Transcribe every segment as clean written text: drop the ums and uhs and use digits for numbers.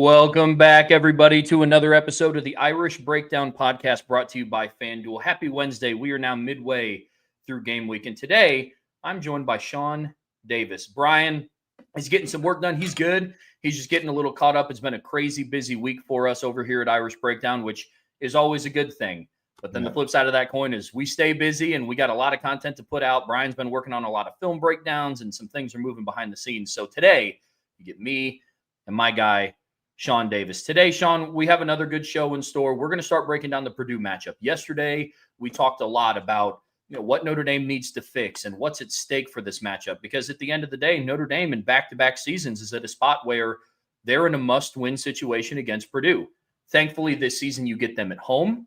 Welcome back, everybody, to another episode of the Irish Breakdown Podcast brought to you by FanDuel. Happy Wednesday. We are now midway through game week, and today I'm joined by Sean Davis. Brian is getting some work done. He's good. He's just getting a little caught up. It's been a crazy busy week for us over here at Irish Breakdown, which is always a good thing. But then the flip side of that coin is we stay busy and we got a lot of content to put out. Brian's been working on a lot of film breakdowns and some things are moving behind the scenes. So today you get me and my guy, Sean Davis. Today, Sean, we have another good show in store. We're going to start breaking down the Purdue matchup. Yesterday, we talked a lot about what Notre Dame needs to fix and what's at stake for this matchup. Because at the end of the day, Notre Dame in back-to-back seasons is at a spot where they're in a must-win situation against Purdue. Thankfully, this season you get them at home.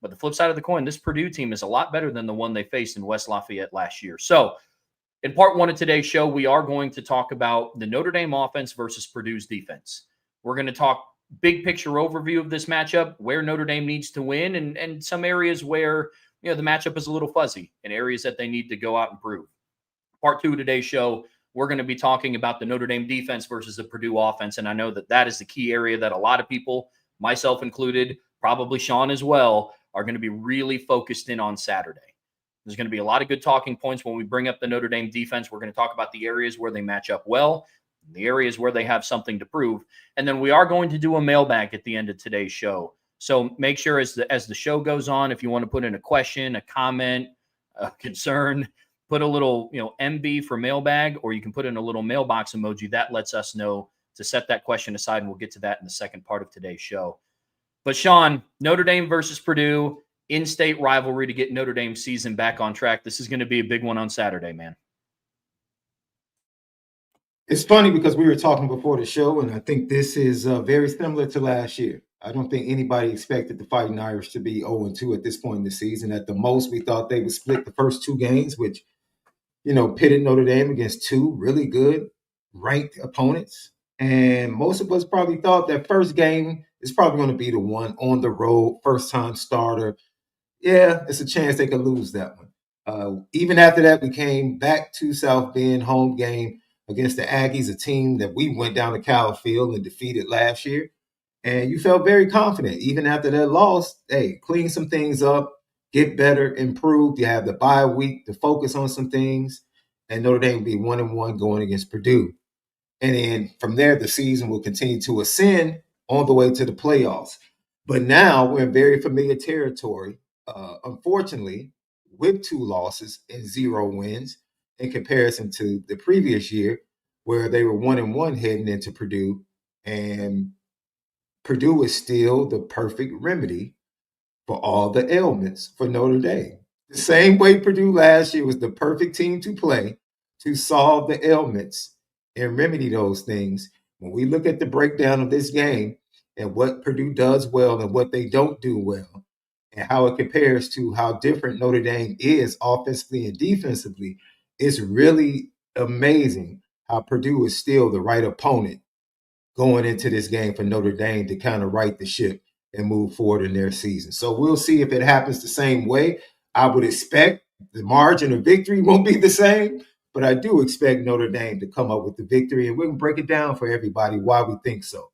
But the flip side of the coin, this Purdue team is a lot better than the one they faced in West Lafayette last year. So in part one of today's show, we are going to talk about the Notre Dame offense versus Purdue's defense. We're going to talk big picture overview of this matchup, where Notre Dame needs to win, and some areas where the matchup is a little fuzzy and areas that they need to go out and prove. Part two of today's show, we're going to be talking about the Notre Dame defense versus the Purdue offense, and I know that is the key area that a lot of people, myself included, probably Sean as well, are going to be really focused in on Saturday. There's going to be a lot of good talking points when we bring up the Notre Dame defense. We're going to talk about the areas where they match up well, the areas where they have something to prove. And then we are going to do a mailbag at the end of today's show. So make sure as the show goes on, if you want to put in a question, a comment, a concern, put a little, MB for mailbag, or you can put in a little mailbox emoji. That lets us know to set that question aside, and we'll get to that in the second part of today's show. But Sean, Notre Dame versus Purdue, in-state rivalry to get Notre Dame's season back on track. This is going to be a big one on Saturday, man. It's funny because we were talking before the show, and I think this is very similar to last year. I don't think anybody expected the Fighting Irish to be 0-2 at this point in the season. At the most, we thought they would split the first two games, which, pitted Notre Dame against two really good ranked opponents. And most of us probably thought that first game is probably going to be the one on the road, first-time starter. Yeah, it's a chance they could lose that one. Even after that, we came back to South Bend, home game against the Aggies, a team that we went down to Cal Field and defeated last year. And you felt very confident. Even after that loss, hey, clean some things up, get better, improve. You have the bye week to focus on some things. And Notre Dame will be 1-1 going against Purdue. And then from there, the season will continue to ascend on the way to the playoffs. But now we're in very familiar territory, unfortunately, with 2 losses and 0 wins in comparison to the previous year, where they were 1-1 heading into Purdue. And Purdue is still the perfect remedy for all the ailments for Notre Dame. The same way Purdue last year was the perfect team to play to solve the ailments and remedy those things. When we look at the breakdown of this game and what Purdue does well and what they don't do well, and how it compares to how different Notre Dame is offensively and defensively, it's really amazing how Purdue is still the right opponent going into this game for Notre Dame to kind of right the ship and move forward in their season. So we'll see if it happens the same way. I would expect the margin of victory won't be the same, but I do expect Notre Dame to come up with the victory, and we can break it down for everybody why we think so.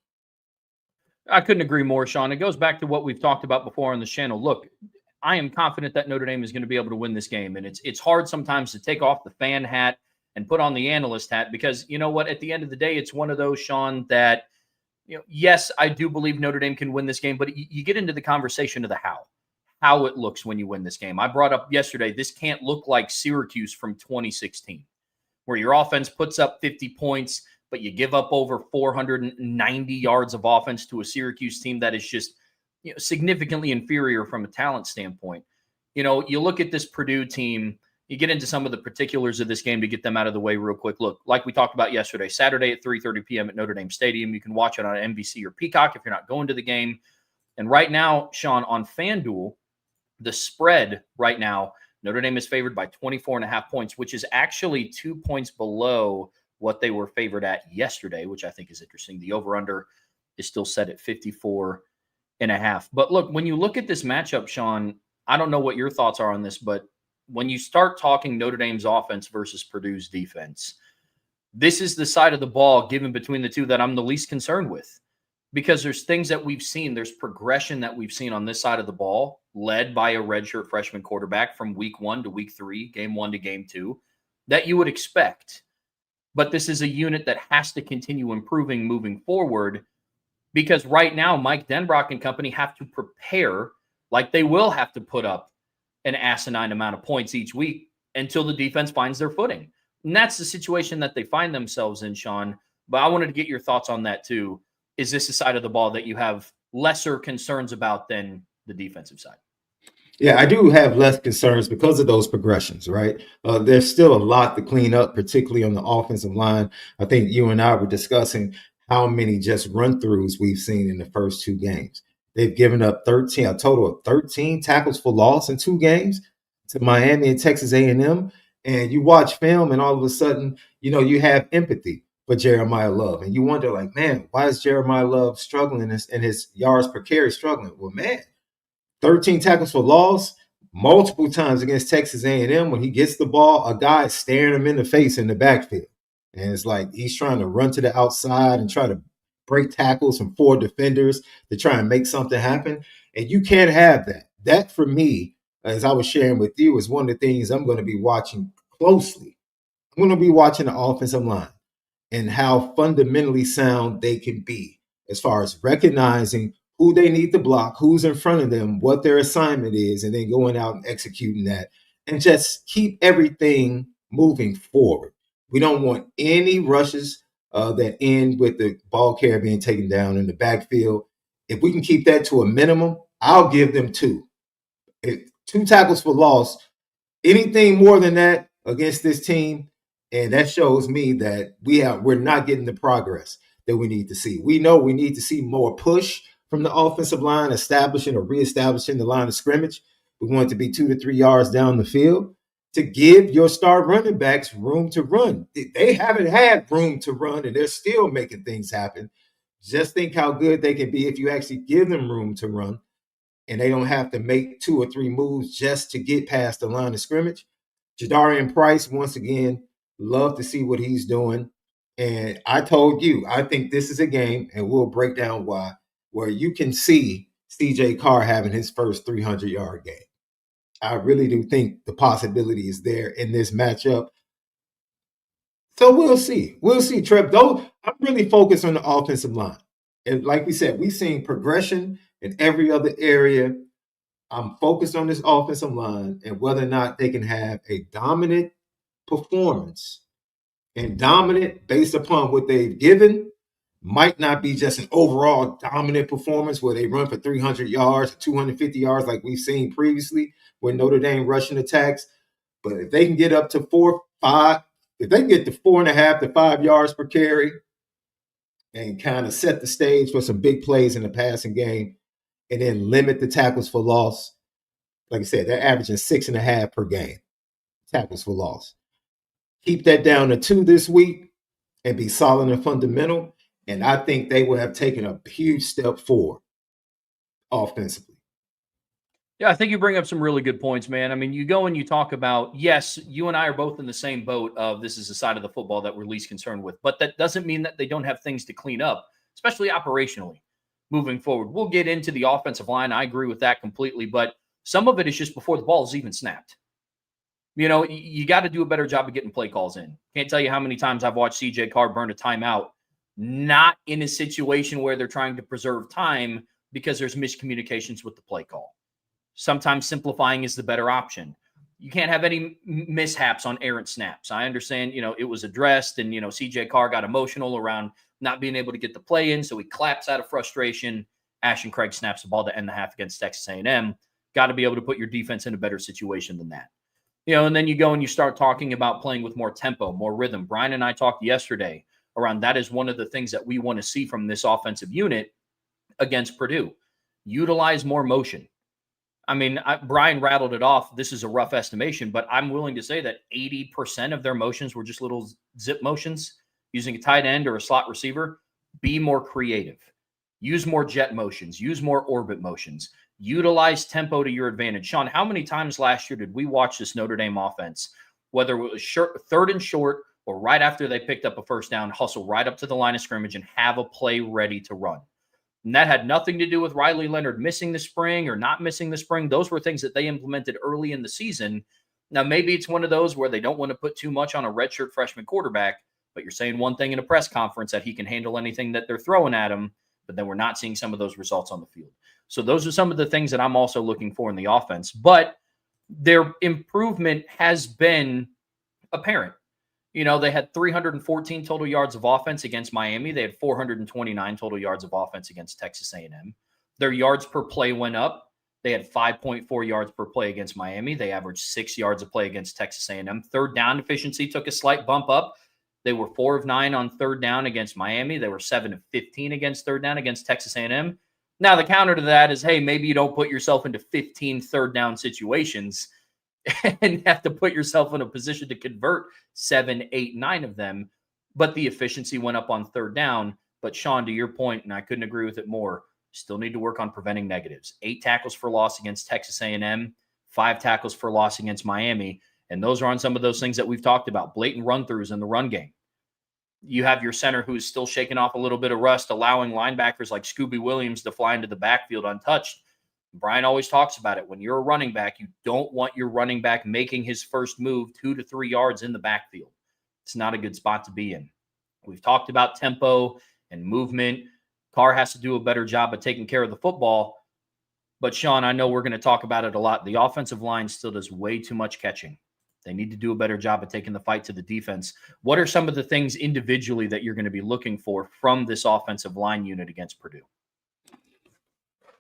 I couldn't agree more, Sean. It goes back to what we've talked about before on the channel. Look, I am confident that Notre Dame is going to be able to win this game, and it's hard sometimes to take off the fan hat and put on the analyst hat because, you know what, at the end of the day, it's one of those, Sean, that, yes, I do believe Notre Dame can win this game, but you get into the conversation of the how it looks when you win this game. I brought up yesterday, this can't look like Syracuse from 2016, where your offense puts up 50 points, but you give up over 490 yards of offense to a Syracuse team that is just significantly inferior from a talent standpoint. You look at this Purdue team, you get into some of the particulars of this game to get them out of the way real quick. Look, like we talked about yesterday, Saturday at 3:30 p.m. at Notre Dame Stadium. You can watch it on NBC or Peacock if you're not going to the game. And right now, Sean, on FanDuel, the spread right now, Notre Dame is favored by 24.5 points, which is actually 2 points below what they were favored at yesterday, which I think is interesting. The over-under is still set at 54.5. But look, when you look at this matchup, Sean, I don't know what your thoughts are on this, but when you start talking Notre Dame's offense versus Purdue's defense, this is the side of the ball given between the two that I'm the least concerned with. because there's things that we've seen. There's progression that we've seen on this side of the ball, led by a redshirt freshman quarterback from week 1 to week 3, game 1 to game 2, that you would expect. But this is a unit that has to continue improving moving forward, because right now Mike Denbrock and company have to prepare like they will have to put up an asinine amount of points each week until the defense finds their footing. And that's the situation that they find themselves in, Sean. But I wanted to get your thoughts on that too. Is this a side of the ball that you have lesser concerns about than the defensive side? Yeah, I do have less concerns because of those progressions, right? There's still a lot to clean up, particularly on the offensive line. I think you and I were discussing how many just run-throughs we've seen in the first 2 games. They've given up a total of 13 tackles for loss in 2 games to Miami and Texas A&M. And you watch film, and all of a sudden, you have empathy for Jeremiah Love. And you wonder, like, man, why is Jeremiah Love struggling and his yards per carry struggling? Well, man, 13 tackles for loss multiple times against Texas A&M. When he gets the ball, a guy is staring him in the face in the backfield. And it's like he's trying to run to the outside and try to break tackles from 4 defenders to try and make something happen. And you can't have that. That, for me, as I was sharing with you, is one of the things I'm going to be watching closely. I'm going to be watching the offensive line and how fundamentally sound they can be as far as recognizing who they need to block, who's in front of them, what their assignment is, and then going out and executing that, and just keep everything moving forward. We don't want any rushes that end with the ball carrier being taken down in the backfield. If we can keep that to a minimum, I'll give them 2. 2 tackles for loss. Anything more than that against this team, and that shows me that we're not getting the progress that we need to see. We know we need to see more push from the offensive line, establishing or reestablishing the line of scrimmage. We want it to be 2 to 3 yards down the field to give your star running backs room to run. They haven't had room to run, and they're still making things happen. Just think how good they can be if you actually give them room to run, and they don't have to make 2 or 3 moves just to get past the line of scrimmage. Jadarian Price, once again, love to see what he's doing. And I told you, I think this is a game, and we'll break down why, where you can see CJ Carr having his first 300-yard game. I really do think the possibility is there in this matchup. So we'll see. We'll see, Trev. Though I'm really focused on the offensive line. And like we said, we've seen progression in every other area. I'm focused on this offensive line and whether or not they can have a dominant performance, and dominant based upon what they've given might not be just an overall dominant performance where they run for 300 yards, 250 yards like we've seen previously with Notre Dame rushing attacks. But if they can get up to 4, 5, if they can get to 4.5 to 5 yards per carry and kind of set the stage for some big plays in the passing game and then limit the tackles for loss, like I said, they're averaging 6.5 per game, tackles for loss. Keep that down to 2 this week and be solid and fundamental. And I think they will have taken a huge step forward offensively. Yeah, I think you bring up some really good points, man. I mean, you go and you talk about, yes, you and I are both in the same boat of this is the side of the football that we're least concerned with, but that doesn't mean that they don't have things to clean up, especially operationally moving forward. We'll get into the offensive line. I agree with that completely, but some of it is just before the ball is even snapped. You know, you got to do a better job of getting play calls in. Can't tell you how many times I've watched CJ Carr burn a timeout, not in a situation where they're trying to preserve time because there's miscommunications with the play call. Sometimes simplifying is the better option. You can't have any mishaps on errant snaps. I understand, it was addressed and, CJ Carr got emotional around not being able to get the play in. So he claps out of frustration. Ashton Craig snaps the ball to end the half against Texas A&M. Got to be able to put your defense in a better situation than that. And then you go and you start talking about playing with more tempo, more rhythm. Brian and I talked yesterday around that is one of the things that we want to see from this offensive unit against Purdue. Utilize more motion. I mean, Brian rattled it off. This is a rough estimation, but I'm willing to say that 80% of their motions were just little zip motions using a tight end or a slot receiver. Be more creative. Use more jet motions. Use more orbit motions. Utilize tempo to your advantage. Sean, how many times last year did we watch this Notre Dame offense, whether it was third and short or right after they picked up a first down, hustle right up to the line of scrimmage and have a play ready to run? And that had nothing to do with Riley Leonard missing the spring or not missing the spring. Those were things that they implemented early in the season. Now, maybe it's one of those where they don't want to put too much on a redshirt freshman quarterback, but you're saying one thing in a press conference that he can handle anything that they're throwing at him, but then we're not seeing some of those results on the field. So those are some of the things that I'm also looking for in the offense. But their improvement has been apparent. They had 314 total yards of offense against Miami. They had 429 total yards of offense against Texas A&M. Their yards per play went up. They had 5.4 yards per play against Miami. They averaged 6 yards a play against Texas A&M. Third down efficiency took a slight bump up. They were 4 of 9 on third down against Miami. They were 7 of 15 against third down against Texas A&M. Now, the counter to that is, hey, maybe you don't put yourself into 15 third down situations and have to put yourself in a position to convert 7, 8, 9 of them. But the efficiency went up on third down. But Sean, to your point, and I couldn't agree with it more, still need to work on preventing negatives. 8 tackles for loss against Texas A&M, 5 tackles for loss against Miami. And those are on some of those things that we've talked about, blatant run-throughs in the run game. You have your center who's still shaking off a little bit of rust, allowing linebackers like Scooby Williams to fly into the backfield untouched. Brian always talks about it. When you're a running back, you don't want your running back making his first move 2 to 3 yards in the backfield. It's not a good spot to be in. We've talked about tempo and movement. Carr has to do a better job of taking care of the football. But, Sean, I know we're going to talk about it a lot. The offensive line still does way too much catching. They need to do a better job of taking the fight to the defense. What are some of the things individually that you're going to be looking for from this offensive line unit against Purdue?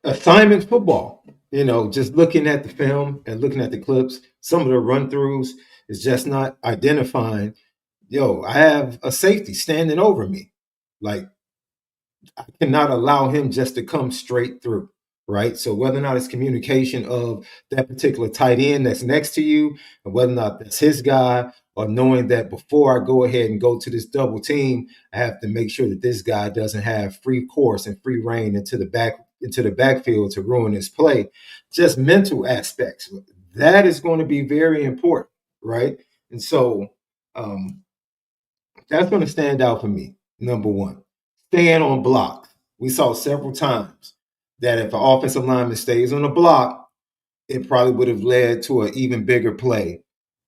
Assignment football, just looking at the film and looking at the clips, some of the run-throughs is just not identifying, I have a safety standing over me. Like, I cannot allow him just to come straight through, right? So whether or not it's communication of that particular tight end that's next to you, and whether or not that's his guy, or knowing that before I go ahead and go to this double team, I have to make sure that this guy doesn't have free course and free reign into the backfield to ruin his play. Just mental aspects. That is going to be very important, right? And so that's going to stand out for me, number one. Staying on block. We saw several times that if an offensive lineman stays on the block, it probably would have led to an even bigger play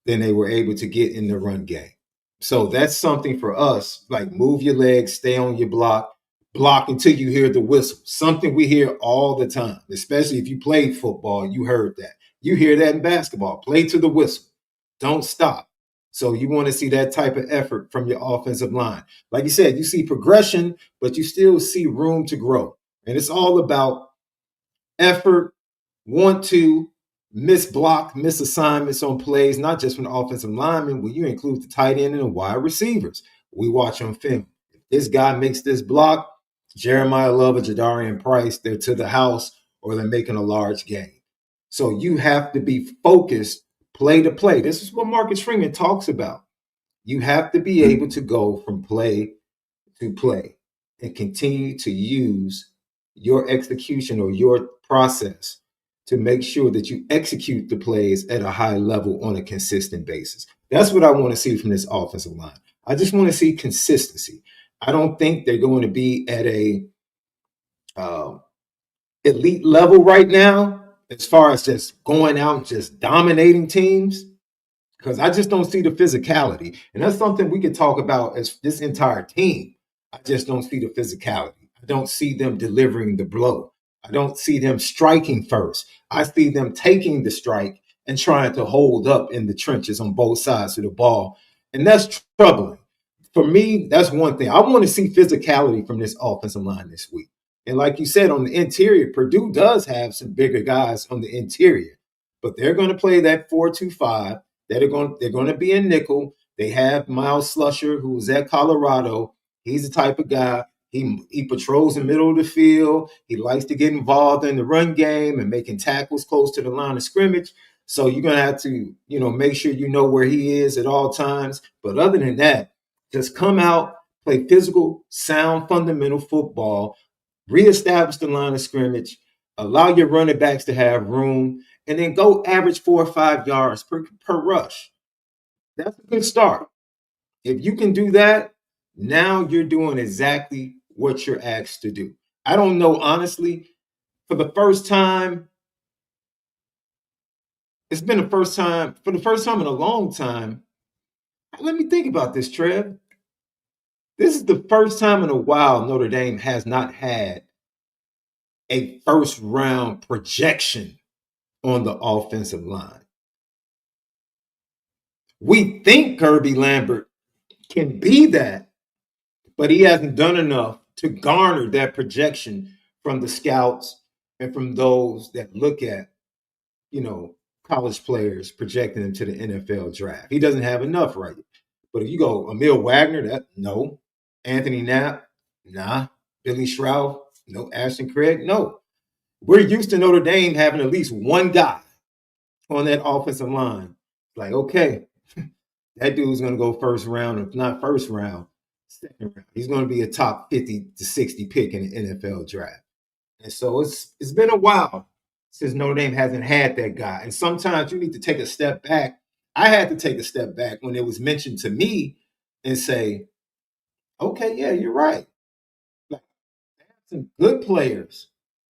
than they were able to get in the run game. So that's something for us, like move your legs, stay on your block until you hear the whistle. Something we hear all the time, especially if you played football, you heard that. You hear that in basketball, play to the whistle. Don't stop. So you want to see that type of effort from your offensive line. Like you said, you see progression, but you still see room to grow. And it's all about effort, want to, miss assignments on plays, not just from the offensive lineman, when you include the tight end and the wide receivers. We watch on film. If this guy makes this block, Jeremiah Love or Jadarian Price, they're to the house or they're making a large gain. So you have to be focused play to play. This is what Marcus Freeman talks about. You have to be able to go from play to play and continue to use your execution or your process to make sure that you execute the plays at a high level on a consistent basis. That's what I want to see from this offensive line. I just want to see consistency. I don't think they're going to be at a elite level right now as far as just going out and just dominating teams, because I just don't see the physicality. And that's something we could talk about as this entire team. I just don't see the physicality. I don't see them delivering the blow. I don't see them striking first. I see them taking the strike and trying to hold up in the trenches on both sides of the ball. And that's troubling. For me, that's one thing. I want to see physicality from this offensive line this week. And like you said, on the interior, Purdue does have some bigger guys on the interior, but they're going to play that 4-2-5. They're going to be in nickel. They have Miles Slusher, who was at Colorado. He's the type of guy. He patrols the middle of the field. He likes to get involved in the run game and making tackles close to the line of scrimmage. So you're going to have to, make sure you know where he is at all times. But other than that, just come out, play physical, sound, fundamental football, reestablish the line of scrimmage, allow your running backs to have room, and then go average 4 or 5 yards per rush. That's a good start. If you can do that, now you're doing exactly what you're asked to do. I don't know, honestly. For the first time, it's been the first time, for the first time in a long time. Let me think about this, Trev. This is the first time in a while Notre Dame has not had a first round projection on the offensive line. We think Kirby Lambert can be that, but he hasn't done enough to garner that projection from the scouts and from those that look at, college players projecting them to the NFL draft. He doesn't have enough right. But if you go Emil Wagner, no. Anthony Knapp, nah. Billy Shroud, no. Ashton Craig, no. We're used to Notre Dame having at least one guy on that offensive line. Like, okay, that dude's going to go first round, if not first round, second round. He's going to be a top 50 to 60 pick in the NFL draft. And so it's been a while since Notre Dame hasn't had that guy. And sometimes you need to take a step back. I had to take a step back when it was mentioned to me and say, okay, yeah, you're right. Like, they have some good players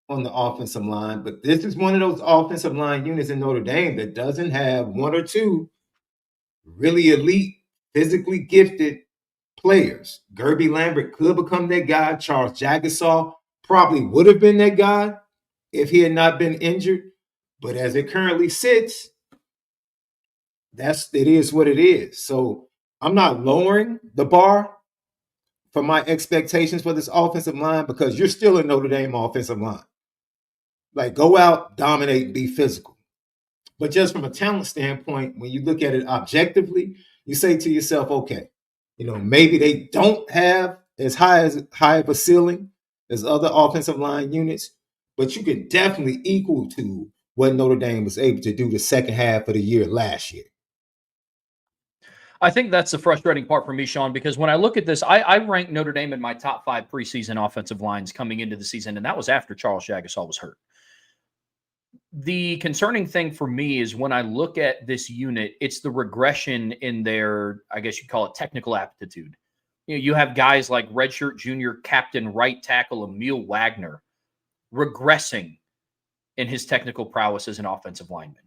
on the offensive line, but this is one of those offensive line units in Notre Dame that doesn't have one or two really elite, physically gifted players. Kirby Lambert could become that guy. Charles Jagasaw probably would have been that guy if he had not been injured. But as it currently sits, it is what it is. So I'm not lowering the bar for my expectations for this offensive line because you're still a Notre Dame offensive line. Like, go out, dominate, be physical. But just from a talent standpoint, when you look at it objectively, you say to yourself, okay, maybe they don't have as high of a ceiling as other offensive line units, but you can definitely equal to what Notre Dame was able to do the second half of the year last year. I think that's the frustrating part for me, Sean, because when I look at this, I rank Notre Dame in my top 5 preseason offensive lines coming into the season, and that was after Charles Jagasaw was hurt. The concerning thing for me is when I look at this unit, it's the regression in their, I guess you'd call it, technical aptitude. You have guys like redshirt junior captain right tackle Emil Wagner regressing in his technical prowess as an offensive lineman.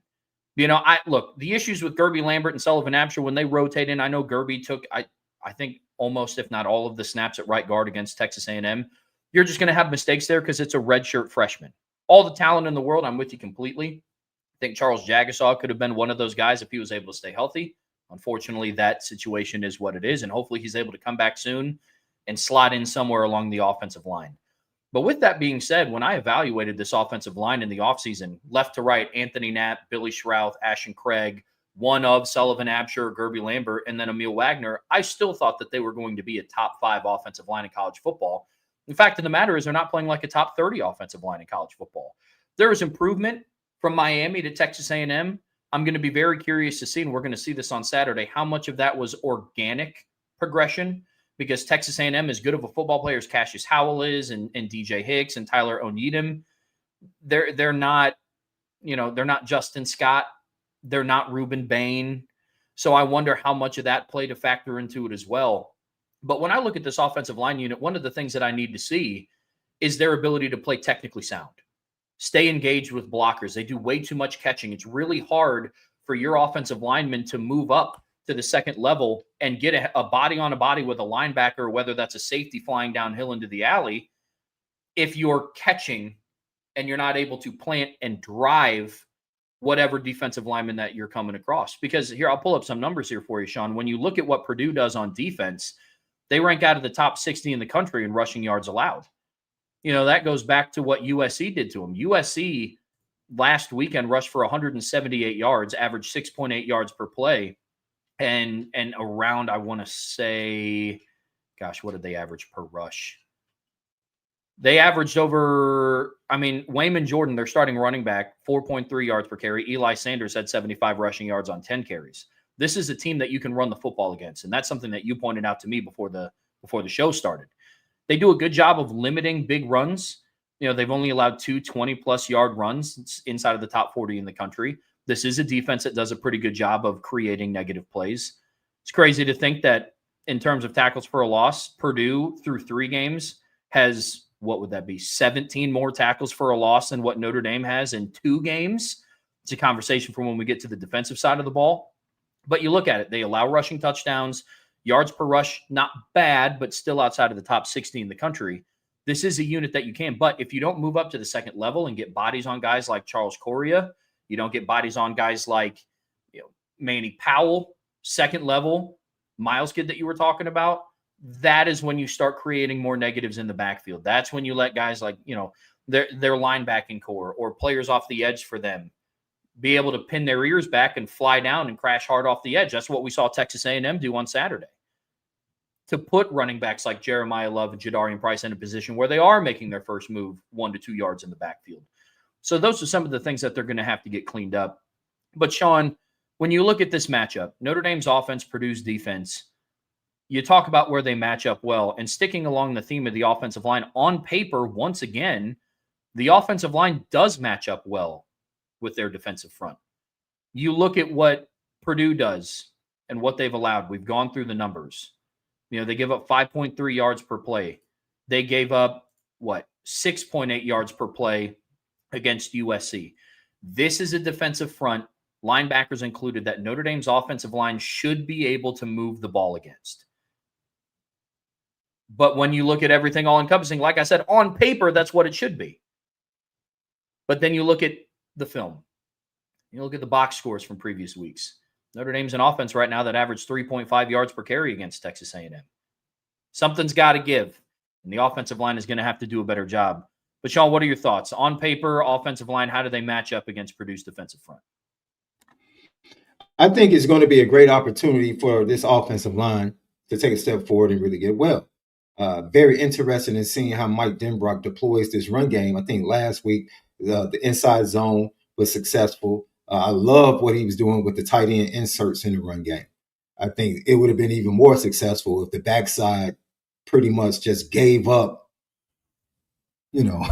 Look, the issues with Kirby Lambert and Sullivan Absher when they rotate in, I know Kirby took, I think, almost, if not all of the snaps at right guard against Texas A&M. You're just going to have mistakes there because it's a redshirt freshman. All the talent in the world, I'm with you completely. I think Charles Jagasaw could have been one of those guys if he was able to stay healthy. Unfortunately, that situation is what it is, and hopefully he's able to come back soon and slot in somewhere along the offensive line. But with that being said, when I evaluated this offensive line in the offseason, left to right, Anthony Knapp, Billy Shroud, Ashton Craig, one of Sullivan Absher, Kirby Lambert, and then Emil Wagner, I still thought that they were going to be a top 5 offensive line in college football. The fact of the matter is they're not playing like a top 30 offensive line in college football. There is improvement from Miami to Texas A&M. I'm going to be very curious to see, and we're going to see this on Saturday, how much of that was organic progression, because Texas A&M, as good of a football player as Cassius Howell is, and DJ Hicks and Tyler Onyedem, they're not, they're not Justin Scott. They're not Reuben Bain. So I wonder how much of that played a factor into it as well. But when I look at this offensive line unit, one of the things that I need to see is their ability to play technically sound, stay engaged with blockers. They do way too much catching. It's really hard for your offensive linemen to move up to the second level and get a body on a body with a linebacker, whether that's a safety flying downhill into the alley, if you're catching and you're not able to plant and drive whatever defensive lineman that you're coming across. Because here, I'll pull up some numbers here for you, Sean. When you look at what Purdue does on defense, they rank out of the top 60 in the country in rushing yards allowed. That goes back to what USC did to them. USC last weekend rushed for 178 yards, averaged 6.8 yards per play. And around, I want to say, gosh, what did they average per rush? They averaged Wayman Jordan, their starting running back, 4.3 yards per carry. Eli Sanders had 75 rushing yards on 10 carries. This is a team that you can run the football against, and that's something that you pointed out to me before the show started. They do a good job of limiting big runs. They've only allowed 2 20-plus yard runs inside of the top 40 in the country. This is a defense that does a pretty good job of creating negative plays. It's crazy to think that in terms of tackles for a loss, Purdue through 3 games has what would that be? 17 more tackles for a loss than what Notre Dame has in 2 games. It's a conversation for when we get to the defensive side of the ball. But you look at it, they allow rushing touchdowns, yards per rush, not bad, but still outside of the top 60 in the country. This is a unit that you can. But if you don't move up to the second level and get bodies on guys like Charles Correa, you don't get bodies on guys like Manny Powell, second level, Miles kid that you were talking about, that is when you start creating more negatives in the backfield. That's when you let guys like, their linebacking core or players off the edge for them be able to pin their ears back and fly down and crash hard off the edge. That's what we saw Texas A&M do on Saturday. To put running backs like Jeremiah Love and Jadarian Price in a position where they are making their first move 1 to 2 yards in the backfield. So those are some of the things that they're going to have to get cleaned up. But Sean, when you look at this matchup, Notre Dame's offense, Purdue's defense, you talk about where they match up well. And sticking along the theme of the offensive line, on paper, once again, the offensive line does match up well with their defensive front. You look at what Purdue does and what they've allowed. We've gone through the numbers. They give up 5.3 yards per play. They gave up, 6.8 yards per play against USC. This is a defensive front, linebackers included, that Notre Dame's offensive line should be able to move the ball against. But when you look at everything all-encompassing, like I said, on paper, that's what it should be. But then you look at the film. You look at the box scores from previous weeks. Notre Dame's an offense right now that averaged 3.5 yards per carry against Texas A&M. Something's got to give, and the offensive line is going to have to do a better job. But, Sean, what are your thoughts? On paper, offensive line, how do they match up against Purdue's defensive front? I think it's going to be a great opportunity for this offensive line to take a step forward and really get well. Very interested in seeing how Mike Denbrock deploys this run game. I think last week the inside zone was successful. I love what he was doing with the tight end inserts in the run game. I think it would have been even more successful if the backside pretty much just gave up,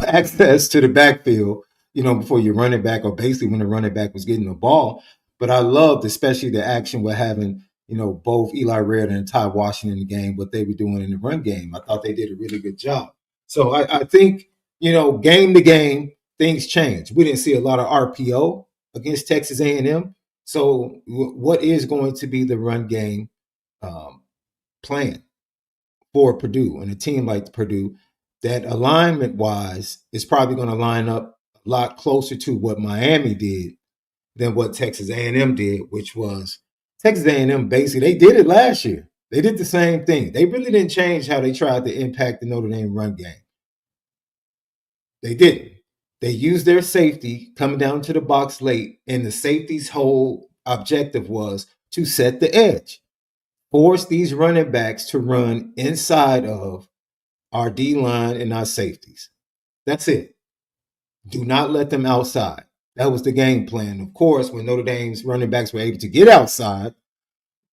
access to the backfield, before your running back, or basically when the running back was getting the ball. But I loved especially the action with having, both Eli Raridon and Ty Washington in the game, what they were doing in the run game. I thought they did a really good job. So I think, game to game, things change. We didn't see a lot of RPO against Texas A&M. So what is going to be the run game plan for Purdue and a team like Purdue that alignment-wise is probably going to line up a lot closer to what Miami did than what Texas A&M did, which was Texas A&M basically, they did it last year. They did the same thing. They really didn't change how they tried to impact the Notre Dame run game. They didn't. They used their safety coming down to the box late, and the safety's whole objective was to set the edge, force these running backs to run inside of our D-line and our safeties. That's it. Do not let them outside. That was the game plan. Of course, when Notre Dame's running backs were able to get outside,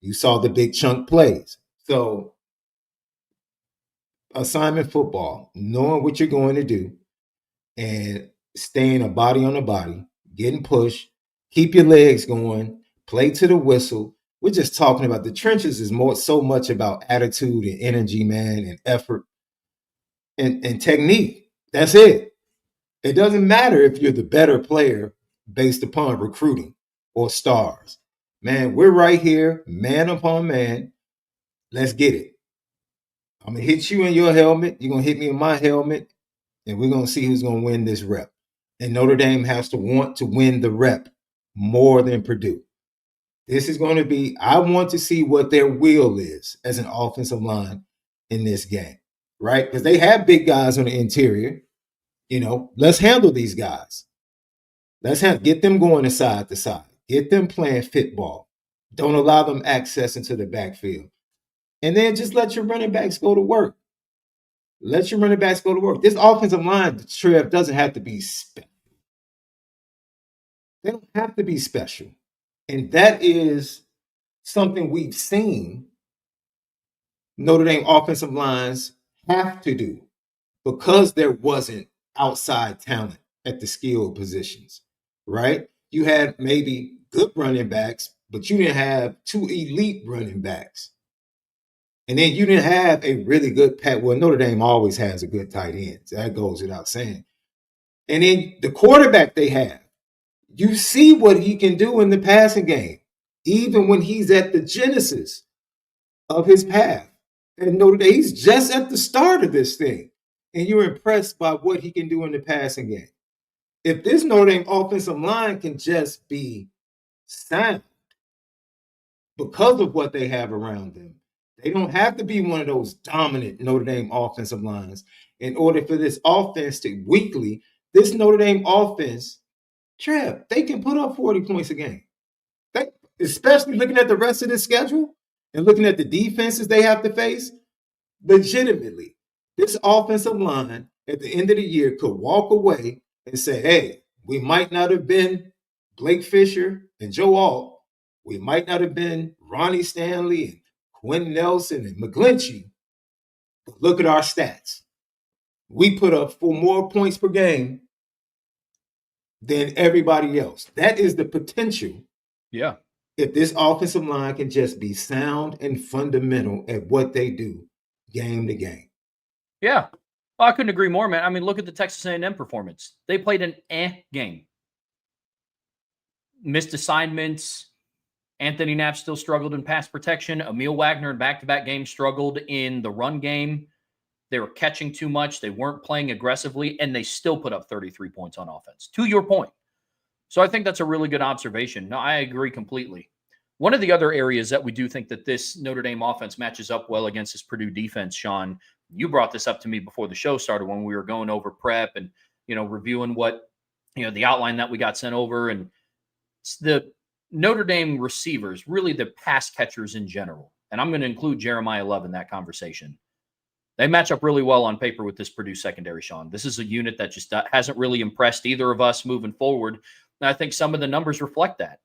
you saw the big chunk plays. So, assignment football, knowing what you're going to do and staying a body on a body, getting pushed, keep your legs going, play to the whistle. We're just talking about the trenches is so much about attitude and energy, man, and effort and technique. That's it. It doesn't matter if you're the better player based upon recruiting or stars. Man, we're right here, man upon man. Let's get it. I'm going to hit you in your helmet. You're going to hit me in my helmet. And we're going to see who's going to win this rep. And Notre Dame has to want to win the rep more than Purdue. This is going to be, I want to see what their will is as an offensive line in this game, right? Because they have big guys on the interior. Let's handle these guys. Let's get them going side to side. Get them playing football. Don't allow them access into the backfield. And then just let your running backs go to work. Let your running backs go to work. This offensive line, Trev, doesn't have to be special. They don't have to be special. And that is something we've seen Notre Dame offensive lines have to do because there wasn't outside talent at the skill positions, right? You had maybe good running backs, but you didn't have two elite running backs. And then you didn't have a really good pass. Well, Notre Dame always has a good tight end. So that goes without saying. And then the quarterback they have, you see what he can do in the passing game, even when he's at the genesis of his path. And Notre Dame, he's just at the start of this thing. And you're impressed by what he can do in the passing game. If this Notre Dame offensive line can just be sound because of what they have around them, they don't have to be one of those dominant Notre Dame offensive lines in order for this offense to weekly, this Notre Dame offense, Trev, they can put up 40 points a game. Especially looking at the rest of the schedule and looking at the defenses they have to face, legitimately, this offensive line at the end of the year could walk away and say, hey, we might not have been Blake Fisher and Joe Alt. We might not have been Ronnie Stanley and Quentin Nelson and McGlinchey. But look at our stats. We put up 4 more points per game than everybody else. That is the potential. Yeah. If this offensive line can just be sound and fundamental at what they do game to game. Yeah. Well, I couldn't agree more, man. I mean, look at the Texas A&M performance. They played an game. Missed assignments. Anthony Knapp still struggled in pass protection. Emil Wagner in back-to-back games struggled in the run game. They were catching too much. They weren't playing aggressively, and they still put up 33 points on offense, to your point. So I think that's a really good observation. No, I agree completely. One of the other areas that we do think that this Notre Dame offense matches up well against this Purdue defense, Sean, you brought this up to me before the show started when we were going over prep and, reviewing what, the outline that we got sent over. And the Notre Dame receivers, really the pass catchers in general, and I'm going to include Jeremiah Love in that conversation. They match up really well on paper with this Purdue secondary, Sean. This is a unit that just hasn't really impressed either of us moving forward. And I think some of the numbers reflect that.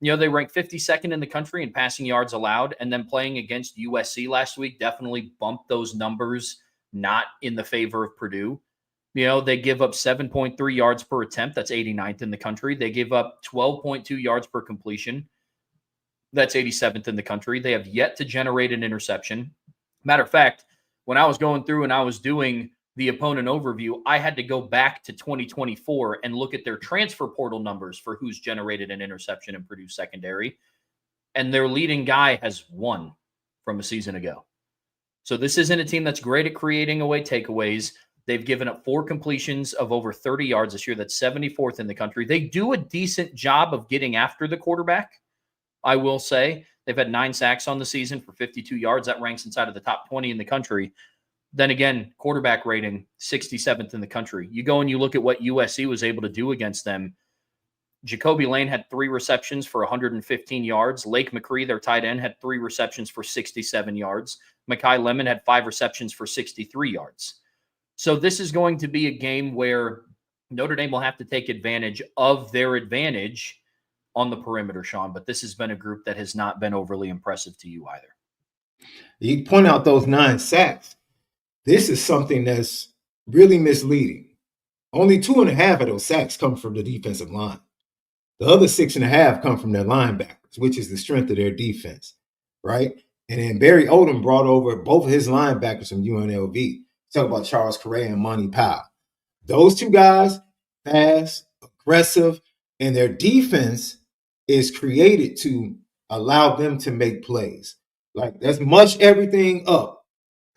They ranked 52nd in the country in passing yards allowed, and then playing against USC last week definitely bumped those numbers not in the favor of Purdue. They give up 7.3 yards per attempt. That's 89th in the country. They give up 12.2 yards per completion. That's 87th in the country. They have yet to generate an interception. Matter of fact, when I was going through and I was doing the opponent overview, I had to go back to 2024 and look at their transfer portal numbers for who's generated an interception in Purdue secondary. And their leading guy has 1 from a season ago. So this isn't a team that's great at creating away takeaways. They've given up 4 completions of over 30 yards this year. That's 74th in the country. They do a decent job of getting after the quarterback, I will say. They've had 9 sacks on the season for 52 yards. That ranks inside of the top 20 in the country. Then again, quarterback rating, 67th in the country. You go and you look at what USC was able to do against them. Jacoby Lane had 3 receptions for 115 yards. Lake McCree, their tight end, had 3 receptions for 67 yards. Mekhi Lemon had 5 receptions for 63 yards. So this is going to be a game where Notre Dame will have to take advantage of their advantage on the perimeter, Sean. But this has been a group that has not been overly impressive to you either. You point out those 9 sacks. This is something that's really misleading. Only 2.5 of those sacks come from the defensive line. The other 6.5 come from their linebackers, which is the strength of their defense, right? And then Barry Odom brought over both of his linebackers from UNLV. Talk about Charles Correa and Monty Powell. Those 2 guys, fast, aggressive, and their defense is created to allow them to make plays. Like, let's mush everything up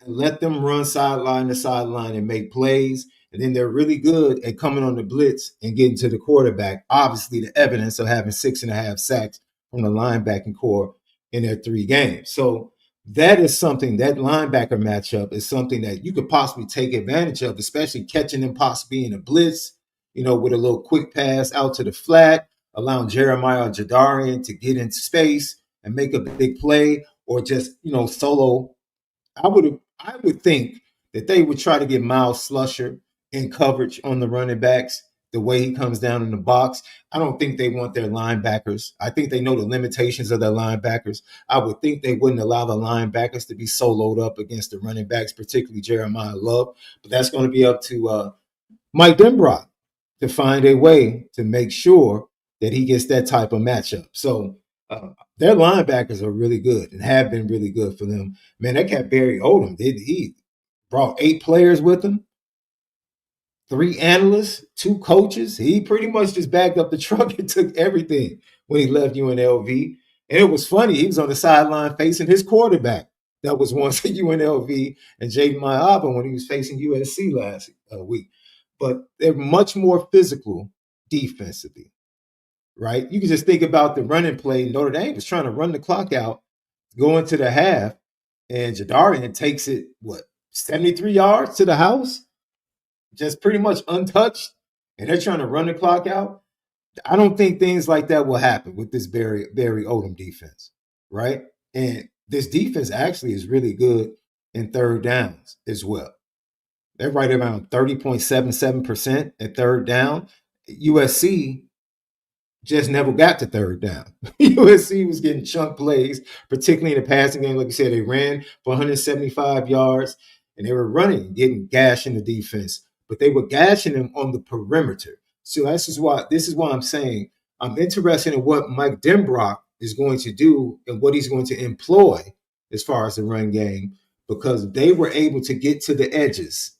and let them run sideline to sideline and make plays. And then they're really good at coming on the blitz and getting to the quarterback. Obviously, the evidence of having 6.5 sacks from the linebacking core in their 3 games. So that is something, that linebacker matchup is something that you could possibly take advantage of, especially catching them possibly in a blitz, with a little quick pass out to the flat, allowing Jeremiah Jadarian to get into space and make a big play, or just, solo. I would think that they would try to get Miles Slusher in coverage on the running backs, the way he comes down in the box. I don't think they want their linebackers. I think they know the limitations of their linebackers. I would think they wouldn't allow the linebackers to be soloed up against the running backs, particularly Jeremiah Love. But that's going to be up to Mike Denbrock to find a way to make sure that he gets that type of matchup. So Their linebackers are really good and have been really good for them. Man, that cat Barry Odom, he brought 8 players with him, 3 analysts, 2 coaches. He pretty much just backed up the truck and took everything when he left UNLV. And it was funny. He was on the sideline facing his quarterback. That was once at UNLV and Jaden Mayaba when he was facing USC last week. But they're much more physical defensively, right? You can just think about the running play. Notre Dame was trying to run the clock out, go into the half, and Jadarian takes it, 73 yards to the house? Just pretty much untouched, and they're trying to run the clock out. I don't think things like that will happen with this Barry Odom defense, right? And this defense actually is really good in third downs as well. They're right around 30.77% at third down. USC just never got to third down. USC was getting chunk plays, particularly in the passing game. Like you said, they ran for 175 yards, and they were running, gashing the defense, but they were gashing them on the perimeter. So this is why I'm saying I'm interested in what Mike Denbrock is going to do and what he's going to employ as far as the run game, because they were able to get to the edges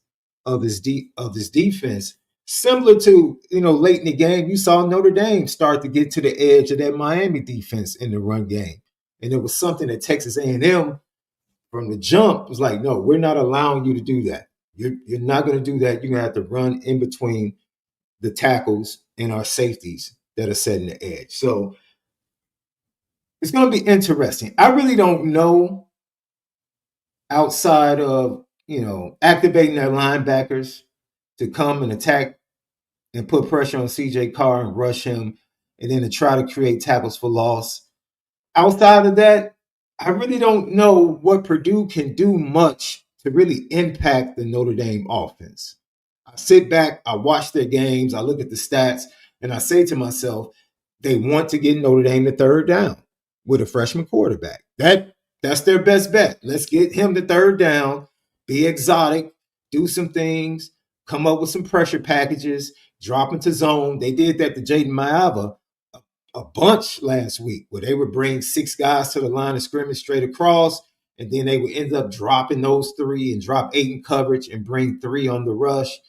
of this defense. Similar to, late in the game, you saw Notre Dame start to get to the edge of that Miami defense in the run game. And it was something that Texas A&M from the jump was like, no, we're not allowing you to do that. You're not going to do that. You're going to have to run in between the tackles and our safeties that are setting the edge. So it's going to be interesting. I really don't know, outside of, activating their linebackers to come and attack and put pressure on CJ Carr and rush him, and then to try to create tackles for loss. Outside of that, I really don't know what Purdue can do much to really impact the Notre Dame offense. I sit back, I watch their games, I look at the stats, and I say to myself, they want to get Notre Dame to third down with a freshman quarterback. That's their best bet. Let's get him to third down, be exotic, do some things, come up with some pressure packages, drop into zone. They did that to Jaden Mayava a bunch last week, where they would bring 6 guys to the line of scrimmage straight across, and then they would end up dropping those 3 and drop 8 in coverage and bring 3 on the rush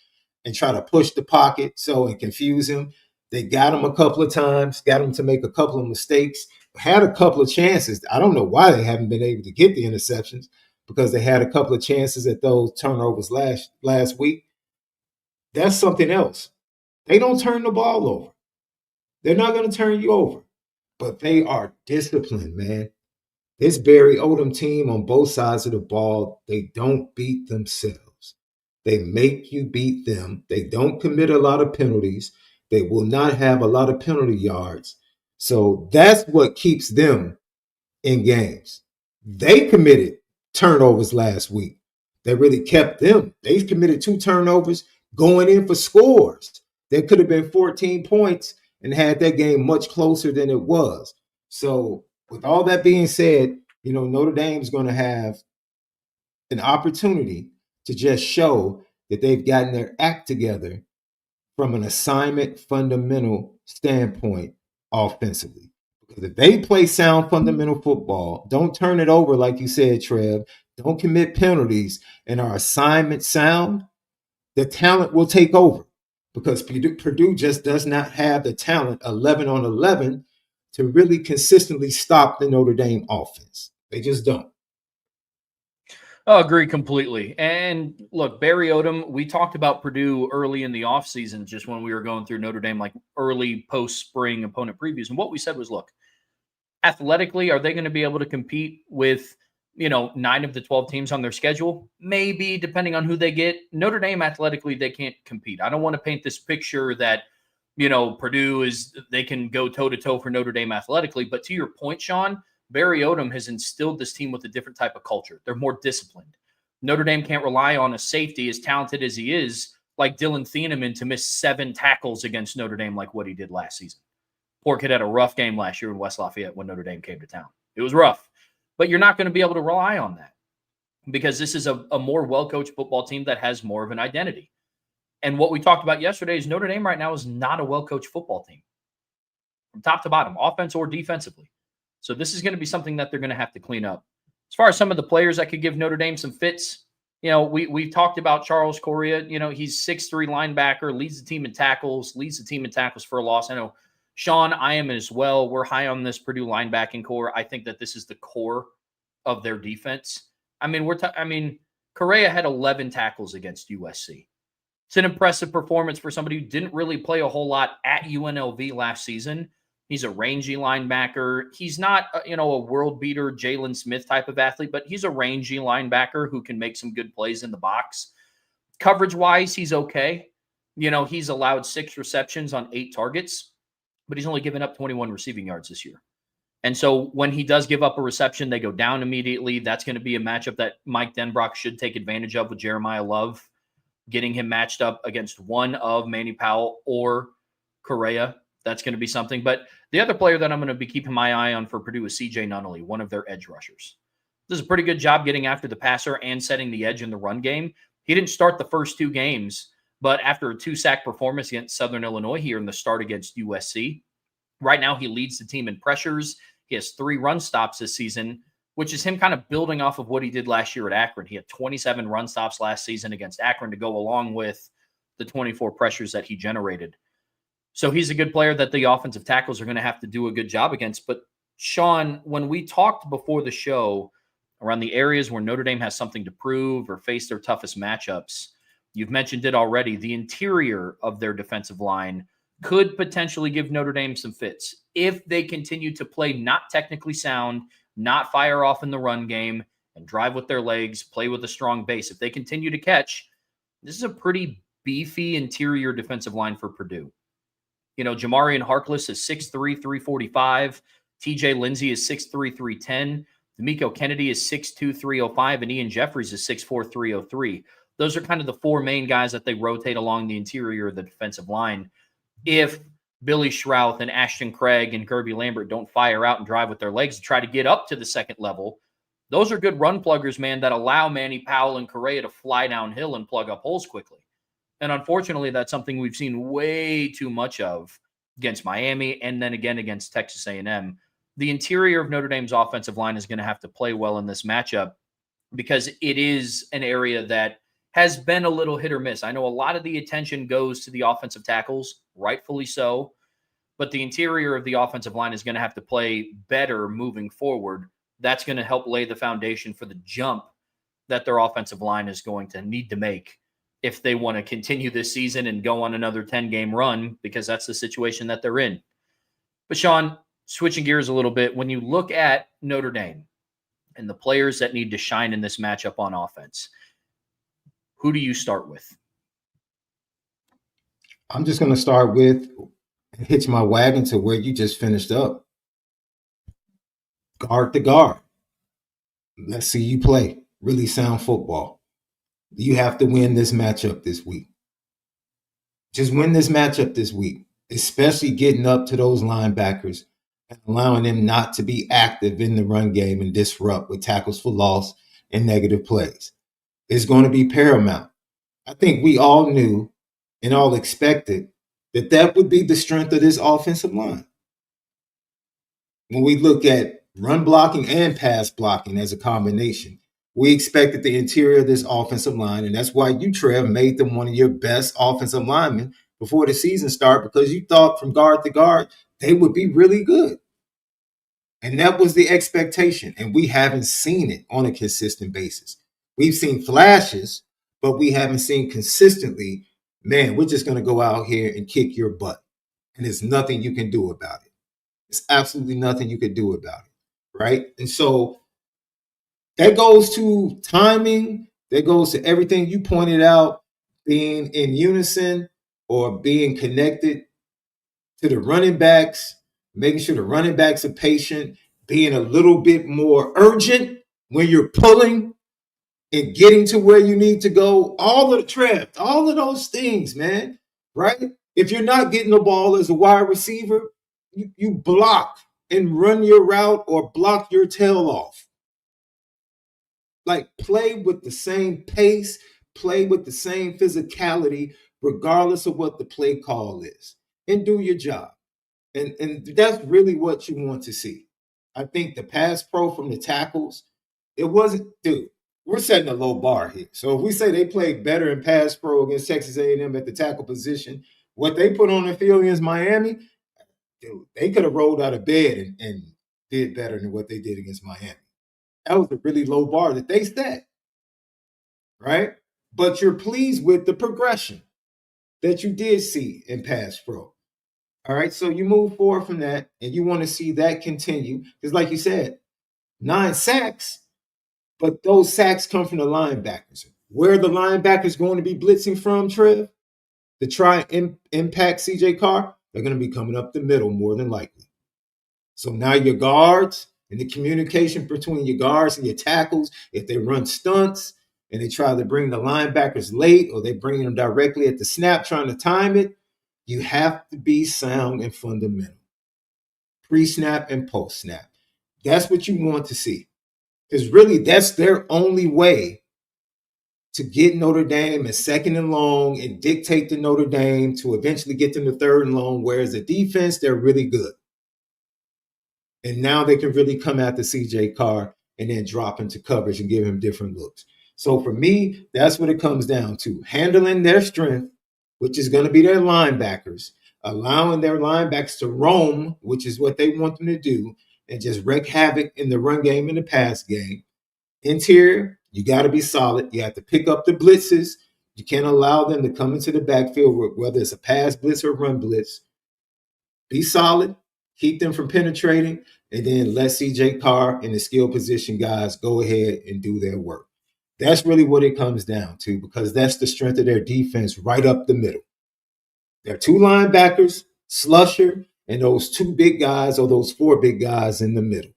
and try to push the pocket and confuse him. They got him a couple of times, got him to make a couple of mistakes, had a couple of chances. I don't know why they haven't been able to get the interceptions, because they had a couple of chances at those turnovers last week. That's something else. They don't turn the ball over. They're not going to turn you over, but they are disciplined, man. This Barry Odom team on both sides of the ball, they don't beat themselves. They make you beat them. They don't commit a lot of penalties. They will not have a lot of penalty yards. So that's what keeps them in games. They committed turnovers last week. They really kept them. They committed 2 turnovers going in for scores. There could have been 14 points and had that game much closer than it was. So with all that being said, Notre Dame is going to have an opportunity to just show that they've gotten their act together from an assignment fundamental standpoint offensively. Because if they play sound fundamental football, don't turn it over like you said, Trev, don't commit penalties, and are assignment sound, the talent will take over. Because Purdue just does not have the talent 11 on 11 to really consistently stop the Notre Dame offense. They just don't. I agree completely. And look, Barry Odom, we talked about Purdue early in the offseason, just when we were going through Notre Dame, like early post-spring opponent previews. And what we said was, look, athletically, are they going to be able to compete with, 9 of the 12 teams on their schedule? Maybe, depending on who they get. Notre Dame, athletically, they can't compete. I don't want to paint this picture that, Purdue they can go toe-to-toe for Notre Dame athletically. But to your point, Sean, Barry Odom has instilled this team with a different type of culture. They're more disciplined. Notre Dame can't rely on a safety, as talented as he is, like Dylan Thieneman, to miss 7 tackles against Notre Dame like what he did last season. Poor kid had a rough game last year in West Lafayette when Notre Dame came to town. It was rough. But you're not going to be able to rely on that, because this is a more well-coached football team that has more of an identity. And what we talked about yesterday is Notre Dame right now is not a well-coached football team from top to bottom, offense or defensively. So this is going to be something that they're going to have to clean up. As far as some of the players that could give Notre Dame some fits, we've talked about Charles Correa. He's 6'3" linebacker, leads the team in tackles for a loss. I know, Sean, I am as well. We're high on this Purdue linebacking core. I think that this is the core of their defense. Correa had 11 tackles against USC. It's an impressive performance for somebody who didn't really play a whole lot at UNLV last season. He's a rangy linebacker. He's not, a world beater, Jalen Smith type of athlete, but he's a rangy linebacker who can make some good plays in the box. Coverage-wise, he's okay. He's allowed 6 receptions on 8 targets, but he's only given up 21 receiving yards this year. And so when he does give up a reception, they go down immediately. That's going to be a matchup that Mike Denbrock should take advantage of with Jeremiah Love, getting him matched up against one of Manny Powell or Correa. That's going to be something. But the other player that I'm going to be keeping my eye on for Purdue is CJ Nunnally, one of their edge rushers. Does a pretty good job getting after the passer and setting the edge in the run game. He didn't start the first 2 games, but after a 2-sack performance against Southern Illinois here in the start against USC, right now he leads the team in pressures. He has 3 run stops this season, which is him kind of building off of what he did last year at Akron. He had 27 run stops last season against Akron to go along with the 24 pressures that he generated. So he's a good player that the offensive tackles are going to have to do a good job against. But Sean, when we talked before the show around the areas where Notre Dame has something to prove or face their toughest matchups, you've mentioned it already. The interior of their defensive line could potentially give Notre Dame some fits if they continue to play not technically sound, not fire off in the run game, and drive with their legs, play with a strong base. If they continue to catch, this is a pretty beefy interior defensive line for Purdue. Jamarian Harkless is 6'3", 345. TJ Lindsey is 6'3", 310. D'Amico Kennedy is 6'2", 305. And Ian Jeffries is 6'4", 303. Those are kind of the 4 main guys that they rotate along the interior of the defensive line. If Billy Schrouth and Ashton Craig and Kirby Lambert don't fire out and drive with their legs to try to get up to the second level, those are good run pluggers, man, that allow Manny Powell and Correa to fly downhill and plug up holes quickly. And unfortunately, that's something we've seen way too much of against Miami and then again against Texas A&M. The interior of Notre Dame's offensive line is going to have to play well in this matchup because it is an area that has been a little hit or miss. I know a lot of the attention goes to the offensive tackles, rightfully so, but the interior of the offensive line is going to have to play better moving forward. That's going to help lay the foundation for the jump that their offensive line is going to need to make if they want to continue this season and go on another 10-game run, because that's the situation that they're in. But Sean, switching gears a little bit, when you look at Notre Dame and the players that need to shine in this matchup on offense, who do you start with? I'm just going to start with, hitch my wagon to where you just finished up. Guard to guard. Let's see you play really sound football. You have to win this matchup this week. Just win this matchup this week, especially getting up to those linebackers and allowing them not to be active in the run game and disrupt with tackles for loss and negative plays. It's going to be paramount. I think we all knew and all expected that that would be the strength of this offensive line. When we look at run blocking and pass blocking as a combination, we expected the interior of this offensive line, and that's why you, Trev, made them one of your best offensive linemen before the season started, because you thought from guard to guard they would be really good. And that was the expectation, and we haven't seen it on a consistent basis. We've seen flashes, but we haven't seen consistently, man, we're just going to go out here and kick your butt, and there's nothing you can do about it. There's absolutely nothing you could do about it, right? And so that goes to timing. That goes to everything you pointed out, being in unison or being connected to the running backs, making sure the running backs are patient, being a little bit more urgent when you're pulling and getting to where you need to go. All of the Trev, all of those things, man, right? If you're not getting the ball as a wide receiver, you block and run your route or block your tail off. Like, play with the same pace, play with the same physicality, regardless of what the play call is, and do your job. And that's really what you want to see. I think the pass pro from the tackles, it wasn't, dude, we're setting a low bar here. So if we say they played better in pass pro against Texas A&M at the tackle position, what they put on the field against Miami, dude, they could have rolled out of bed and did better than what they did against Miami. That was a really low bar that they set, right? But you're pleased with the progression that you did see in pass pro. All right, so you move forward from that, and you want to see that continue. Because, like you said, 9 sacks, but those sacks come from the linebackers. Where are the linebackers going to be blitzing from, Trev, to try and impact CJ Carr? They're going to be coming up the middle more than likely. So now your guards and the communication between your guards and your tackles, if they run stunts and they try to bring the linebackers late or they bring them directly at the snap trying to time it, you have to be sound and fundamental. Pre-snap and post-snap. That's what you want to see. Because really, that's their only way to get Notre Dame a second and long and dictate to Notre Dame to eventually get them to third and long, whereas the defense, they're really good. And now they can really come after CJ Carr and then drop into coverage and give him different looks. So for me, that's what it comes down to. Handling their strength, which is going to be their linebackers, allowing their linebackers to roam, which is what they want them to do, and just wreak havoc in the run game and the pass game. Interior, you got to be solid. You have to pick up the blitzes. You can't allow them to come into the backfield, whether it's a pass blitz or run blitz. Be solid. Keep them from penetrating, and then let CJ Carr and the skill position guys go ahead and do their work. That's really what it comes down to, because that's the strength of their defense right up the middle. There are 2 linebackers, Slusher, and those 2 big guys or those 4 big guys in the middle.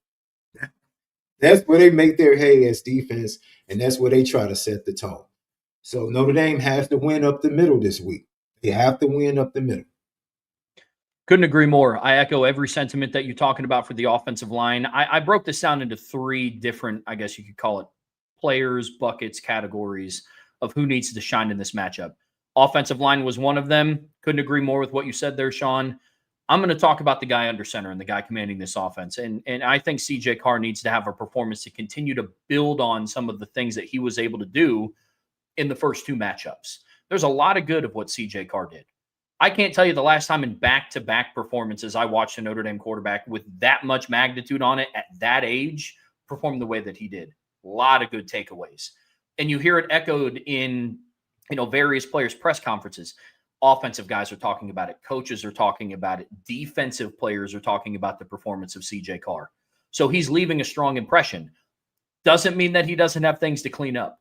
That's where they make their hay as defense, and that's where they try to set the tone. So Notre Dame has to win up the middle this week. They have to win up the middle. Couldn't agree more. I echo every sentiment that you're talking about for the offensive line. I broke this down into 3 different, I guess you could call it, players, buckets, categories of who needs to shine in this matchup. Offensive line was one of them. Couldn't agree more with what you said there, Sean. I'm going to talk about the guy under center and the guy commanding this offense. And I think CJ Carr needs to have a performance to continue to build on some of the things that he was able to do in the first 2 matchups. There's a lot of good of what CJ Carr did. I can't tell you the last time in back-to-back performances I watched a Notre Dame quarterback with that much magnitude on it at that age perform the way that he did. A lot of good takeaways. And you hear it echoed in, various players' press conferences. Offensive guys are talking about it. Coaches are talking about it. Defensive players are talking about the performance of CJ Carr. So he's leaving a strong impression. Doesn't mean that he doesn't have things to clean up.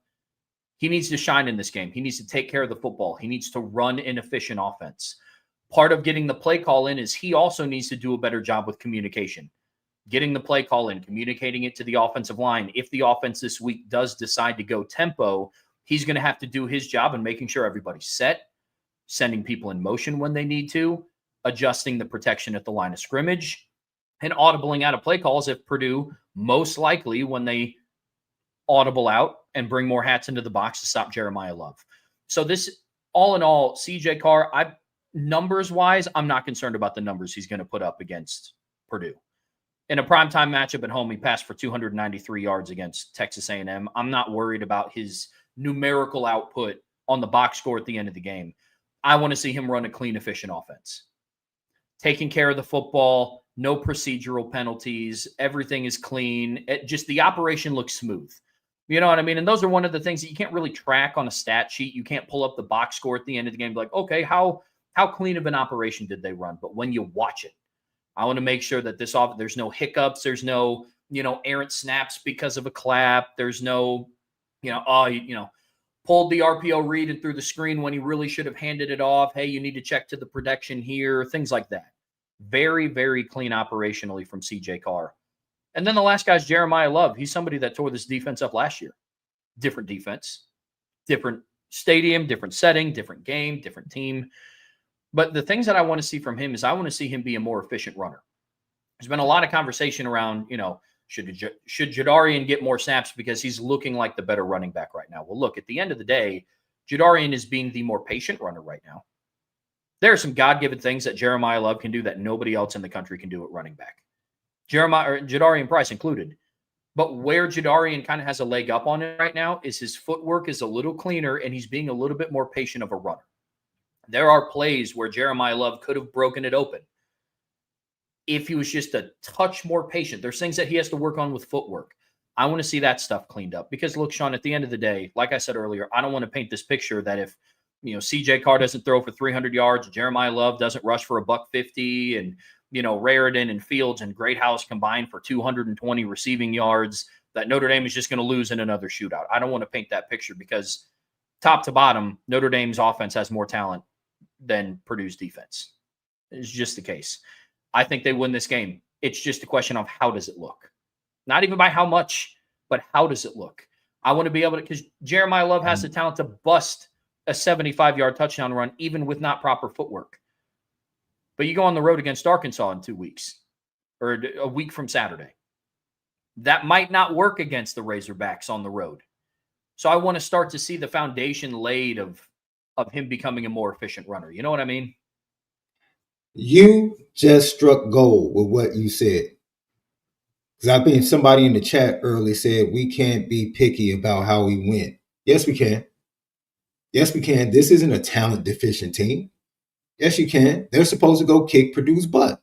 He needs to shine in this game. He needs to take care of the football. He needs to run an efficient offense. Part of getting the play call in is he also needs to do a better job with communication. Getting the play call in, communicating it to the offensive line. If the offense this week does decide to go tempo, he's going to have to do his job in making sure everybody's set, sending people in motion when they need to, adjusting the protection at the line of scrimmage, and audibling out of play calls if Purdue, most likely when they audible out and bring more hats into the box to stop Jeremiah Love. So this, all in all, CJ Carr, numbers-wise, I'm not concerned about the numbers he's going to put up against Purdue. In a primetime matchup at home, he passed for 293 yards against Texas A&M. I'm not worried about his numerical output on the box score at the end of the game. I want to see him run a clean, efficient offense. Taking care of the football, no procedural penalties, everything is clean. Just the operation looks smooth. You know what I mean? And those are one of the things that you can't really track on a stat sheet. You can't pull up the box score at the end of the game and be like, okay, how clean of an operation did they run? But when you watch it, I want to make sure that there's no hiccups. There's no, errant snaps because of a clap. There's no, pulled the RPO read and threw the screen when he really should have handed it off. Hey, you need to check to the protection here, things like that. Very, very clean operationally from CJ Carr. And then the last guy's Jeremiah Love. He's somebody that tore this defense up last year. Different defense, different stadium, different setting, different game, different team. But the things that I want to see from him is I want to see him be a more efficient runner. There's been a lot of conversation around, should Jadarian get more snaps because he's looking like the better running back right now? Well, look, at the end of the day, Jadarian is being the more patient runner right now. There are some God-given things that Jeremiah Love can do that nobody else in the country can do at running back. Jadarian Price included. But where Jadarian kind of has a leg up on it right now is his footwork is a little cleaner and he's being a little bit more patient of a runner. There are plays where Jeremiah Love could have broken it open if he was just a touch more patient. There's things that he has to work on with footwork. I want to see that stuff cleaned up because, look, Sean, at the end of the day, like I said earlier, I don't want to paint this picture that if, CJ Carr doesn't throw for 300 yards, Jeremiah Love doesn't rush for $150, and, Raridan and Fields and Greathouse combined for 220 receiving yards, that Notre Dame is just going to lose in another shootout. I don't want to paint that picture because top to bottom, Notre Dame's offense has more talent than Purdue's defense. It's just the case. I think they win this game. It's just a question of how does it look? Not even by how much, but how does it look? I want to be able to, because Jeremiah Love has the talent to bust a 75-yard touchdown run, even with not proper footwork. But you go on the road against Arkansas in 2 weeks, or a week from Saturday. That might not work against the Razorbacks on the road. So I want to start to see the foundation laid of him becoming a more efficient runner. You know what I mean? You just struck gold with what you said. Because I think somebody in the chat earlier said we can't be picky about how we win. Yes, we can. Yes, we can. This isn't a talent deficient team. Yes, you can. They're supposed to go kick Purdue's butt.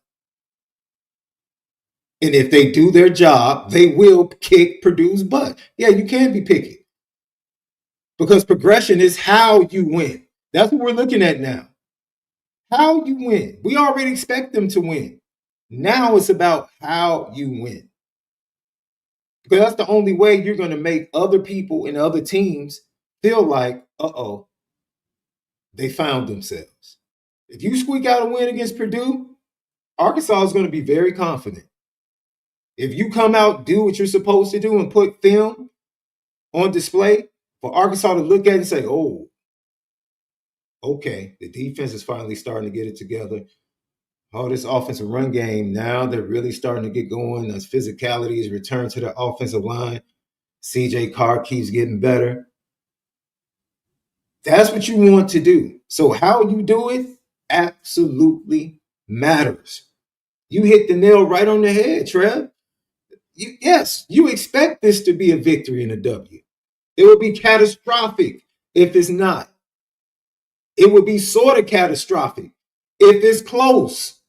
And if they do their job, they will kick Purdue's butt. Yeah, you can be picky. Because progression is how you win. That's what we're looking at now. How you win. We already expect them to win. Now it's about how you win. Because that's the only way you're going to make other people and other teams feel like, they found themselves. If you squeak out a win against Purdue, Arkansas is going to be very confident. If you come out, do what you're supposed to do, and put film on display for Arkansas to look at and say, oh, okay, the defense is finally starting to get it together. Oh, this offensive run game, now they're really starting to get going. As physicality is returned to the offensive line, CJ Carr keeps getting better. That's what you want to do. So how you do it absolutely matters. You hit the nail right on the head, Trev. Yes, you expect this to be a victory and a W. It would be catastrophic if it's not. It would be sort of catastrophic if it's close.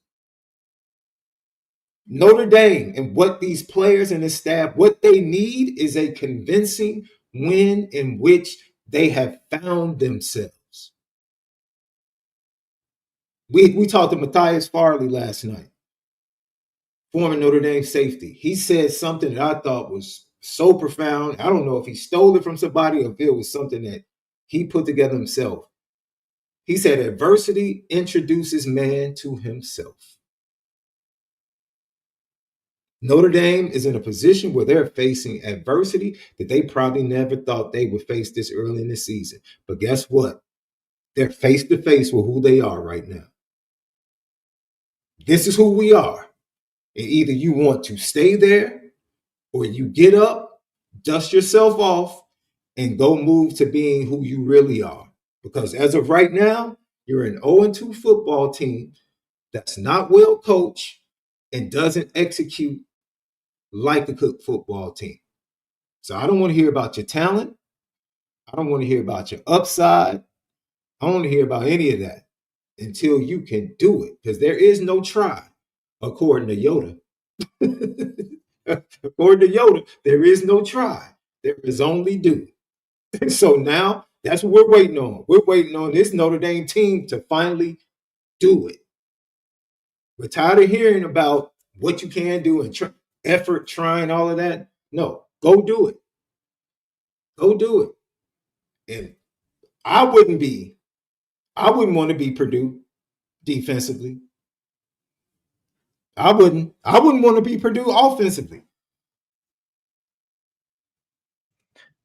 Notre Dame and what these players and the staff, what they need is a convincing win in which they have found themselves. We talked to Matthias Farley last night, former Notre Dame safety. He said something that I thought was so profound. I don't know if he stole it from somebody or if it was something that he put together himself. He said, adversity introduces man to himself. Notre Dame is in a position where they're facing adversity that they probably never thought they would face this early in the season. But guess what? They're face to face with who they are right now. This is who we are. And either you want to stay there or you get up, dust yourself off, and go move to being who you really are. Because as of right now, you're an 0-2 football team that's not well coached and doesn't execute like a good football team. So I don't want to hear about your talent. I don't want to hear about your upside. I don't want to hear about any of that until you can do it, because there is no try, according to Yoda. According to Yoda, there is no try. There is only do. So now that's what we're waiting on. We're waiting on this Notre Dame team to finally do it. We're tired of hearing about what you can do and effort, trying, all of that. No, go do it. Go do it. And I wouldn't want to be Purdue defensively. I wouldn't want to be Purdue offensively.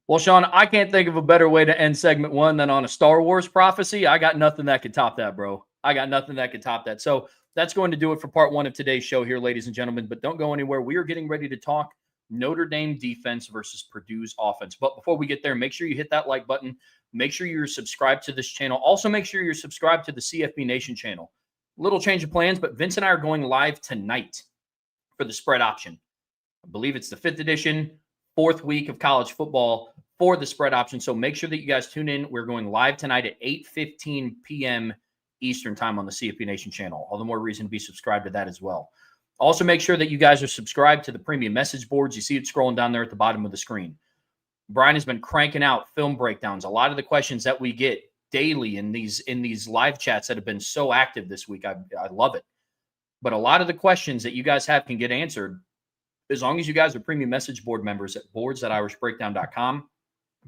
Well, Sean, I can't think of a better way to end segment one than on a Star Wars prophecy. I got nothing that could top that, bro. I got nothing that could top that. So that's going to do it for part one of today's show here, ladies and gentlemen. But don't go anywhere. We are getting ready to talk Notre Dame defense versus Purdue's offense. But before we get there, make sure you hit that like button. Make sure you're subscribed to this channel. Also, make sure you're subscribed to the CFB Nation channel. Little change of plans, but Vince and I are going live tonight for the spread option. I believe it's the 5th edition, 4th week of college football for the spread option. So make sure that you guys tune in. We're going live tonight at 8:15 p.m. Eastern time on the CFP Nation channel. All the more reason to be subscribed to that as well. Also, make sure that you guys are subscribed to the premium message boards. You see it scrolling down there at the bottom of the screen. Brian has been cranking out film breakdowns. A lot of the questions that we get daily in these live chats that have been so active this week, I love it. But a lot of the questions that you guys have can get answered as long as you guys are premium message board members at boards.irishbreakdown.com.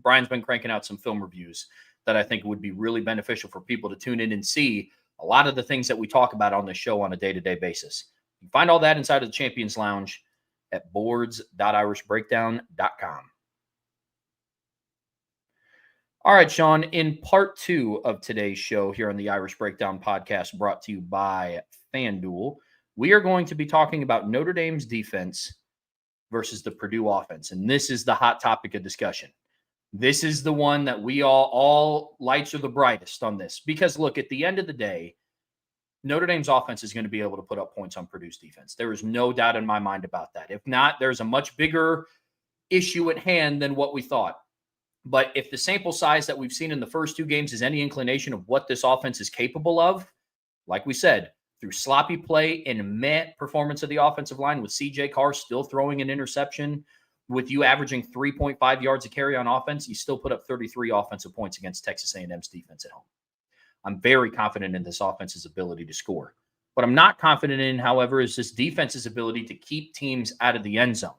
Brian's been cranking out some film reviews that I think would be really beneficial for people to tune in and see a lot of the things that we talk about on the show on a day-to-day basis. You can find all that inside of the Champions Lounge at boards.irishbreakdown.com. All right, Sean, in part 2 of today's show here on the Irish Breakdown podcast brought to you by FanDuel, we are going to be talking about Notre Dame's defense versus the Purdue offense. And this is the hot topic of discussion. This is the one that we all lights are the brightest on this. Because, look, at the end of the day, Notre Dame's offense is going to be able to put up points on Purdue's defense. There is no doubt in my mind about that. If not, there's a much bigger issue at hand than what we thought. But if the sample size that we've seen in the first 2 games is any inclination of what this offense is capable of, like we said, through sloppy play and meh performance of the offensive line with C.J. Carr still throwing an interception, with you averaging 3.5 yards a carry on offense, you still put up 33 offensive points against Texas A&M's defense at home. I'm very confident in this offense's ability to score. What I'm not confident in, however, is this defense's ability to keep teams out of the end zone.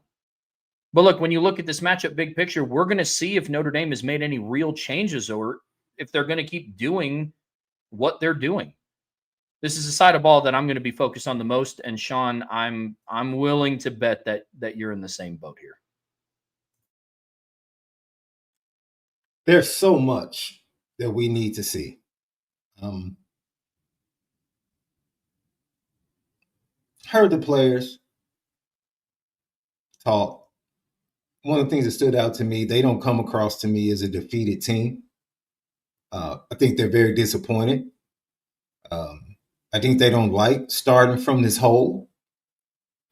But look, when you look at this matchup big picture, we're going to see if Notre Dame has made any real changes or if they're going to keep doing what they're doing. This is a side of ball that I'm going to be focused on the most. And Sean, I'm willing to bet that you're in the same boat here. There's so much that we need to see. Heard the players talk. One of the things that stood out to me, they don't come across to me as a defeated team. I think they're very disappointed. I think they don't like starting from this hole.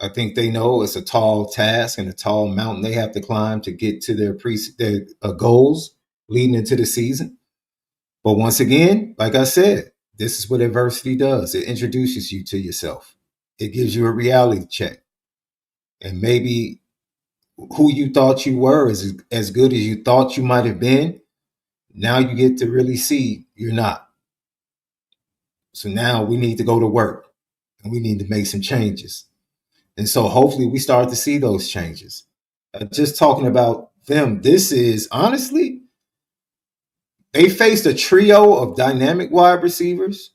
I think they know it's a tall task and a tall mountain they have to climb to get to their goals leading into the season. But once again, like I said, this is what adversity does. It introduces you to yourself. It gives you a reality check. And maybe who you thought you were is as good as you thought you might have been. Now you get to really see you're not. So now we need to go to work and we need to make some changes. And so hopefully we start to see those changes. Just talking about them, this is honestly, they faced a trio of dynamic wide receivers.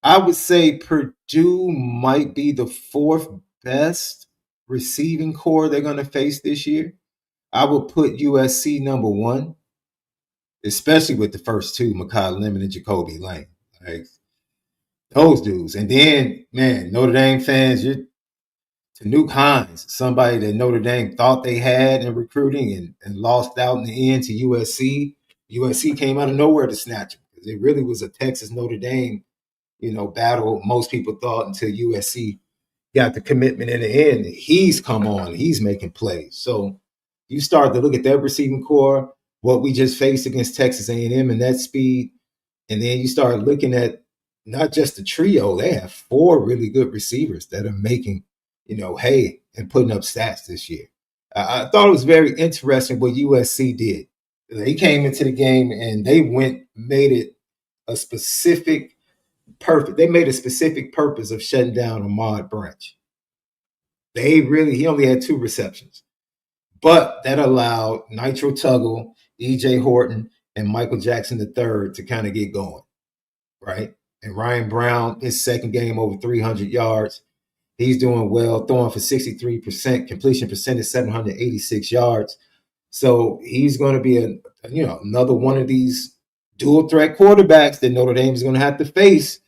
I would say Purdue might be the 4th best receiving core they're going to face this year. I would put USC number 1, especially with the first 2, Mekhi Lemon and Jacoby Lane. Like those dudes. And then, man, Notre Dame fans, you're Nuke Hines, somebody that Notre Dame thought they had in recruiting and lost out in the end to USC. USC came out of nowhere to snatch him because it really was a Texas Notre Dame, battle. Most people thought until USC got the commitment in the end. He's come on, he's making plays. So you start to look at that receiving core, what we just faced against Texas A&M and that speed, and then you start looking at not just the trio. They have 4 really good receivers that are making hay and putting up stats this year. I thought it was very interesting what USC did. They came into the game and they made it a specific purpose of shutting down Ahmad Branch. He only had 2 receptions, but that allowed Nitro Tuggle, EJ Horton, and Michael Jackson III to kind of get going, right? And Ryan Brown, his second game over 300 yards. He's doing well, throwing for 63%, completion percentage 786 yards. So he's going to be another one of these dual threat quarterbacks that Notre Dame is going to have to face,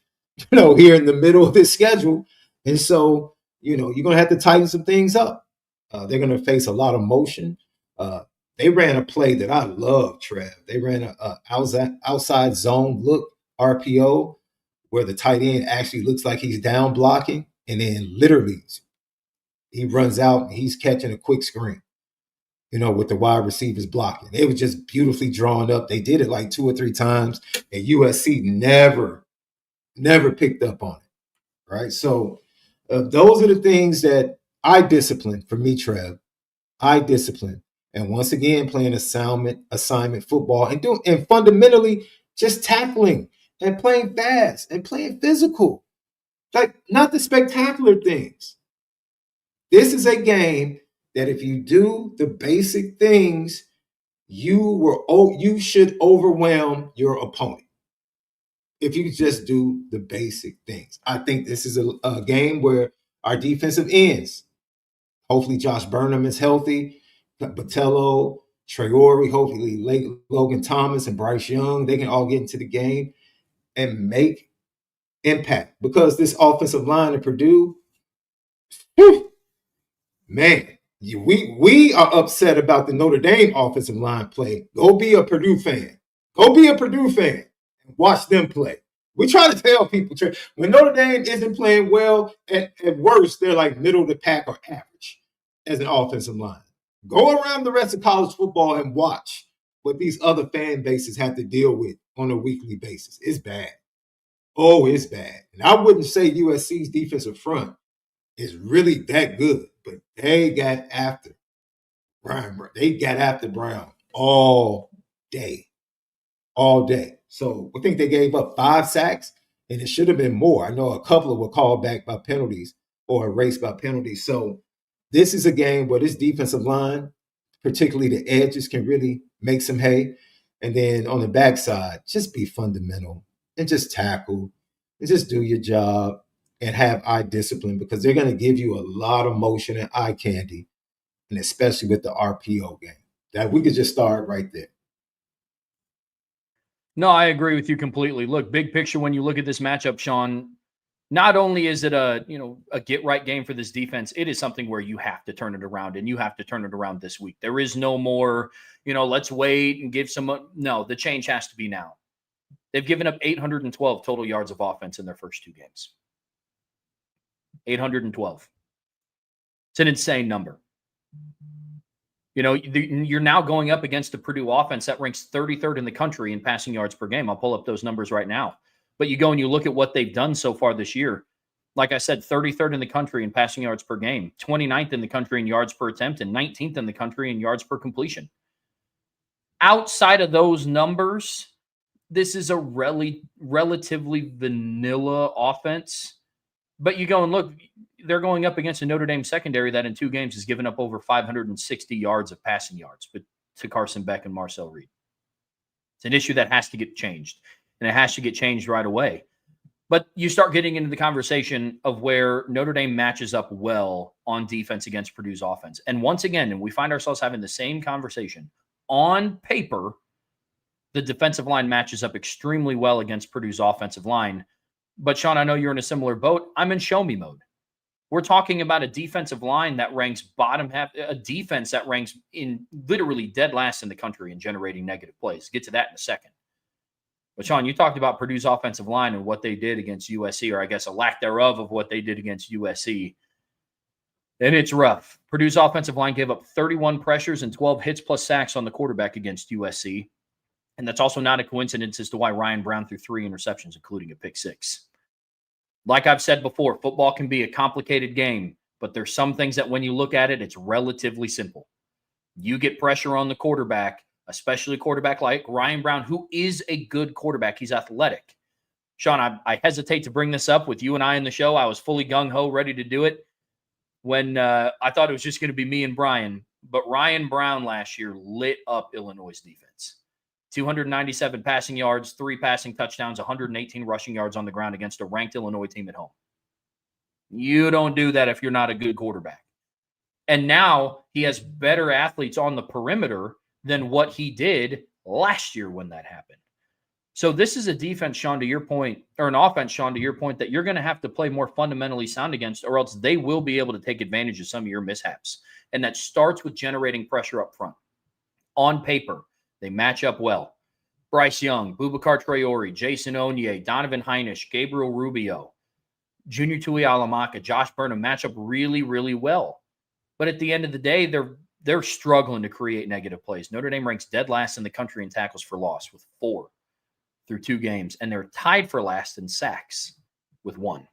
here in the middle of this schedule. And so, you're going to have to tighten some things up. They're going to face a lot of motion. They ran a play that I love, Trev. They ran a outside zone look RPO where the tight end actually looks like he's down blocking. And then literally He runs out and he's catching a quick screen, with the wide receivers blocking. It was just beautifully drawn up. They did it like 2 or 3 times, and USC never picked up on it, right? So those are the things that I discipline for me, Trev. I discipline. And once again, playing assignment football and fundamentally just tackling and playing fast and playing physical. Like, not the spectacular things. This is a game that if you do the basic things, you should overwhelm your opponent. If you just do the basic things. I think this is a game where our defensive ends, hopefully Josh Burnham is healthy, Botello, Traore, hopefully Logan Thomas and Bryce Young, they can all get into the game and make impact. Because this offensive line at Purdue, whew, man, we are upset about the Notre Dame offensive line play. Go be a Purdue fan. Go be a Purdue fan and watch them play. We try to tell people, when Notre Dame isn't playing well, at worst, they're like middle of the pack or average as an offensive line. Go around the rest of college football and watch what these other fan bases have to deal with on a weekly basis. It's bad. Oh, it's bad. And I wouldn't say USC's defensive front is really that good, but they got after Brian. They got after Brown all day. So I think they gave up 5 sacks, and it should have been more. I know a couple were called back by penalties or erased by penalties. So this is a game where this defensive line, particularly the edges, can really make some hay. And then on the backside, just be fundamental and just tackle and just do your job and have eye discipline, because they're going to give you a lot of motion and eye candy, and especially with the RPO game. That we could just start right there. No, I agree with you completely. Look, big picture, when you look at this matchup, Sean, not only is it a get right game for this defense, it is something where you have to turn it around, and you have to turn it around this week. There is no more, let's wait and give some. No, the change has to be now. They've given up 812 total yards of offense in their first 2 games. 812. It's an insane number. You're now going up against the Purdue offense that ranks 33rd in the country in passing yards per game. I'll pull up those numbers right now. But you go and you look at what they've done so far this year. Like I said, 33rd in the country in passing yards per game, 29th in the country in yards per attempt, and 19th in the country in yards per completion. Outside of those numbers, this is a relatively vanilla offense. But you go and look, they're going up against a Notre Dame secondary that in 2 games has given up over 560 yards of passing yards to Carson Beck and Marcel Reed. It's an issue that has to get changed, and it has to get changed right away. But you start getting into the conversation of where Notre Dame matches up well on defense against Purdue's offense. And once again, and we find ourselves having the same conversation, on paper, the defensive line matches up extremely well against Purdue's offensive line. But Sean, I know you're in a similar boat. I'm in show me mode. We're talking about a defensive line that ranks bottom half, a defense that ranks in literally dead last in the country in generating negative plays. Get to that in a second. But Sean, you talked about Purdue's offensive line and what they did against USC, or I guess a lack thereof of what they did against USC. And it's rough. Purdue's offensive line gave up 31 pressures and 12 hits plus sacks on the quarterback against USC. And that's also not a coincidence as to why Ryan Brown threw 3 interceptions, including a pick 6. Like I've said before, football can be a complicated game, but there's some things that when you look at it, it's relatively simple. You get pressure on the quarterback, especially a quarterback like Ryan Brown, who is a good quarterback. He's athletic. Sean, I hesitate to bring this up with you and I in the show. I was fully gung-ho, ready to do it when I thought it was just going to be me and Brian. But Ryan Brown last year lit up Illinois' defense. 297 passing yards, 3 passing touchdowns, 118 rushing yards on the ground against a ranked Illinois team at home. You don't do that if you're not a good quarterback. And now he has better athletes on the perimeter than what he did last year when that happened. So this is a defense, Sean, to your point, or an offense, Sean, to your point, that you're going to have to play more fundamentally sound against, or else they will be able to take advantage of some of your mishaps. And that starts with generating pressure up front. On paper, they match up well. Bryce Young, Boubacar Traore, Jason Onye, Donovan Heinisch, Gabriel Rubio, Junior Tuialamaka, Josh Burnham match up really, really well. But at the end of the day, they're struggling to create negative plays. Notre Dame ranks dead last in the country in tackles for loss with 4 through 2 games, and they're tied for last in sacks with 1.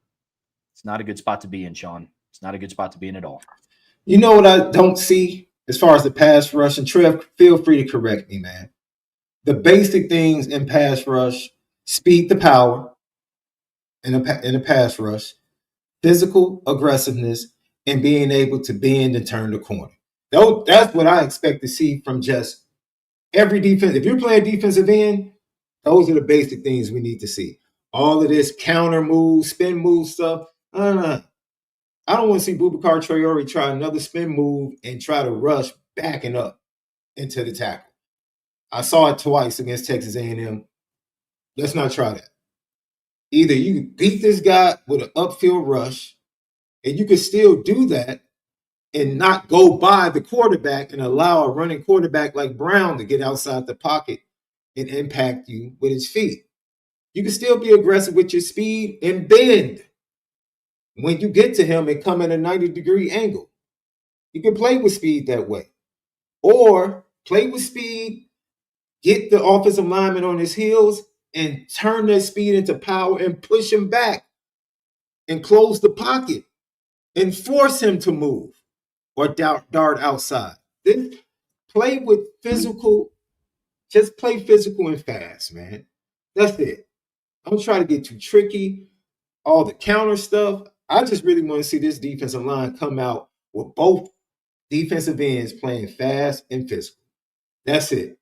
It's not a good spot to be in, Sean. It's not a good spot to be in at all. You know what I don't see as far as the pass rush, and Trev, feel free to correct me, man. The basic things in pass rush, speed to power in a pass rush, physical aggressiveness, and being able to bend and turn the corner. That's what I expect to see from just every defense. If you're playing defensive end, those are the basic things we need to see. All of this counter move, spin move stuff. I don't want to see Boubacar Traore try another spin move and try to rush backing up into the tackle. I saw it twice against Texas A&M. Let's not try that. Either you beat this guy with an upfield rush, and you can still do that and not go by the quarterback and allow a running quarterback like Brown to get outside the pocket and impact you with his feet. You can still be aggressive with your speed and bend when you get to him and come at a 90-degree angle. You can play with speed that way. Or play with speed, get the offensive lineman on his heels, and turn that speed into power and push him back and close the pocket and force him to move or dart outside. Then play with physical, just play physical and fast, man. That's it. Don't try to get too tricky. All the counter stuff. I just really want to see this defensive line come out with both defensive ends playing fast and physical. That's it.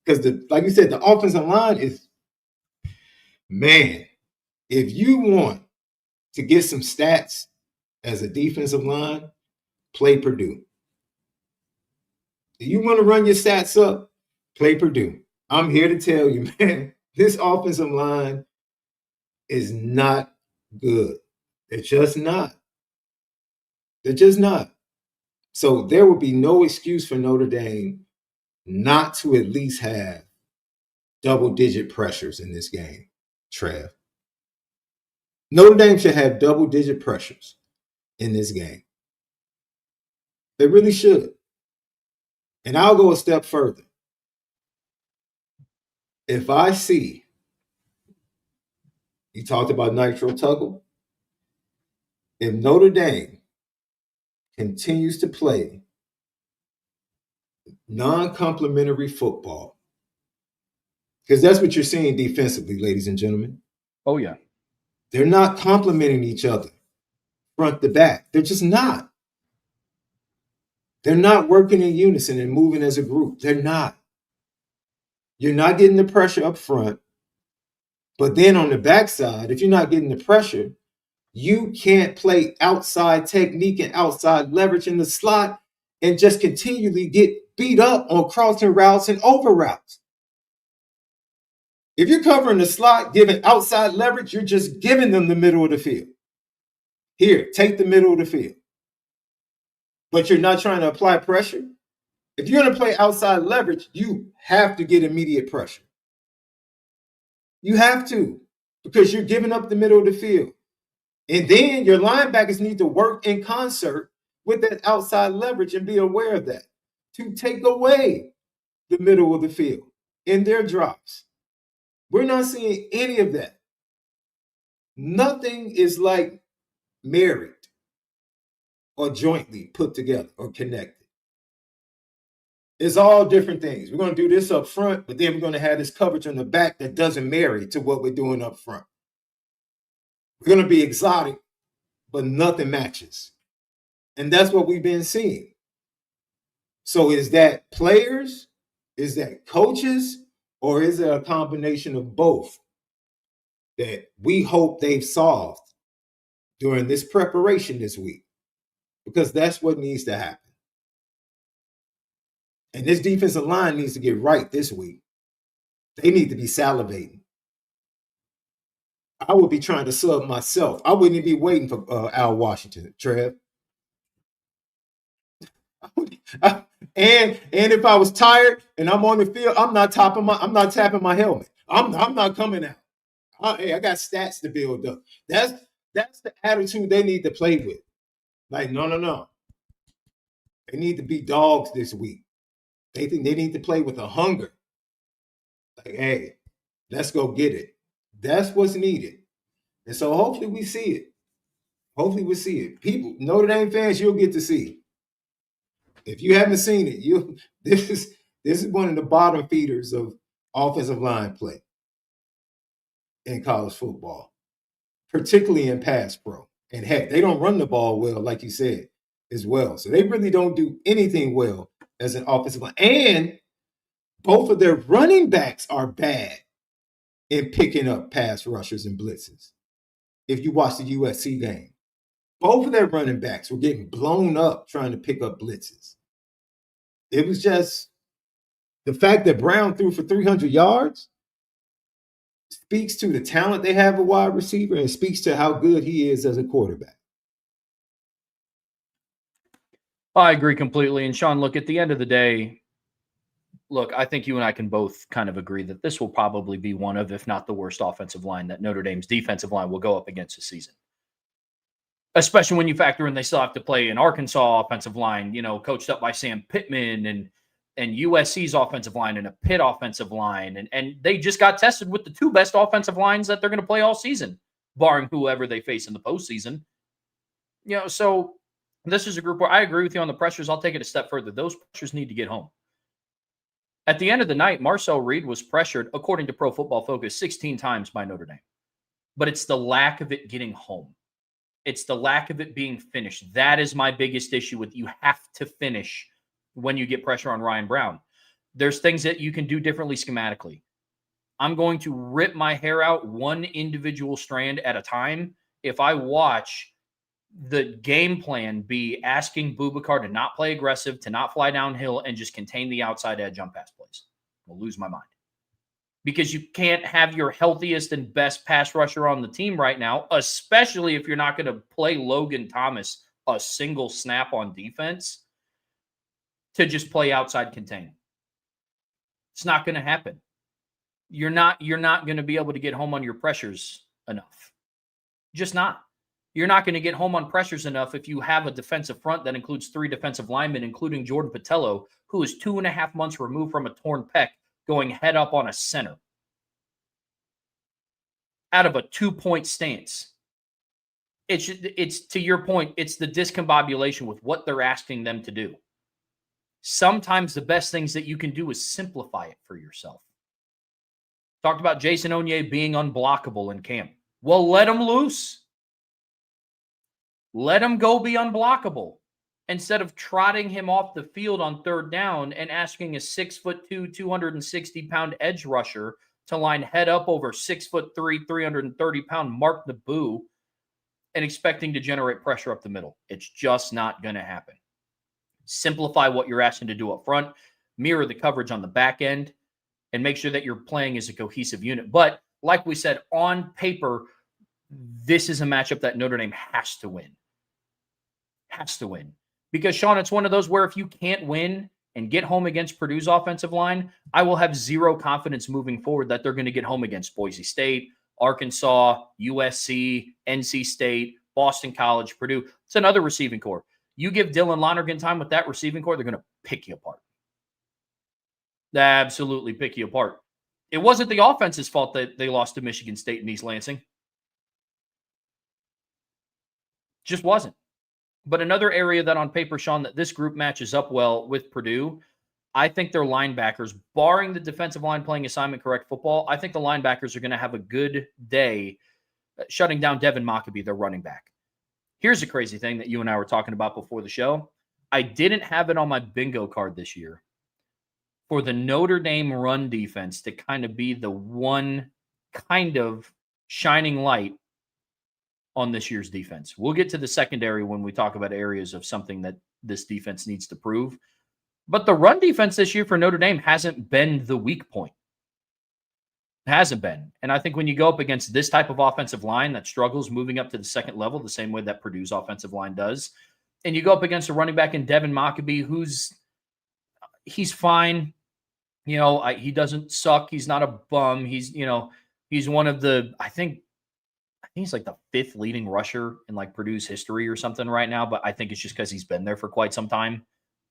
Because, like you said, the offensive line is, man, if you want to get some stats as a defensive line, play Purdue. If you want to run your stats up, play Purdue. I'm here to tell you, man, this offensive line is not good. They're just not. They're just not. So there will be no excuse for Notre Dame not to at least have double-digit pressures in this game, Trev. Notre Dame should have double-digit pressures in this game. They really should. And I'll go a step further. If I see, you talked about Nitro Tuggle, if Notre Dame continues to play non-complimentary football, because that's what you're seeing defensively, ladies and gentlemen. Oh, yeah. They're not complimenting each other front to back. They're just not. They're not working in unison and moving as a group. They're not. You're not getting the pressure up front. But then on the backside, if you're not getting the pressure, you can't play outside technique and outside leverage in the slot and just continually get beat up on crossing routes and over routes. If you're covering the slot, giving outside leverage, you're just giving them the middle of the field. Here, take the middle of the field. But you're not trying to apply pressure. If you're going to play outside leverage, you have to get immediate pressure. You have to, because you're giving up the middle of the field. And then your linebackers need to work in concert with that outside leverage and be aware of that to take away the middle of the field in their drops. We're not seeing any of that. Nothing is like married or jointly put together or connected. It's all different things. We're going to do this up front, but then we're going to have this coverage on the back that doesn't marry to what we're doing up front. We're going to be exotic, but nothing matches. And that's what we've been seeing. So is that players? Is that coaches? Or is it a combination of both that we hope they've solved during this preparation this week? Because that's what needs to happen. And this defensive line needs to get right this week. They need to be salivating. I would be trying to sub myself. I wouldn't be waiting for Al Washington, Trev. And if I was tired and I'm on the field, I'm not tapping my helmet. I'm not coming out. I got stats to build up. That's the attitude they need to play with. Like, no. They need to be dogs this week. They think they need to play with a hunger. Like, hey, let's go get it. That's what's needed. And so hopefully we see it. Hopefully we see it. People, Notre Dame fans, you'll get to see it. If you haven't seen it, this is one of the bottom feeders of offensive line play in college football, particularly in pass pro. And heck, they don't run the ball well, like you said, as well. So they really don't do anything well as an offensive line. And both of their running backs are bad in picking up pass rushers and blitzes. If you watch the USC game, both of their running backs were getting blown up trying to pick up blitzes. It was just the fact that Brown threw for 300 yards speaks to the talent they have a wide receiver and speaks to how good he is as a quarterback. I agree completely. And Sean, look, at the end of the day, look, I think you and I can both kind of agree that this will probably be one of, if not the worst offensive line that Notre Dame's defensive line will go up against this season. Especially when you factor in they still have to play an Arkansas offensive line, coached up by Sam Pittman, and USC's offensive line and a Pitt offensive line. And they just got tested with the two best offensive lines that they're going to play all season, barring whoever they face in the postseason. So this is a group where I agree with you on the pressures. I'll take it a step further. Those pressures need to get home. At the end of the night, Marcel Reed was pressured, according to Pro Football Focus, 16 times by Notre Dame. But it's the lack of it getting home. It's the lack of it being finished. That is my biggest issue with you have to finish when you get pressure on Ryan Brown. There's things that you can do differently schematically. I'm going to rip my hair out one individual strand at a time if I watch the game plan be asking Boubacar to not play aggressive, to not fly downhill, and just contain the outside edge on pass plays. I'll lose my mind. Because you can't have your healthiest and best pass rusher on the team right now, especially if you're not going to play Logan Thomas a single snap on defense, to just play outside contain. It's not going to happen. You're not going to be able to get home on your pressures enough. Just not. You're not going to get home on pressures enough if you have a defensive front that includes 3 defensive linemen, including Jordan Patello, who is 2.5 months removed from a torn pec, going head up on a center out of a 2-point stance. It's to your point, it's the discombobulation with what they're asking them to do. Sometimes the best things that you can do is simplify it for yourself. Talked about Jason Onye being unblockable in camp. Well, let him loose. Let him go be unblockable, instead of trotting him off the field on third down and asking a 6'2", 260-pound edge rusher to line head up over 6'3", 330-pound Mark Naboo and expecting to generate pressure up the middle. It's just not going to happen. Simplify what you're asking to do up front, mirror the coverage on the back end, and make sure that you're playing as a cohesive unit. But like we said, on paper, this is a matchup that Notre Dame has to win. Has to win. Because, Sean, it's one of those where if you can't win and get home against Purdue's offensive line, I will have zero confidence moving forward that they're going to get home against Boise State, Arkansas, USC, NC State, Boston College, Purdue. It's another receiving core. You give Dylan Lonergan time with that receiving core, they're going to pick you apart. Absolutely pick you apart. It wasn't the offense's fault that they lost to Michigan State and East Lansing. Just wasn't. But another area that on paper, Sean, that this group matches up well with Purdue, I think their linebackers, barring the defensive line playing assignment correct football, I think the linebackers are going to have a good day shutting down Devin Mockabee, their running back. Here's a crazy thing that you and I were talking about before the show. I didn't have it on my bingo card this year for the Notre Dame run defense to kind of be the one kind of shining light on this year's defense. We'll get to the secondary when we talk about areas of something that this defense needs to prove. But the run defense this year for Notre Dame hasn't been the weak point. It hasn't been. And I think when you go up against this type of offensive line that struggles moving up to the second level, the same way that Purdue's offensive line does, and you go up against a running back in Devin Mockabee, he's fine. He doesn't suck. He's not a bum. He's one of the, I think he's like the 5th leading rusher in like Purdue's history or something right now, but I think it's just because he's been there for quite some time.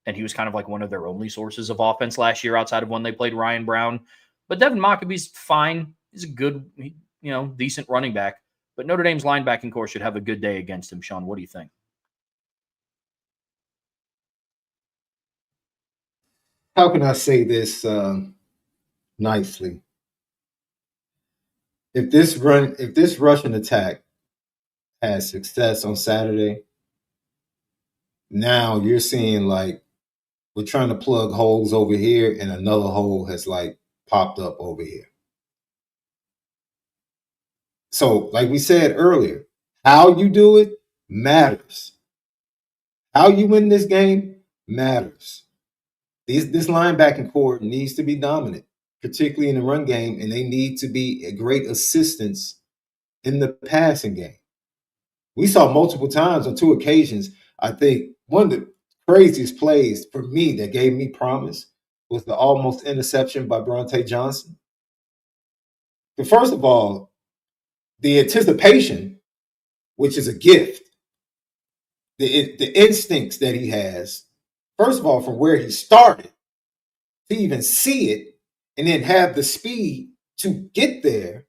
and he was kind of like one of their only sources of offense last year outside of when they played Ryan Brown. But Devin Mockabee's fine. He's a good, decent running back. But Notre Dame's linebacking core should have a good day against him. Sean, what do you think? How can I say this nicely? If this Russian attack has success on Saturday, now you're seeing like we're trying to plug holes over here, and another hole has like popped up over here. So, like we said earlier, how you do it matters. How you win this game matters. This linebacking core needs to be dominant, particularly in the run game, and they need to be a great assistance in the passing game. We saw multiple times on 2 occasions. I think one of the craziest plays for me that gave me promise was the almost interception by Bronte Johnson. But first of all, the anticipation, which is a gift, the instincts that he has, first of all, from where he started, to even see it and then have the speed to get there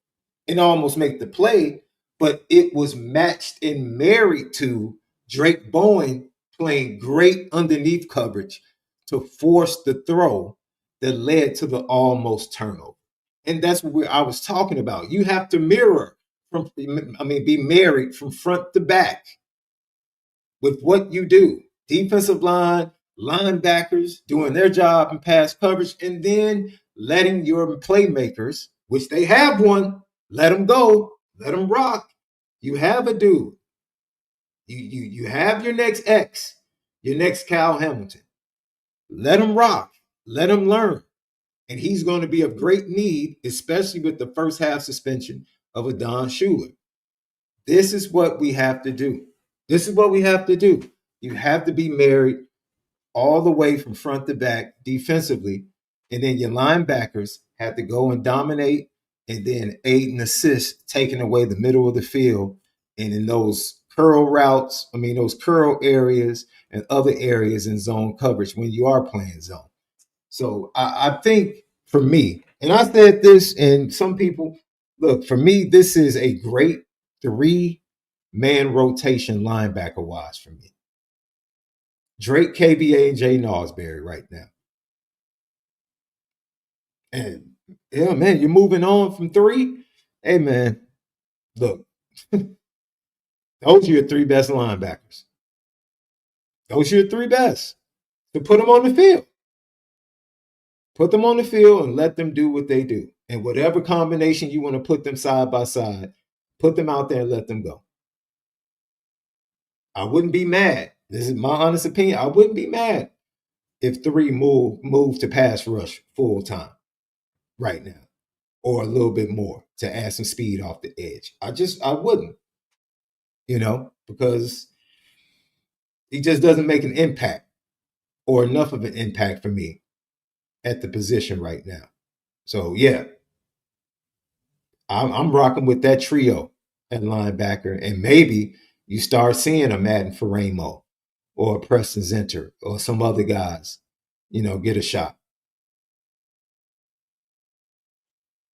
and almost make the play, but it was matched and married to Drake Bowen playing great underneath coverage to force the throw that led to the almost turnover. And that's what I was talking about. You have to be married from front to back with what you do. Defensive line, linebackers doing their job in pass coverage, and then letting your playmakers, which they have one, let them go, let them rock. You have a dude. You have your next X, your next Cal Hamilton. Let him rock. Let him learn. And he's going to be of great need, especially with the first half suspension of a Don Shula. This is what we have to do. This is what we have to do. You have to be married all the way from front to back defensively. And then your linebackers have to go and dominate and then aid and assist, taking away the middle of the field. And in those curl routes, those curl areas and other areas in zone coverage when you are playing zone. So I think for me, and I said this, and some people, look, for me, this is a great 3-man rotation linebacker wise for me. Drake, KBA, and Jay Nosberry right now. And yeah, man, you're moving on from 3. Hey, man, look, those are your 3 best linebackers. Those are your 3 best. So put them on the field. Put them on the field and let them do what they do. And whatever combination you want to put them side by side, put them out there and let them go. I wouldn't be mad. This is my honest opinion. I wouldn't be mad if 3 move to pass rush full time right now, or a little bit more to add some speed off the edge. I wouldn't, because he just doesn't make an impact or enough of an impact for me at the position right now. So yeah, I'm rocking with that trio at linebacker, and maybe you start seeing a Madden Faramo or a Preston Zenter or some other guys, get a shot.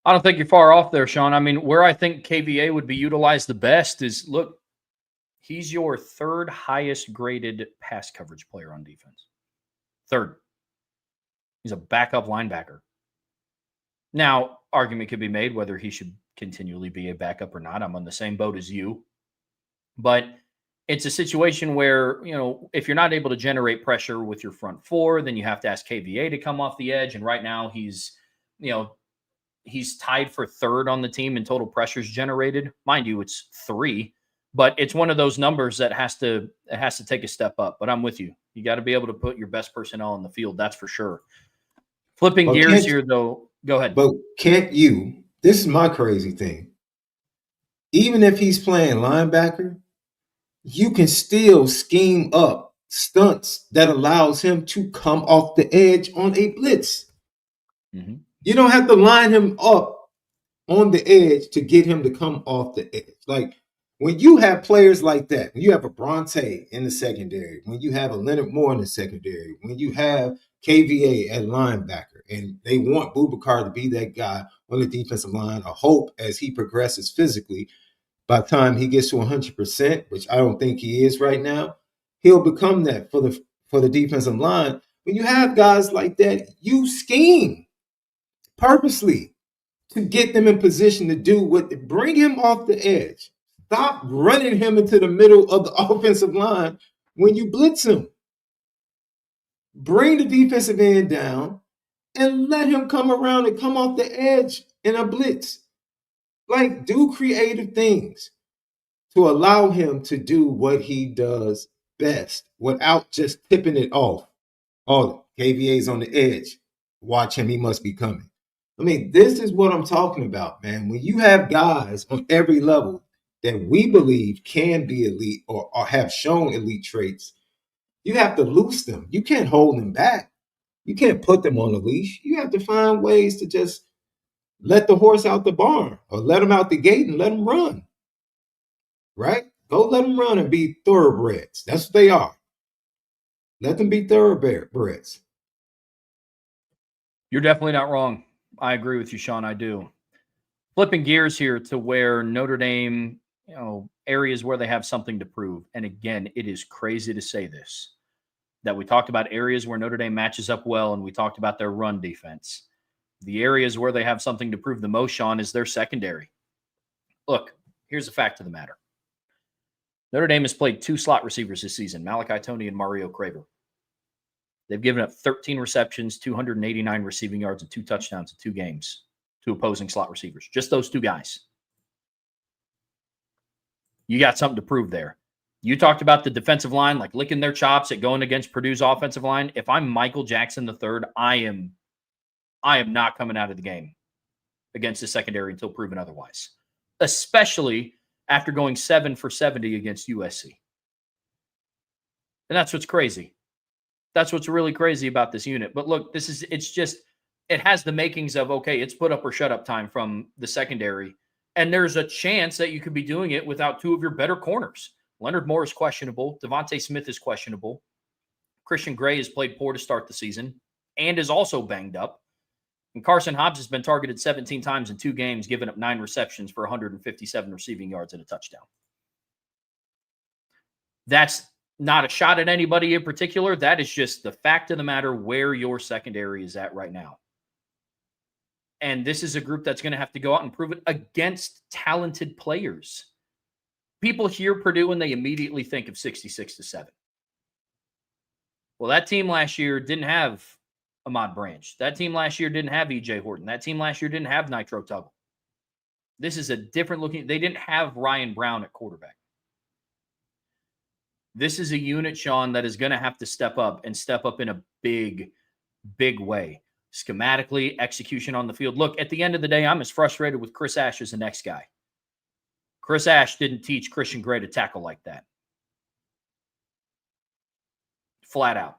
I don't think you're far off there, Sean. Where I think KVA would be utilized the best is, look, he's your 3rd highest graded pass coverage player on defense. 3rd. He's a backup linebacker. Now, argument could be made whether he should continually be a backup or not. I'm on the same boat as you. But it's a situation where, if you're not able to generate pressure with your front 4, then you have to ask KVA to come off the edge. And right now he's tied for 3rd on the team in total pressures generated. Mind you, it's 3. But it's one of those numbers that has to take a step up. But I'm with you. You got to be able to put your best personnel on the field. That's for sure. Flipping gears here, though. Go ahead. But can't you? This is my crazy thing. Even if he's playing linebacker, you can still scheme up stunts that allows him to come off the edge on a blitz. Mm-hmm. You don't have to line him up on the edge to get him to come off the edge. Like, When you have players like that, when you have a Bronte in the secondary, when you have a Leonard Moore in the secondary, when you have KVA at linebacker, and they want Boubacar to be that guy on the defensive line, a hope as he progresses physically, by the time he gets to 100%, which I don't think he is right now, he'll become that for the defensive line. When you have guys like that, you scheme purposely to get them in position to do bring him off the edge. Stop running him into the middle of the offensive line when you blitz him. Bring the defensive end down and let him come around and come off the edge in a blitz. Like, do creative things to allow him to do what he does best without just tipping it off. Oh, KVA's on the edge. Watch him. He must be coming. I mean, this is what I'm talking about, man. When you have guys on every level that we believe can be elite or have shown elite traits, you have to loose them. You can't hold them back. You can't put them on a leash. You have to find ways to just let the horse out the barn or let him out the gate and let him run. Right? Go let them run and be thoroughbreds. That's what they are. Let them be thoroughbreds. You're definitely not wrong. I agree with you, Sean. I do. Flipping gears here to where Notre Dame, areas where they have something to prove. And again, it is crazy to say this, that we talked about areas where Notre Dame matches up well, and we talked about their run defense. The areas where they have something to prove the most, Sean, is their secondary. Look, here's the fact of the matter. Notre Dame has played 2 slot receivers this season, Malachi Tony and Mario Craver. They've given up 13 receptions, 289 receiving yards, and 2 touchdowns in 2 games to opposing slot receivers. Just those 2 guys. You got something to prove there. You talked about the defensive line, like licking their chops at going against Purdue's offensive line. If I'm Michael Jackson III, I am not coming out of the game against the secondary until proven otherwise, especially after going 7 for 70 against USC. And that's what's crazy. That's what's really crazy about this unit. But look, it has the makings of, okay, it's put up or shut up time from the secondary. And there's a chance that you could be doing it without 2 of your better corners. Leonard Moore is questionable. Devontae Smith is questionable. Christian Gray has played poor to start the season and is also banged up. And Carson Hobbs has been targeted 17 times in 2 games, giving up 9 receptions for 157 receiving yards and a touchdown. That's not a shot at anybody in particular. That is just the fact of the matter where your secondary is at right now. And this is a group that's going to have to go out and prove it against talented players. People hear Purdue and they immediately think of 66-7. Well, that team last year didn't have Ahmad Branch. That team last year didn't have E.J. Horton. That team last year didn't have Nitro Tuggle. This is a different looking. They didn't have Ryan Brown at quarterback. This is a unit, Sean, that is going to have to step up in a big, big way. Schematically, execution on the field. Look, at the end of the day, I'm as frustrated with Chris Ash as the next guy. Chris Ash didn't teach Christian Gray to tackle like that. Flat out.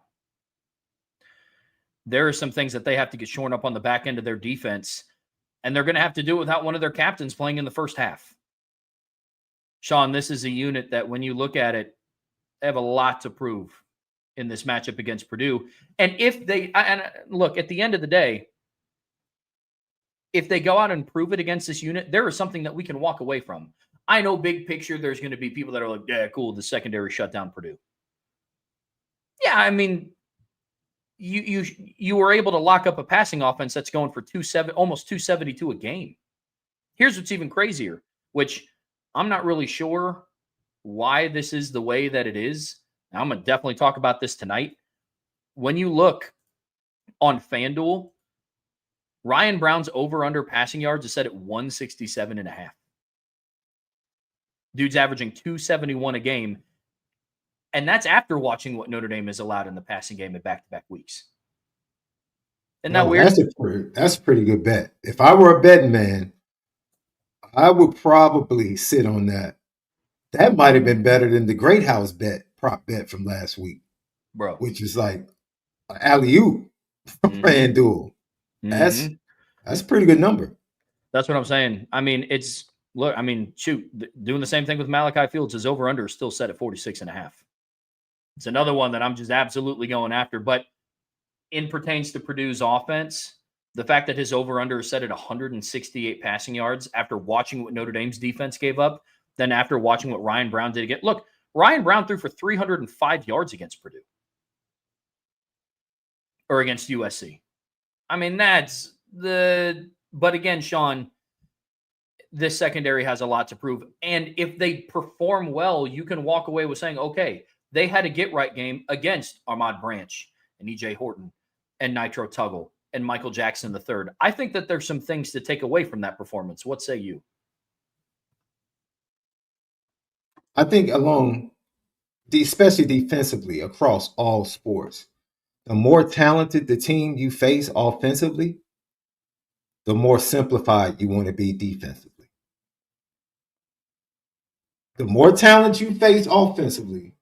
There are some things that they have to get shorn up on the back end of their defense, and they're going to have to do it without one of their captains playing in the first half. Sean, this is a unit that when you look at it, they have a lot to prove in this matchup against Purdue. And look, at the end of the day, if they go out and prove it against this unit, there is something that we can walk away from. I know big picture, there's going to be people that are like, yeah, cool, the secondary shut down Purdue. Yeah, I mean, you were able to lock up a passing offense that's going for almost 272 a game. Here's what's even crazier, which I'm not really sure why this is the way that it is. Now, I'm going to definitely talk about this tonight. When you look on FanDuel, Ryan Brown's over-under passing yards is set at 167.5. Dude's averaging 271 a game. And that's after watching what Notre Dame has allowed in the passing game at back-to-back weeks. Isn't that weird? That's a pretty good bet. If I were a betting man, I would probably sit on that. That might have been better than the Great House prop bet from last week, bro. Which is like an alley-oop from FanDuel. That's a pretty good number. That's what I'm saying. I mean, it's Look, I mean, shoot, doing the same thing with Malachi Fields. His over-under is still set at 46.5. It's another one that I'm just absolutely going after. But in pertains to Purdue's offense, the fact that his over-under is set at 168 passing yards after watching what Notre Dame's defense gave up, then after watching what Ryan Brown did again. Look, Ryan Brown threw for 305 yards against Purdue. Or against USC. I mean, that's the... But again, Sean, this secondary has a lot to prove. And if they perform well, you can walk away with saying, okay, they had a get-right game against Ahmad Branch and E.J. Horton and Nitro Tuggle and Michael Jackson III. I think that there's some things to take away from that performance. What say you? I think especially defensively across all sports, the more talented the team you face offensively, the more simplified you want to be defensively. The more talent you face offensively,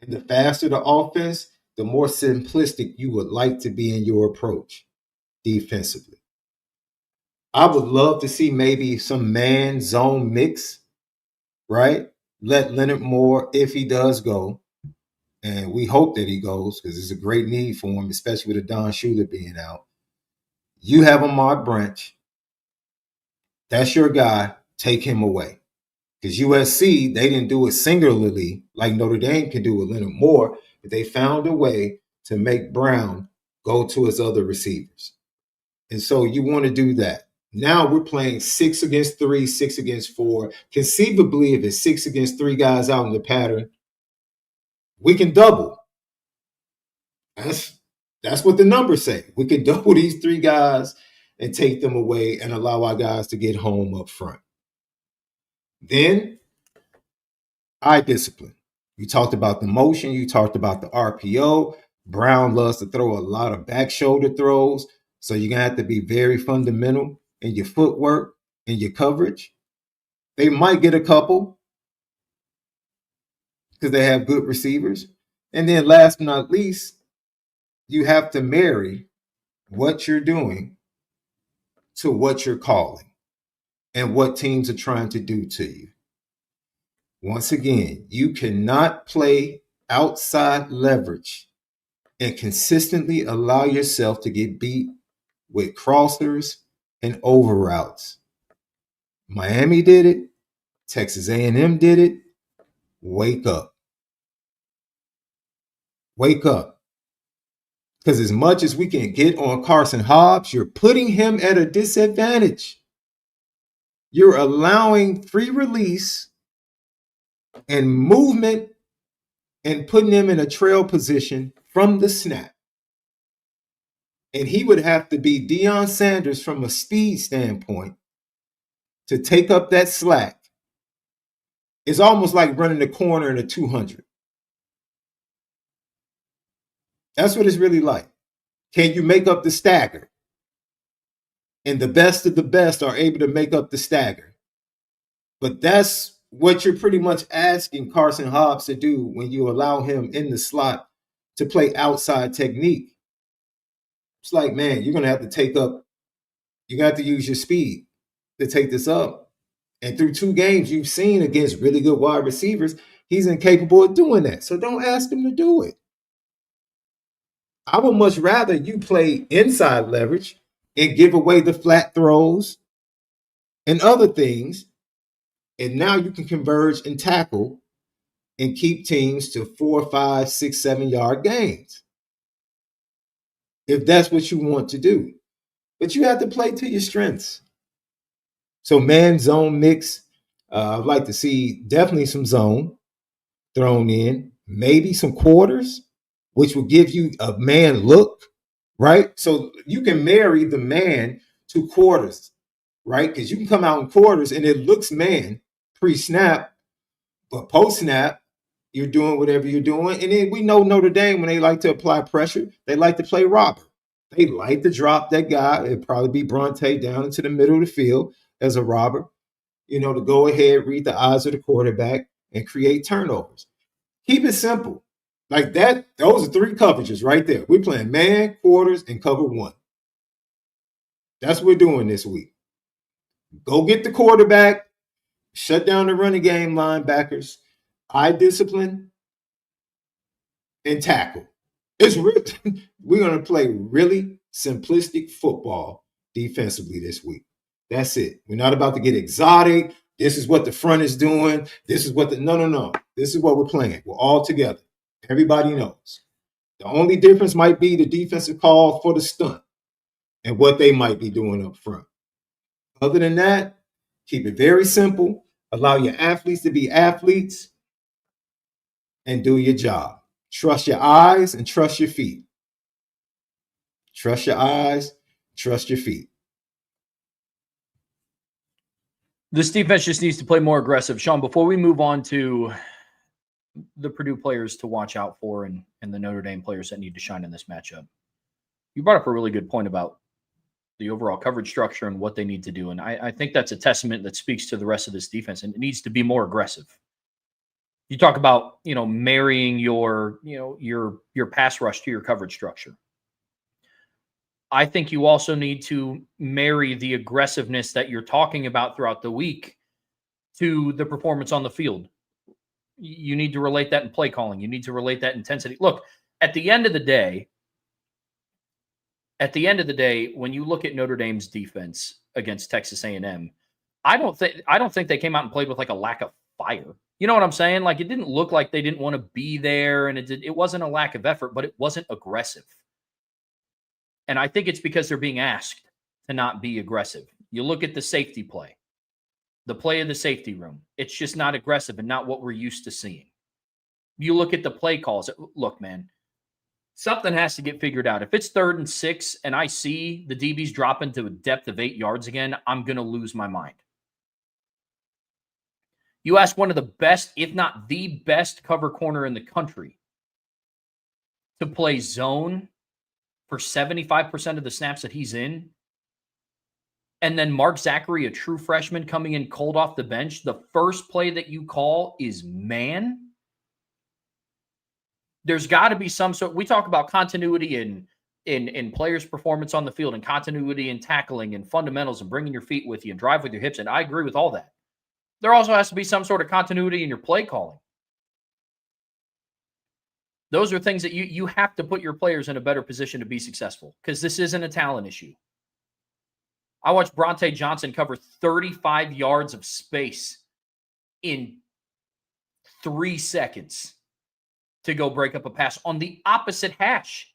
and the faster the offense, the more simplistic you would like to be in your approach defensively. I would love to see maybe some man-zone mix, right? Let Leonard Moore, if he does go, and we hope that he goes because it's a great need for him, especially with a Don Shula being out. You have Ahmad Branch. That's your guy. Take him away. Because USC, they didn't do it singularly like Notre Dame can do with Leonard Moore, but they found a way to make Brown go to his other receivers. And so you want to do that. Now we're playing 6 against 3, 6 against 4. Conceivably, if it's 6 against 3 guys out in the pattern, we can double. That's what the numbers say. We can double these 3 guys and take them away and allow our guys to get home up front. Then, eye discipline. You talked about the motion. You talked about the RPO. Brown loves to throw a lot of back shoulder throws. So you're going to have to be very fundamental in your footwork and your coverage. They might get a couple because they have good receivers. And then last but not least, you have to marry what you're doing to what you're calling and what teams are trying to do to you. Once again, you cannot play outside leverage and consistently allow yourself to get beat with crossers and over routes. Miami did it. Texas A&M did it. Wake up. Wake up. Because as much as we can get on Carson Hobbs, you're putting him at a disadvantage. You're allowing free release and movement and putting him in a trail position from the snap. And he would have to be Deion Sanders from a speed standpoint to take up that slack. It's almost like running the corner in a 200. That's what it's really like. Can you make up the stagger? And the best of the best are able to make up the stagger. But that's what you're pretty much asking Carson Hobbs to do when you allow him in the slot to play outside technique. It's like, man, you're going to have to use your speed to take this up. And through 2 games you've seen against really good wide receivers, he's incapable of doing that. So don't ask him to do it. I would much rather you play inside leverage and give away the flat throws and other things. And now you can converge and tackle and keep teams to 4, 5, 6, 7 yard gains. If that's what you want to do. But you have to play to your strengths. So man-zone mix, I'd like to see definitely some zone thrown in, maybe some quarters, which will give you a man look, right? So you can marry the man to quarters, right? Because you can come out in quarters and it looks man pre-snap, but post-snap, you're doing whatever you're doing. And then we know Notre Dame, when they like to apply pressure, they like to play robber. They like to drop that guy. It'd probably be Bronte down into the middle of the field as a robber, to go ahead, read the eyes of the quarterback and create turnovers. Keep it simple. Like that, those are 3 coverages right there. We're playing man, quarters, and cover 1. That's what we're doing this week. Go get the quarterback Shut down the running game, linebackers. Eye discipline and tackle. It's real. We're going to play really simplistic football defensively this week. That's it. We're not about to get exotic. This is what the front is doing. This is what the no. This is what we're playing. We're all together. Everybody knows. The only difference might be the defensive call for the stunt and what they might be doing up front. Other than that, keep it very simple. Allow your athletes to be athletes and do your job. Trust your eyes and trust your feet. Trust your eyes, trust your feet. This defense just needs to play more aggressive. Sean, before we move on to the Purdue players to watch out for and the Notre Dame players that need to shine in this matchup, you brought up a really good point about the overall coverage structure and what they need to do. And I think that's a testament that speaks to the rest of this defense, and it needs to be more aggressive. You talk about, marrying your pass rush to your coverage structure. I think you also need to marry the aggressiveness that you're talking about throughout the week to the performance on the field. You need to relate that in play calling. You need to relate that intensity. Look, at the end of the day, when you look at Notre Dame's defense against Texas A&M, I don't think they came out and played with like a lack of fire. You know what I'm saying? Like, it didn't look like they didn't want to be there, and it wasn't a lack of effort, but it wasn't aggressive. And I think it's because they're being asked to not be aggressive. You look at the safety play, the play of the safety room. It's just not aggressive and not what we're used to seeing. You look at the play calls. Look, man, something has to get figured out. If it's 3rd and 6 and I see the DBs dropping to a depth of 8 yards again, I'm going to lose my mind. You ask one of the best, if not the best cover corner in the country to play zone for 75% of the snaps that he's in, and then Mark Zachary, a true freshman coming in cold off the bench, the first play that you call is man. There's got to be some sort. We talk about continuity in players' performance on the field, and continuity in tackling and fundamentals and bringing your feet with you and drive with your hips, and I agree with all that. There also has to be some sort of continuity in your play calling. Those are things that you have to put your players in a better position to be successful, because this isn't a talent issue. I watched Bronte Johnson cover 35 yards of space in 3 seconds to go break up a pass on the opposite hash.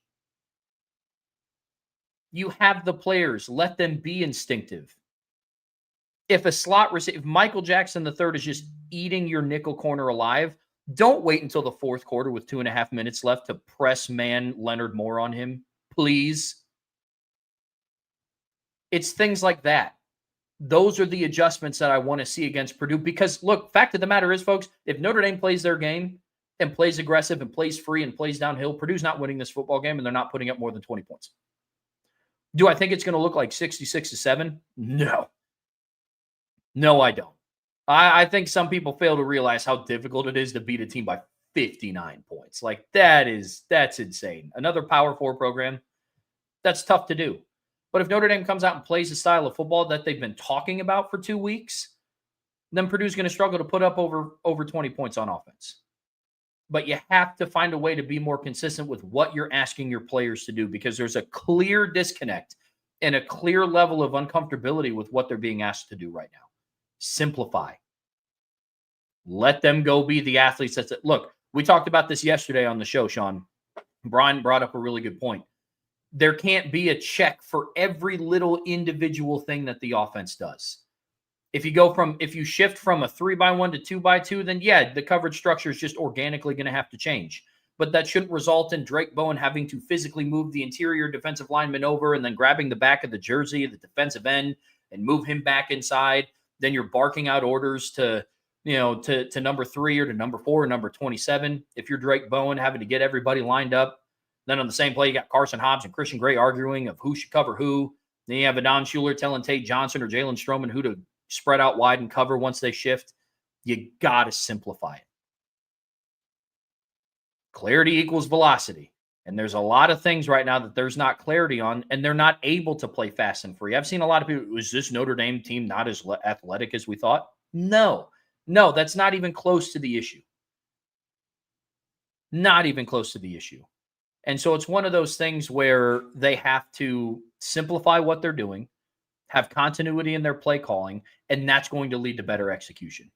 You have the players. Let them be instinctive. If a slot receiver, if Michael Jackson III is just eating your nickel corner alive, don't wait until the 4th quarter with 2.5 minutes left to press man Leonard Moore on him. Please. It's things like that. Those are the adjustments that I want to see against Purdue, because, look, fact of the matter is, folks, if Notre Dame plays their game and plays aggressive and plays free and plays downhill, Purdue's not winning this football game, and they're not putting up more than 20 points. Do I think it's going to look like 66-7? No. No, I don't. I think some people fail to realize how difficult it is to beat a team by 59 points. Like, that's insane. Another Power 4 program, that's tough to do. But if Notre Dame comes out and plays the style of football that they've been talking about for 2 weeks, then Purdue's going to struggle to put up over 20 points on offense. But you have to find a way to be more consistent with what you're asking your players to do, because there's a clear disconnect and a clear level of uncomfortability with what they're being asked to do right now. Simplify. Let them go be the athletes. Look, we talked about this yesterday on the show, Sean. Brian brought up a really good point. There can't be a check for every little individual thing that the offense does. If you shift from a 3-by-1 to 2-by-2, then yeah, the coverage structure is just organically going to have to change. But that shouldn't result in Drake Bowen having to physically move the interior defensive lineman over and then grabbing the back of the jersey of the defensive end and move him back inside. Then you're barking out orders to number 3 or to number 4 or number 27. If you're Drake Bowen, having to get everybody lined up. Then on the same play, you got Carson Hobbs and Christian Gray arguing of who should cover who. Then you have Adon Schuler telling Tate Johnson or Jalen Stroman who to spread out wide and cover once they shift. You got to simplify it. Clarity equals velocity. And there's a lot of things right now that there's not clarity on, and they're not able to play fast and free. I've seen a lot of people, was this Notre Dame team not as athletic as we thought? No, that's not even close to the issue. Not even close to the issue. And so it's one of those things where they have to simplify what they're doing, have continuity in their play calling, and that's going to lead to better execution.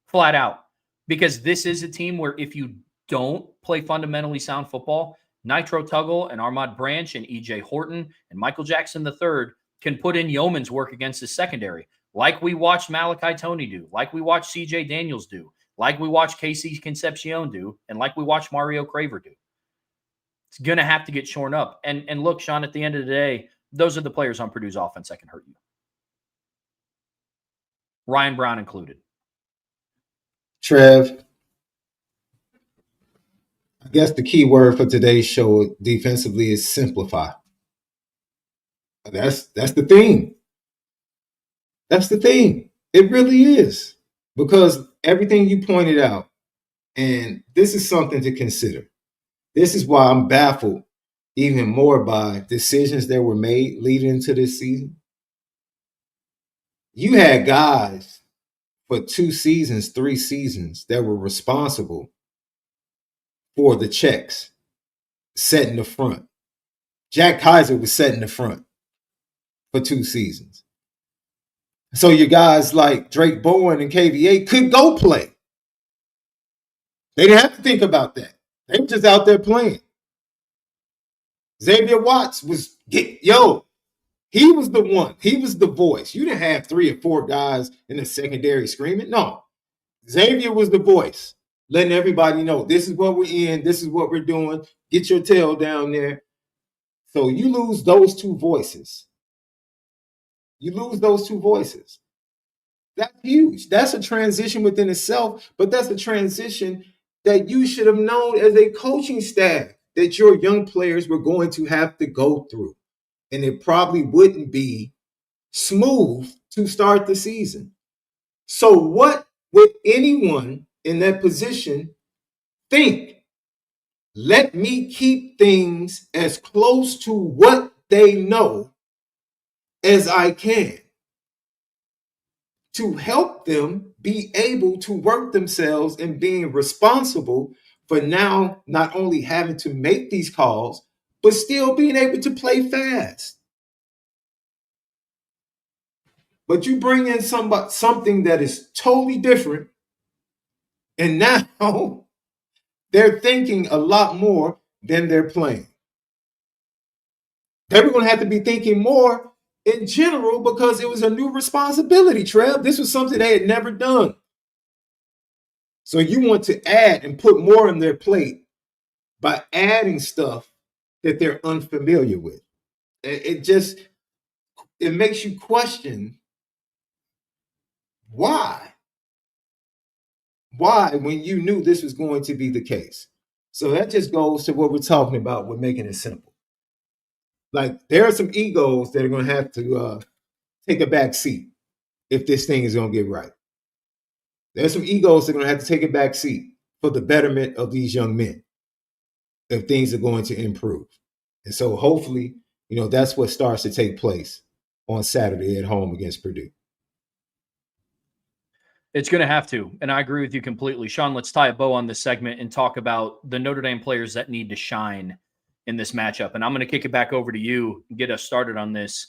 Flat out. Because this is a team where if you don't play fundamentally sound football, Nitro Tuggle and Armand Branch and EJ Horton and Michael Jackson III can put in yeoman's work against the secondary, like we watched Malachi Tony do, like we watched CJ Daniels do, like we watched Casey Concepcion do, and like we watched Mario Craver do. It's going to have to get shorn up. And look, Sean, at the end of the day, those are the players on Purdue's offense that can hurt you. Ryan Brown included. Trev, I guess the key word for today's show defensively is simplify. That's the theme. That's the theme. It really is. Because everything you pointed out, and this is something to consider. This is why I'm baffled even more by decisions that were made leading into this season. You had guys for 2 seasons, 3 seasons that were responsible for the checks, setting the front. Jack Kaiser was setting the front for 2 seasons. So your guys like Drake Bowen and KVA could go play. They didn't have to think about that. They were just out there playing. Xavier Watts was, he was the one. He was the voice. You didn't have 3 or 4 guys in the secondary screaming. No. Xavier was the voice, letting everybody know this is what we're in. This is what we're doing. Get your tail down there. So you lose those 2 voices. That's huge. That's a transition within itself, but that's a transition that you should have known as a coaching staff that your young players were going to have to go through. And it probably wouldn't be smooth to start the season. So what would anyone in that position think? Let me keep things as close to what they know as I can to help them be able to work themselves and being responsible for now not only having to make these calls, but still being able to play fast. But you bring in something that is totally different, and now they're thinking a lot more than they're playing. They were going to have to be thinking more in general because it was a new responsibility, Trev. This was something they had never done. So you want to add and put more on their plate by adding stuff that they're unfamiliar with. It makes you question why? Why when you knew this was going to be the case? So that just goes to what we're talking about with making it simple. Like there are some egos that are going to have to take a back seat if this thing is going to get right. There's some egos that are going to have to take a back seat for the betterment of these young men if things are going to improve. And so hopefully, that's what starts to take place on Saturday at home against Purdue. It's going to have to. And I agree with you completely. Sean, let's tie a bow on this segment and talk about the Notre Dame players that need to shine in this matchup. And I'm going to kick it back over to you and get us started on this.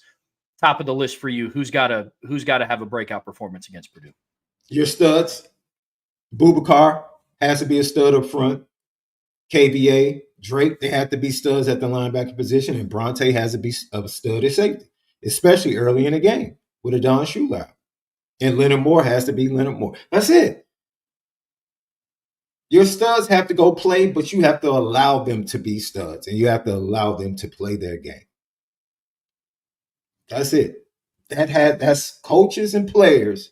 Top of the list for you. Who's got to have a breakout performance against Purdue? Your studs. Boubacar has to be a stud up front. KVA, Drake, they have to be studs at the linebacker position. And Bronte has to be a stud at safety, especially early in the game with a Don Schulau. And Leonard Moore has to be Leonard Moore. That's it. Your studs have to go play, but you have to allow them to be studs. And you have to allow them to play their game. That's it. That's coaches and players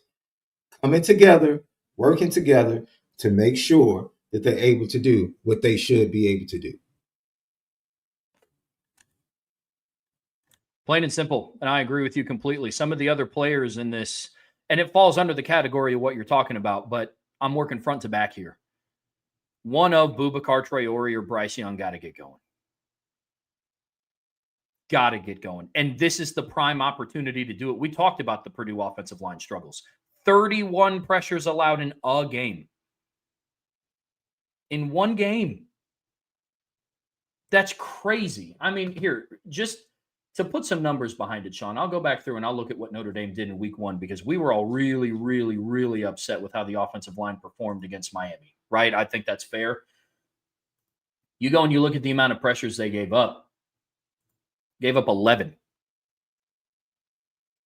coming together, working together to make sure that they're able to do what they should be able to do. Plain and simple. And I agree with you completely. Some of the other players in this, and it falls under the category of what you're talking about, but I'm working front to back here. One of Boubacar Traore or Bryce Young got to get going. And this is the prime opportunity to do it. We talked about the Purdue offensive line struggles. 31 pressures allowed in a game. In one game. That's crazy. I mean, here, just to put some numbers behind it, Sean, I'll go back through and I'll look at what Notre Dame did in week 1 because we were all really, really, really upset with how the offensive line performed against Miami, right? I think that's fair. You go and you look at the amount of pressures they gave up. Gave up 11.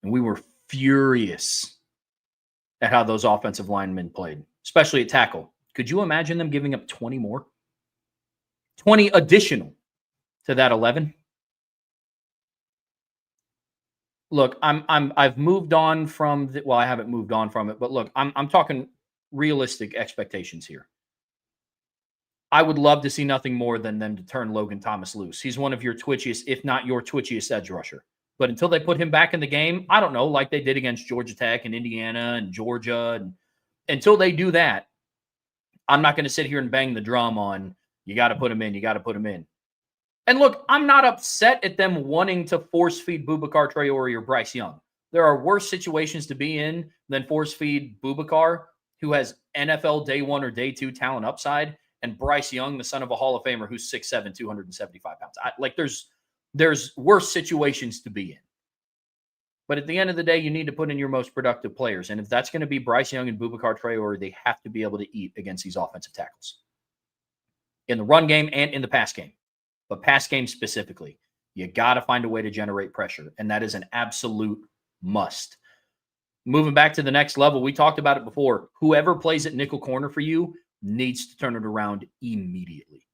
And we were furious at how those offensive linemen played, especially at tackle. Could you imagine them giving up 20 more? 20 additional to that 11. Look, I've moved on from I haven't moved on from it, but look, I'm talking realistic expectations here. I would love to see nothing more than them to turn Logan Thomas loose. He's one of your twitchiest, if not your twitchiest edge rusher. But until they put him back in the game, I don't know, like they did against Georgia Tech and Indiana and Georgia, and until they do that, I'm not going to sit here and bang the drum on you got to put him in, you got to put him in. And look, I'm not upset at them wanting to force feed Boubacar Traore or Bryce Young. There are worse situations to be in than force feed Boubacar, who has NFL day 1 or day 2 talent upside, and Bryce Young, the son of a Hall of Famer who's 6'7", 275 pounds. There's worse situations to be in. But at the end of the day, you need to put in your most productive players. And if that's going to be Bryce Young and Boubacar Traore, they have to be able to eat against these offensive tackles. In the run game and in the pass game. But pass game specifically, you got to find a way to generate pressure. And that is an absolute must. Moving back to the next level, we talked about it before. Whoever plays at nickel corner for you needs to turn it around immediately.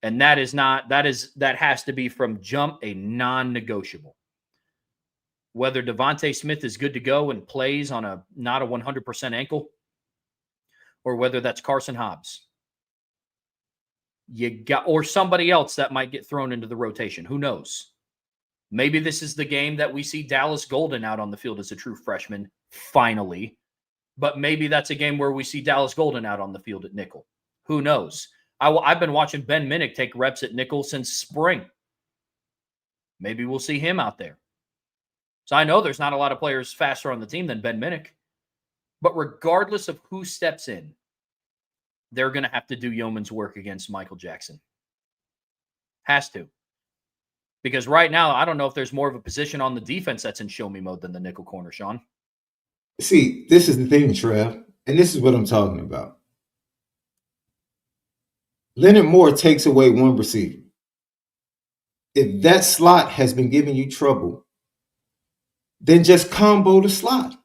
And that has to be from jump a non-negotiable. Whether Devontae Smith is good to go and plays on not a 100% ankle, or whether that's Carson Hobbs. Or somebody else that might get thrown into the rotation. Who knows? Maybe this is the game that we see Dallas Golden out on the field as a true freshman, finally. But maybe that's a game where we see Dallas Golden out on the field at nickel. Who knows? I've been watching Ben Minnick take reps at nickel since spring. Maybe we'll see him out there. So I know there's not a lot of players faster on the team than Ben Minnick. But regardless of who steps in, they're going to have to do yeoman's work against Michael Jackson. Has to. Because right now, I don't know if there's more of a position on the defense that's in show me mode than the nickel corner, Sean. See, this is the thing, Trev, and this is what I'm talking about. Leonard Moore takes away one receiver. If that slot has been giving you trouble, then just combo the slot.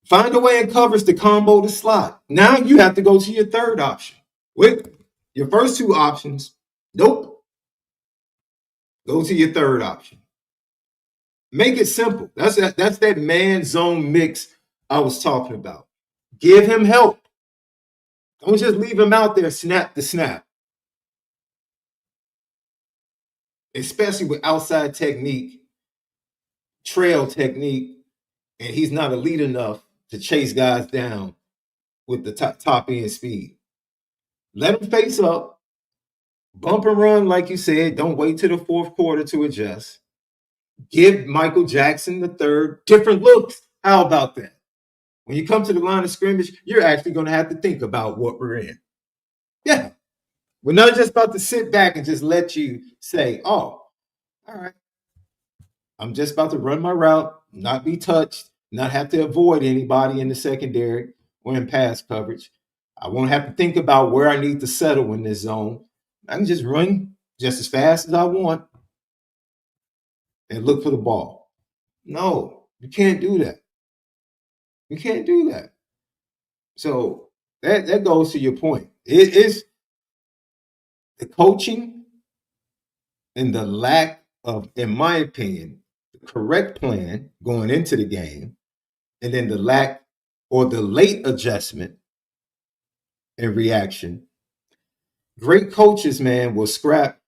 Find a way in coverage to combo the slot. Now you have to go to your third option. With your first two options, nope. Go to your third option. Make it simple. That's that man zone mix I was talking about. Give him help. Don't just leave him out there snap to snap. Especially with outside technique, trail technique, and he's not elite enough to chase guys down with the top end speed. Let him face up, bump and run like you said. Don't wait till the fourth quarter to adjust. Give Michael Jackson the third different looks. How about that? When you come to the line of scrimmage, you're actually going to have to think about what we're in. Yeah. We're not just about to sit back and just let you say, oh, all right. I'm just about to run my route, not be touched, not have to avoid anybody in the secondary or in pass coverage. I won't have to think about where I need to settle in this zone. I can just run just as fast as I want and look for the ball. No, you can't do that. You can't do that. So that goes to your point. It is the coaching and the lack of, in my opinion, the correct plan going into the game, and then the lack or the late adjustment and reaction. Great coaches, man, will scrap.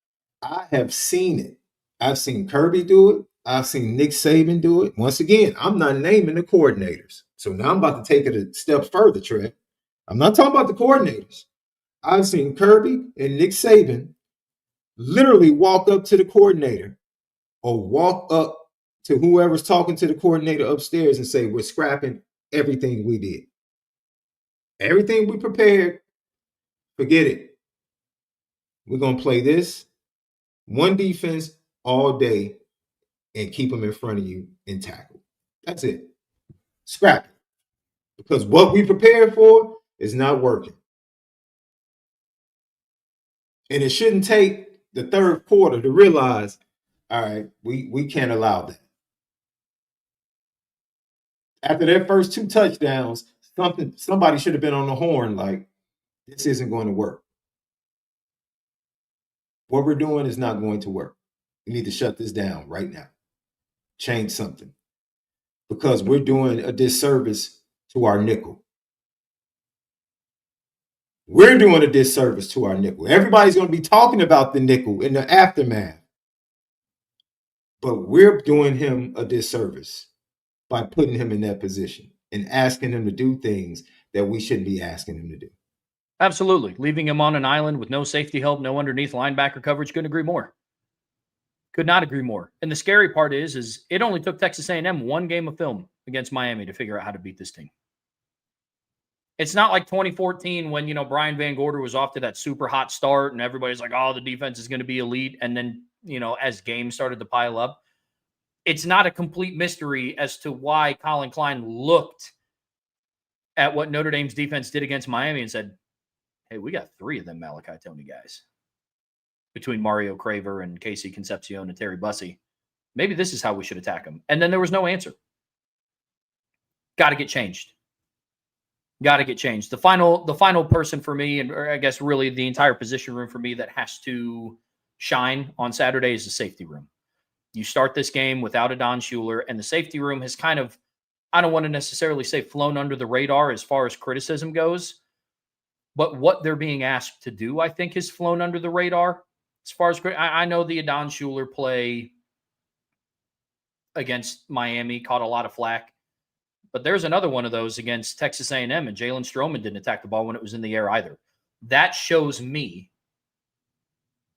I have seen it. I've seen Kirby do it. I've seen Nick Saban do it. Once again, I'm not naming the coordinators. So now I'm about to take it a step further, Trey. I'm not talking about the coordinators. I've seen Kirby and Nick Saban literally walk up to the coordinator or walk up to whoever's talking to the coordinator upstairs and say, we're scrapping everything we did. Everything we prepared, forget it. We're going to play this one defense all day and keep them in front of you and tackle. That's it. Scrap it. Because what we prepared for is not working. And it shouldn't take the third quarter to realize, all right, we can't allow that. After their first 2 touchdowns, somebody should have been on the horn like, this isn't going to work. What we're doing is not going to work. We need to shut this down right now. Change something. Because we're doing a disservice to our nickel. We're doing a disservice to our nickel. Everybody's going to be talking about the nickel in the aftermath. But we're doing him a disservice by putting him in that position and asking him to do things that we shouldn't be asking him to do. Absolutely. Leaving him on an island with no safety help, no underneath linebacker coverage. Couldn't agree more. Could not agree more. And the scary part is it only took Texas A&M one game of film against Miami to figure out how to beat this team. It's not like 2014 when, Brian Van Gorder was off to that super hot start and everybody's like, oh, the defense is going to be elite. And then, as games started to pile up, it's not a complete mystery as to why Colin Klein looked at what Notre Dame's defense did against Miami and said, hey, we got 3 of them Malachi Tony guys. Between Mario Craver and Casey Concepcion and Terry Bussey. Maybe this is how we should attack them. And then there was no answer. Got to get changed. Got to get changed. The final person for me, and I guess really the entire position room for me that has to shine on Saturday is the safety room. You start this game without a Don Schuler, and the safety room has kind of, I don't want to necessarily say flown under the radar as far as criticism goes, but what they're being asked to do, I think, has flown under the radar. As far as I know, the Adon Schuler play against Miami caught a lot of flack, but there's another one of those against Texas A&M, and Jalen Stroman didn't attack the ball when it was in the air either. That shows me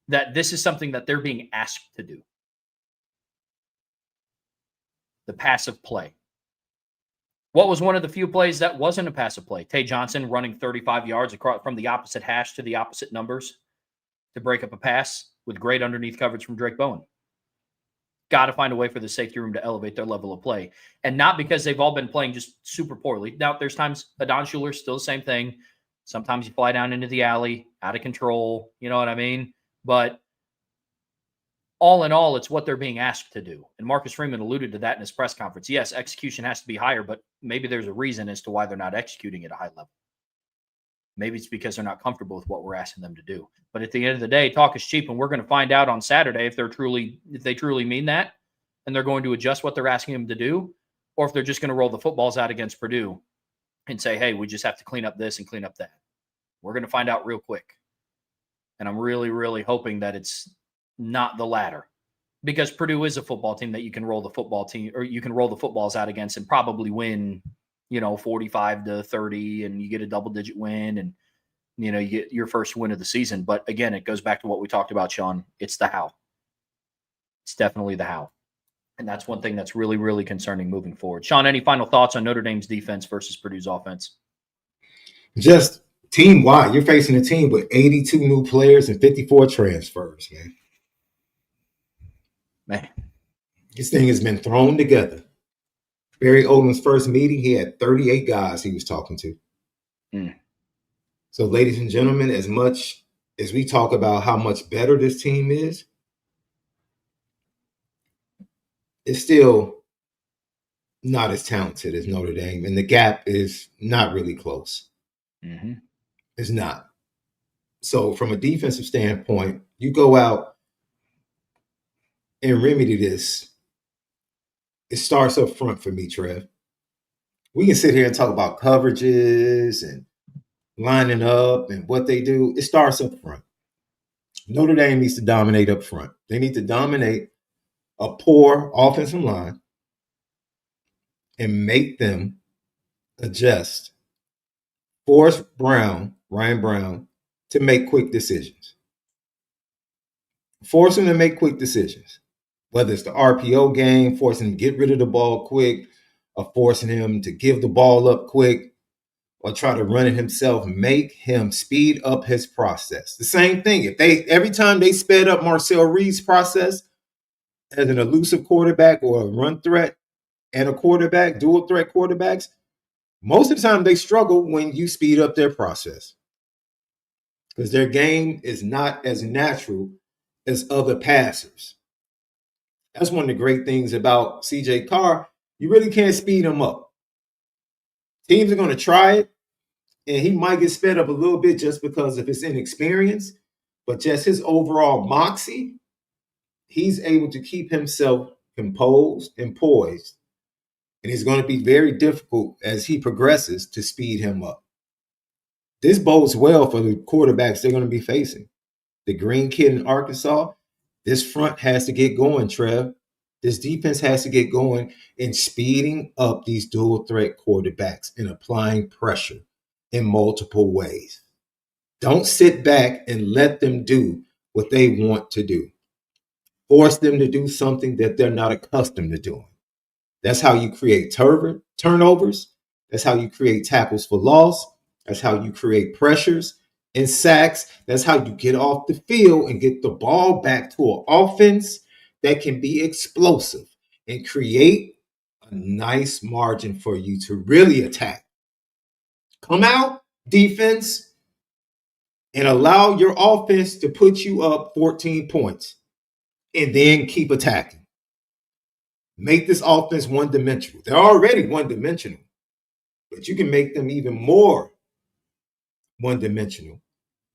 that this is something that they're being asked to do. The passive play. What was one of the few plays that wasn't a passive play? Tay Johnson running 35 yards across from the opposite hash to the opposite numbers to break up a pass with great underneath coverage from Drake Bowen. Got to find a way for the safety room to elevate their level of play. And not because they've all been playing just super poorly. Now, there's times Adon Schuler, still the same thing. Sometimes you fly down into the alley, out of control. You know what I mean? But all in all, it's what they're being asked to do. And Marcus Freeman alluded to that in his press conference. Yes, execution has to be higher, but maybe there's a reason as to why they're not executing at a high level. Maybe it's because they're not comfortable with what we're asking them to do. But at the end of the day, talk is cheap, and we're going to find out on Saturday if they truly mean that, and they're going to adjust what they're asking them to do, or if they're just going to roll the footballs out against Purdue and say, hey, we just have to clean up this and clean up that. We're going to find out real quick. And I'm really, really hoping that it's not the latter, because Purdue is a football team that you can roll the football team, or you can roll the footballs out against and probably win 45-30, and you get a double-digit win, and you get your first win of the season. But again, it goes back to what we talked about, Sean. It's the how. It's definitely the how. And that's one thing that's really, really concerning moving forward. Sean, any final thoughts on Notre Dame's defense versus Purdue's offense? Just team-wide, you're facing a team with 82 new players and 54 transfers, man. This thing has been thrown together. Barry Odom's first meeting, he had 38 guys he was talking to. So, ladies and gentlemen, as much as we talk about how much better this team is, it's still not as talented as Notre Dame, and the gap is not really close. It's not. So, from a defensive standpoint, you go out and remedy this. It starts up front for me, Trev. We can sit here and talk about coverages and lining up and what they do. It starts up front. Notre Dame needs to dominate up front. They need to dominate a poor offensive line and make them adjust. Force Ryan Brown, to make quick decisions. Force him to make quick decisions. whether it's the RPO game, forcing him to get rid of the ball quick, or forcing him to give the ball up quick, or try to run it himself, make him speed up his process. The same thing. If every time they sped up Marcel Reed's process as an elusive quarterback or a run threat and a quarterback, dual threat quarterbacks, most of the time they struggle when you speed up their process because their game is not as natural as other passers. That's one of the great things about CJ Carr. You really can't speed him up. Teams are going to try it, and he might get sped up a little bit just because of his inexperience, but just his overall moxie, he's able to keep himself composed and poised. And it's going to be very difficult as he progresses to speed him up. This bodes well for the quarterbacks they're going to be facing. The green kid in Arkansas, this front has to get going, Trev. This defense has to get going in speeding up these dual threat quarterbacks and applying pressure in multiple ways. Don't sit back and let them do what they want to do. Force them to do something that they're not accustomed to doing. That's how you create turnovers. That's how you create tackles for loss. That's how you create pressures and sacks. That's how you get off the field and get the ball back to an offense that can be explosive and create a nice margin for you to really attack. Come out, defense, and allow your offense to put you up 14 points and then keep attacking. Make this offense one-dimensional. They're already one-dimensional, but you can make them even more one-dimensional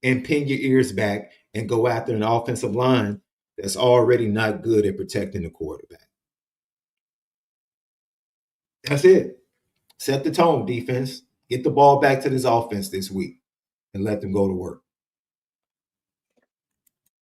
and pin your ears back and go after an offensive line that's already not good at protecting the quarterback. That's it. Set the tone, defense. Get the ball back to this offense this week and let them go to work.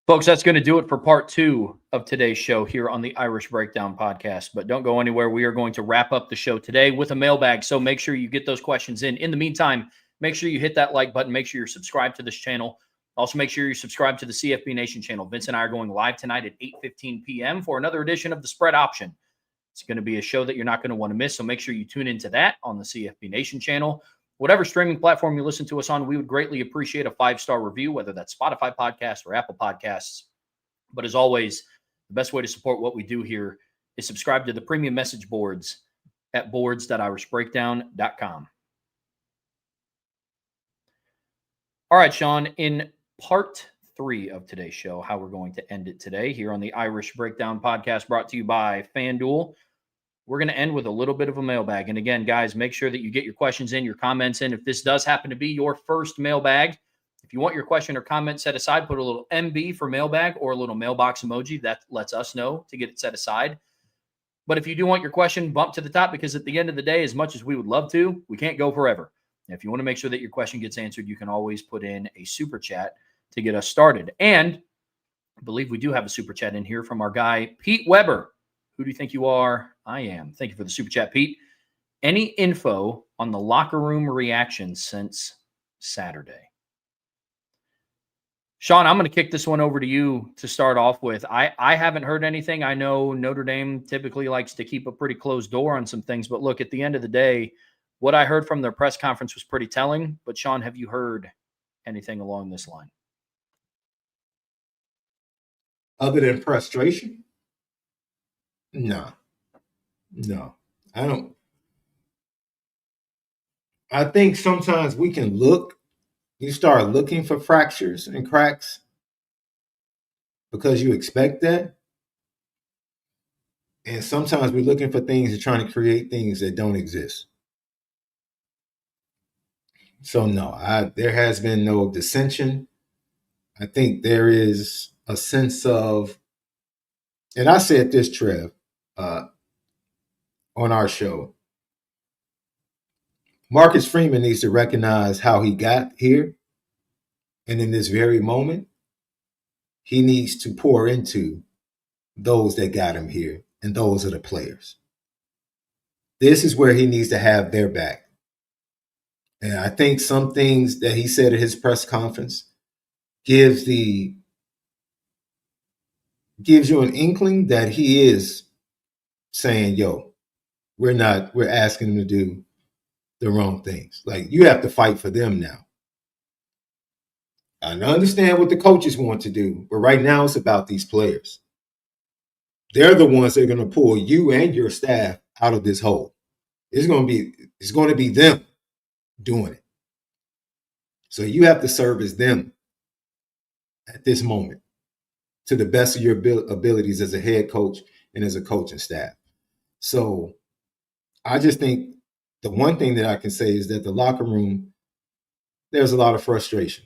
Folks, that's going to do it for part 2 of today's show here on the Irish Breakdown podcast. But don't go anywhere. We are going to wrap up the show today with a mailbag. So make sure you get those questions in. In the meantime, make sure you hit that like button. Make sure you're subscribed to this channel. Also, make sure you're subscribed to the CFB Nation channel. Vince and I are going live tonight at 8:15 p.m. for another edition of The Spread Option. It's going to be a show that you're not going to want to miss. So make sure you tune into that on the CFB Nation channel. Whatever streaming platform you listen to us on, we would greatly appreciate a 5-star review, whether that's Spotify podcast or Apple Podcasts. But as always, the best way to support what we do here is subscribe to the premium message boards at boards.irishbreakdown.com. All right, Sean, in part 3 of today's show, how we're going to end it today here on the Irish Breakdown podcast brought to you by FanDuel, we're going to end with a little bit of a mailbag. And again, guys, make sure that you get your questions in, your comments in. If this does happen to be your first mailbag, if you want your question or comment set aside, put a little MB for mailbag or a little mailbox emoji. That lets us know to get it set aside. But if you do want your question bumped to the top, because at the end of the day, as much as we would love to, we can't go forever. And if you want to make sure that your question gets answered, you can always put in a super chat to get us started. And I believe we do have a super chat in here from our guy, Pete Weber. Who do you think you are? I am. Thank you for the super chat, Pete. Any info on the locker room reaction since Saturday? Sean, I'm going to kick this one over to you to start off with. I haven't heard anything. I know Notre Dame typically likes to keep a pretty closed door on some things, but look, at the end of the day, what I heard from their press conference was pretty telling. But Sean, have you heard anything along this line? Other than frustration? No. I don't. I think sometimes we can you start looking for fractures and cracks because you expect that. And sometimes we're looking for things and trying to create things that don't exist. So no, there has been no dissension. I think there is a sense of, and I said this, Trev, on our show, Marcus Freeman needs to recognize how he got here. And in this very moment, he needs to pour into those that got him here, and those are the players. This is where he needs to have their back. And I think some things that he said at his press conference gives the gives you an inkling that he is saying, yo, we're asking them to do the wrong things. Like, you have to fight for them now. I understand what the coaches want to do, but right now it's about these players. They're the ones that are going to pull you and your staff out of this hole. It's going to be them doing it. So you have to service them at this moment to the best of your abilities as a head coach and as a coaching staff. So I just think the one thing that I can say is that the locker room, there's a lot of frustration,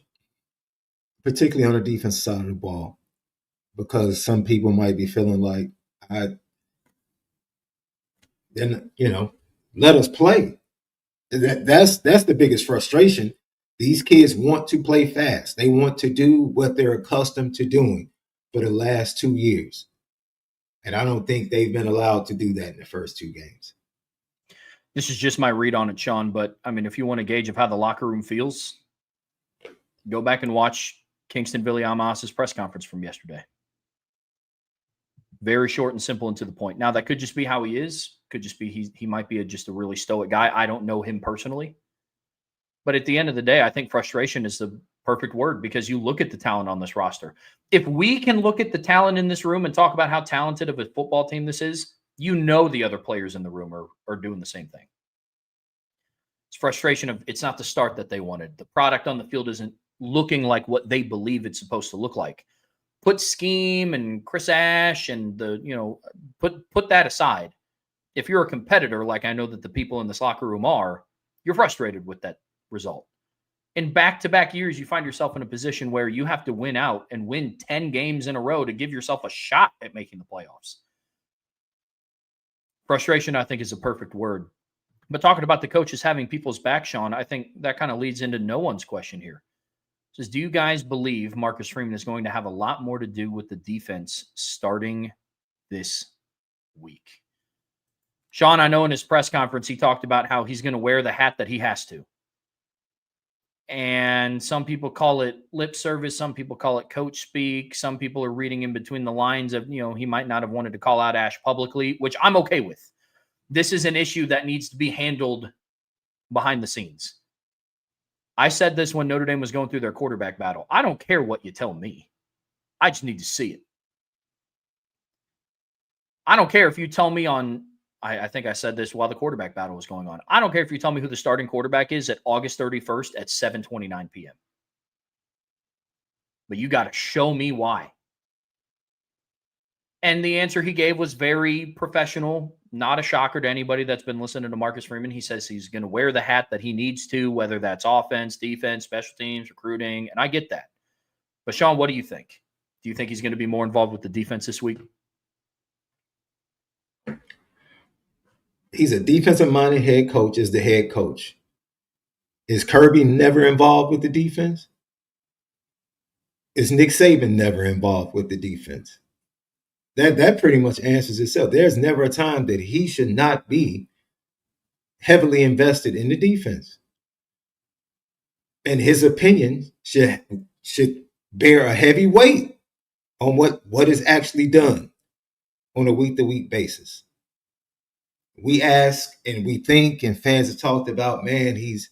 particularly on the defensive side of the ball, because some people might be feeling like, let us play. That's the biggest frustration. These kids want to play fast. They want to do what they're accustomed to doing for the last 2 years. And I don't think they've been allowed to do that in the first 2 games. This is just my read on it, Sean. But, I mean, if you want to gauge of how the locker room feels, go back and watch Kingston Viliamas's press conference from yesterday. Very short and simple and to the point. Now, that could just be how he is. Could just be he might be just a really stoic guy. I don't know him personally. But at the end of the day, I think frustration is the perfect word, because you look at the talent on this roster. If we can look at the talent in this room and talk about how talented of a football team this is, the other players in the room are doing the same thing. It's frustration of it's not the start that they wanted. The product on the field isn't looking like what they believe it's supposed to look like. Put scheme and Chris Ash and put that aside. If you're a competitor, like I know that the people in this locker room are, you're frustrated with that result. In back-to-back years, you find yourself in a position where you have to win out and win 10 games in a row to give yourself a shot at making the playoffs. Frustration, I think, is a perfect word. But talking about the coaches having people's back, Sean, I think that kind of leads into no one's question here. It says, do you guys believe Marcus Freeman is going to have a lot more to do with the defense starting this week? Sean, I know in his press conference, he talked about how he's going to wear the hat that he has to. And some people call it lip service. Some people call it coach speak. Some people are reading in between the lines of, he might not have wanted to call out Ash publicly, which I'm okay with. This is an issue that needs to be handled behind the scenes. I said this when Notre Dame was going through their quarterback battle. I don't care what you tell me. I just need to see it. I don't care if you tell me I think I said this while the quarterback battle was going on. I don't care if you tell me who the starting quarterback is at August 31st at 7:29 p.m. But you got to show me why. And the answer he gave was very professional, not a shocker to anybody that's been listening to Marcus Freeman. He says he's going to wear the hat that he needs to, whether that's offense, defense, special teams, recruiting, and I get that. But, Sean, what do you think? Do you think he's going to be more involved with the defense this week? He's a defensive-minded head coach as the head coach. Is Kirby never involved with the defense? Is Nick Saban never involved with the defense? That pretty much answers itself. There's never a time that he should not be heavily invested in the defense. And his opinion should bear a heavy weight on what is actually done on a week-to-week basis. We ask and we think, and fans have talked about, man, he's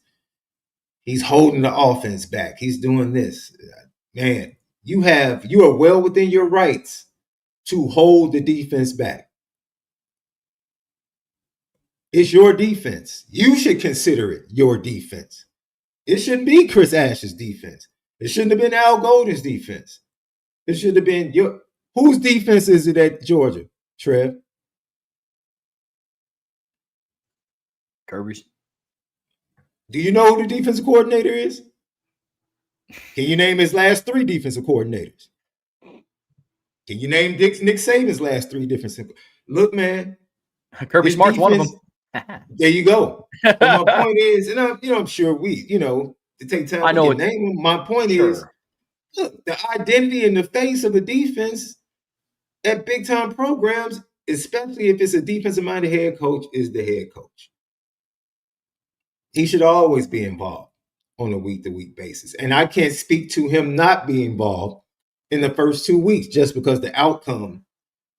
holding the offense back. He's doing this. Man, you are well within your rights to hold the defense back. It's your defense. You should consider it your defense. It shouldn't be Chris Ash's defense. It shouldn't have been Al Golden's defense. It should have been whose defense is it at Georgia, Trev? Kirby's. Do you know who the defensive coordinator is? Can you name his last 3 defensive coordinators? Can you name Nick Saban's last 3 defensive? Look, man. Kirby Smart's one of them. There you go. But my point is, and I'm sure to take time to name him. My point is, look, the identity and the face of the defense at big-time programs, especially if it's a defensive-minded head coach, is the head coach. He should always be involved on a week-to-week basis. And I can't speak to him not being involved in the first 2 weeks just because the outcome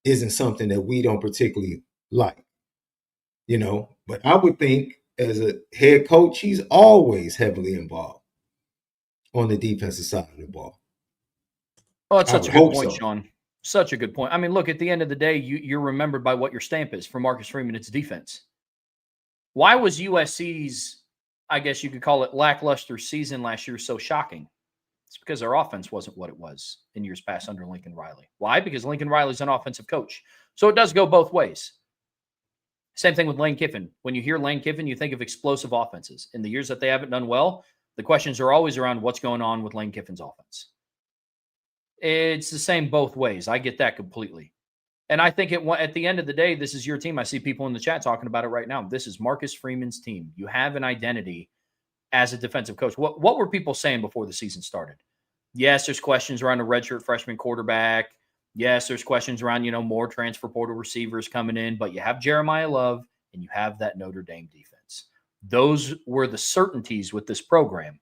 isn't something that we don't particularly like, But I would think as a head coach, he's always heavily involved on the defensive side of the ball. Oh, it's I such would a good hope point, so. Sean. Such a good point. I mean, look, at the end of the day, you're remembered by what your stamp is. For Marcus Freeman, it's defense. Why was USC's, I guess you could call it, lackluster season last year so shocking? It's because their offense wasn't what it was in years past under Lincoln Riley. Why? Because Lincoln Riley's an offensive coach. So it does go both ways. Same thing with Lane Kiffin. When you hear Lane Kiffin, you think of explosive offenses. In the years that they haven't done well, the questions are always around what's going on with Lane Kiffin's offense. It's the same both ways. I get that completely. And I think at the end of the day, this is your team. I see people in the chat talking about it right now. This is Marcus Freeman's team. You have an identity as a defensive coach. What were people saying before the season started? Yes, there's questions around a redshirt freshman quarterback. Yes, there's questions around, more transfer portal receivers coming in, but you have Jeremiah Love and you have that Notre Dame defense. Those were the certainties with this program.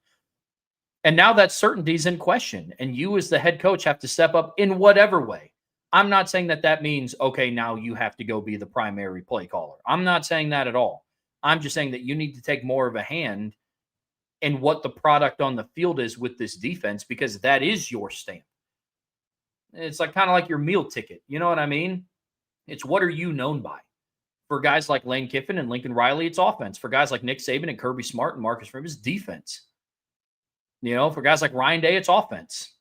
And now that certainty is in question, and you as the head coach have to step up in whatever way. I'm not saying that means, okay, now you have to go be the primary play caller. I'm not saying that at all. I'm just saying that you need to take more of a hand in what the product on the field is with this defense, because that is your stamp. It's like kind of like your meal ticket. You know what I mean? It's what are you known by? For guys like Lane Kiffin and Lincoln Riley, it's offense. For guys like Nick Saban and Kirby Smart and Marcus Freeman, it's defense. For guys like Ryan Day, it's offense.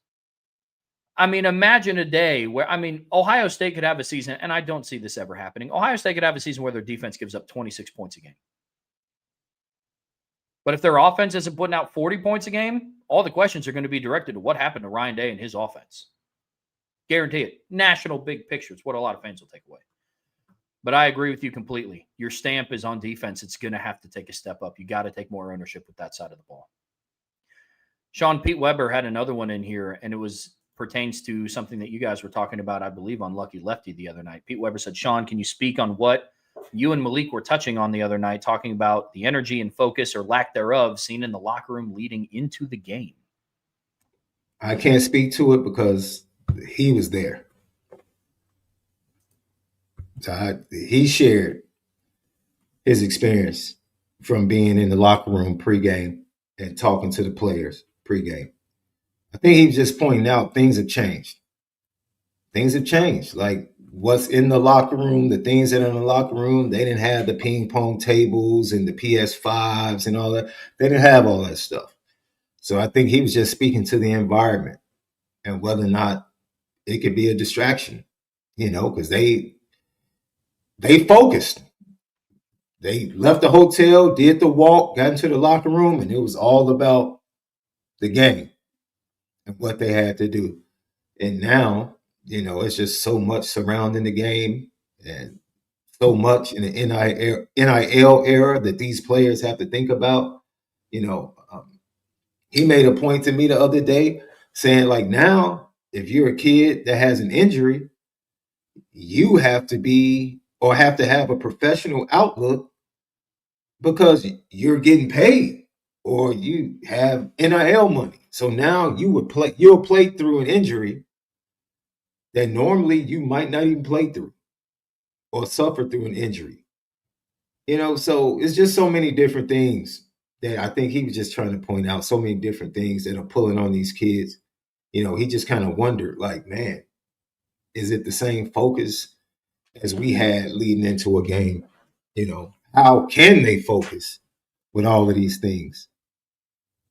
I mean, imagine a day where, Ohio State could have a season, and I don't see this ever happening. Ohio State could have a season where their defense gives up 26 points a game. But if their offense isn't putting out 40 points a game, all the questions are going to be directed to what happened to Ryan Day and his offense. Guarantee it. National big picture. It's what a lot of fans will take away. But I agree with you completely. Your stamp is on defense. It's going to have to take a step up. You got to take more ownership with that side of the ball. Sean, Pete Weber had another one in here, and it pertains to something that you guys were talking about, I believe, on Lucky Lefty the other night. Pete Weber said, Sean, can you speak on what you and Malik were touching on the other night, talking about the energy and focus or lack thereof seen in the locker room leading into the game? I can't speak to it because he was there. So he shared his experience from being in the locker room pregame and talking to the players pregame. I think he was just pointing out things have changed. Things have changed. Like what's in the locker room, the things that are in the locker room, they didn't have the ping pong tables and the PS5s and all that. They didn't have all that stuff. So I think he was just speaking to the environment and whether or not it could be a distraction, because they focused. They left the hotel, did the walk, got into the locker room, and it was all about the game and what they had to do. And now, it's just so much surrounding the game and so much in the NIL era that these players have to think about. He made a point to me the other day saying, like, now, if you're a kid that has an injury, you have to have a professional outlook because you're getting paid or you have NIL money. So now you'll play through an injury that normally you might not even play through or suffer through an injury. So it's just so many different things that I think he was just trying to point out, so many different things that are pulling on these kids. He just kind of wondered, like, man, is it the same focus as we had leading into a game? How can they focus with all of these things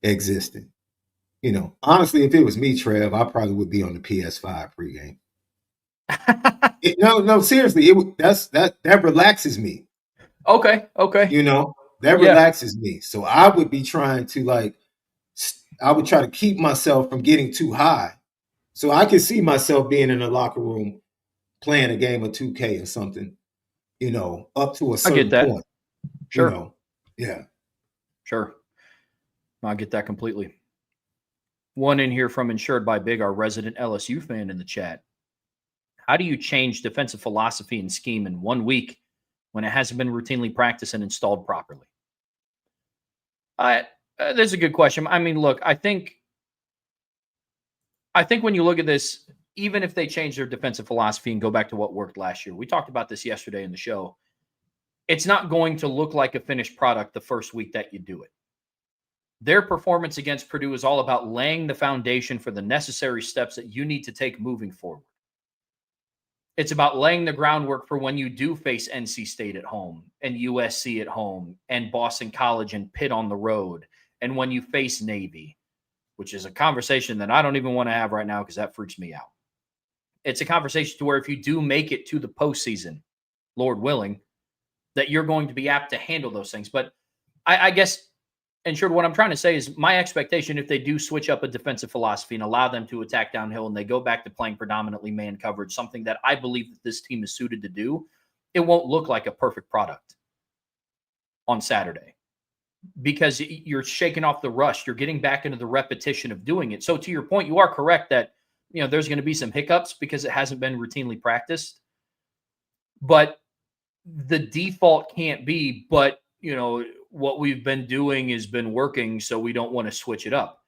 existing? Honestly, if it was me, Trev, I probably would be on the PS5 pregame. No, seriously, that relaxes me. Okay. That relaxes me. So I would be trying to I would try to keep myself from getting too high. So I could see myself being in the locker room playing a game of 2K or something, up to a certain point. Sure. Yeah. Sure. I get that completely. One in here from Insured by Big, our resident LSU fan in the chat. How do you change defensive philosophy and scheme in 1 week when it hasn't been routinely practiced and installed properly? That's a good question. Look, I think I think when you look at this, even if they change their defensive philosophy and go back to what worked last year, we talked about this yesterday in the show. It's not going to look like a finished product the first week that you do it. Their performance against Purdue is all about laying the foundation for the necessary steps that you need to take moving forward. It's about laying the groundwork for when you do face NC State at home and USC at home and Boston College and Pitt on the road, and when you face Navy, which is a conversation that I don't even want to have right now because that freaks me out. It's a conversation to where if you do make it to the postseason, Lord willing, that you're going to be apt to handle those things. But I guess, and sure, what I'm trying to say is my expectation, if they do switch up a defensive philosophy and allow them to attack downhill and they go back to playing predominantly man coverage, something that I believe that this team is suited to do, it won't look like a perfect product on Saturday because you're shaking off the rust. You're getting back into the repetition of doing it. So to your point, you are correct that, there's going to be some hiccups because it hasn't been routinely practiced. But the default can't be, but, what we've been doing has been working, so we don't want to switch it up.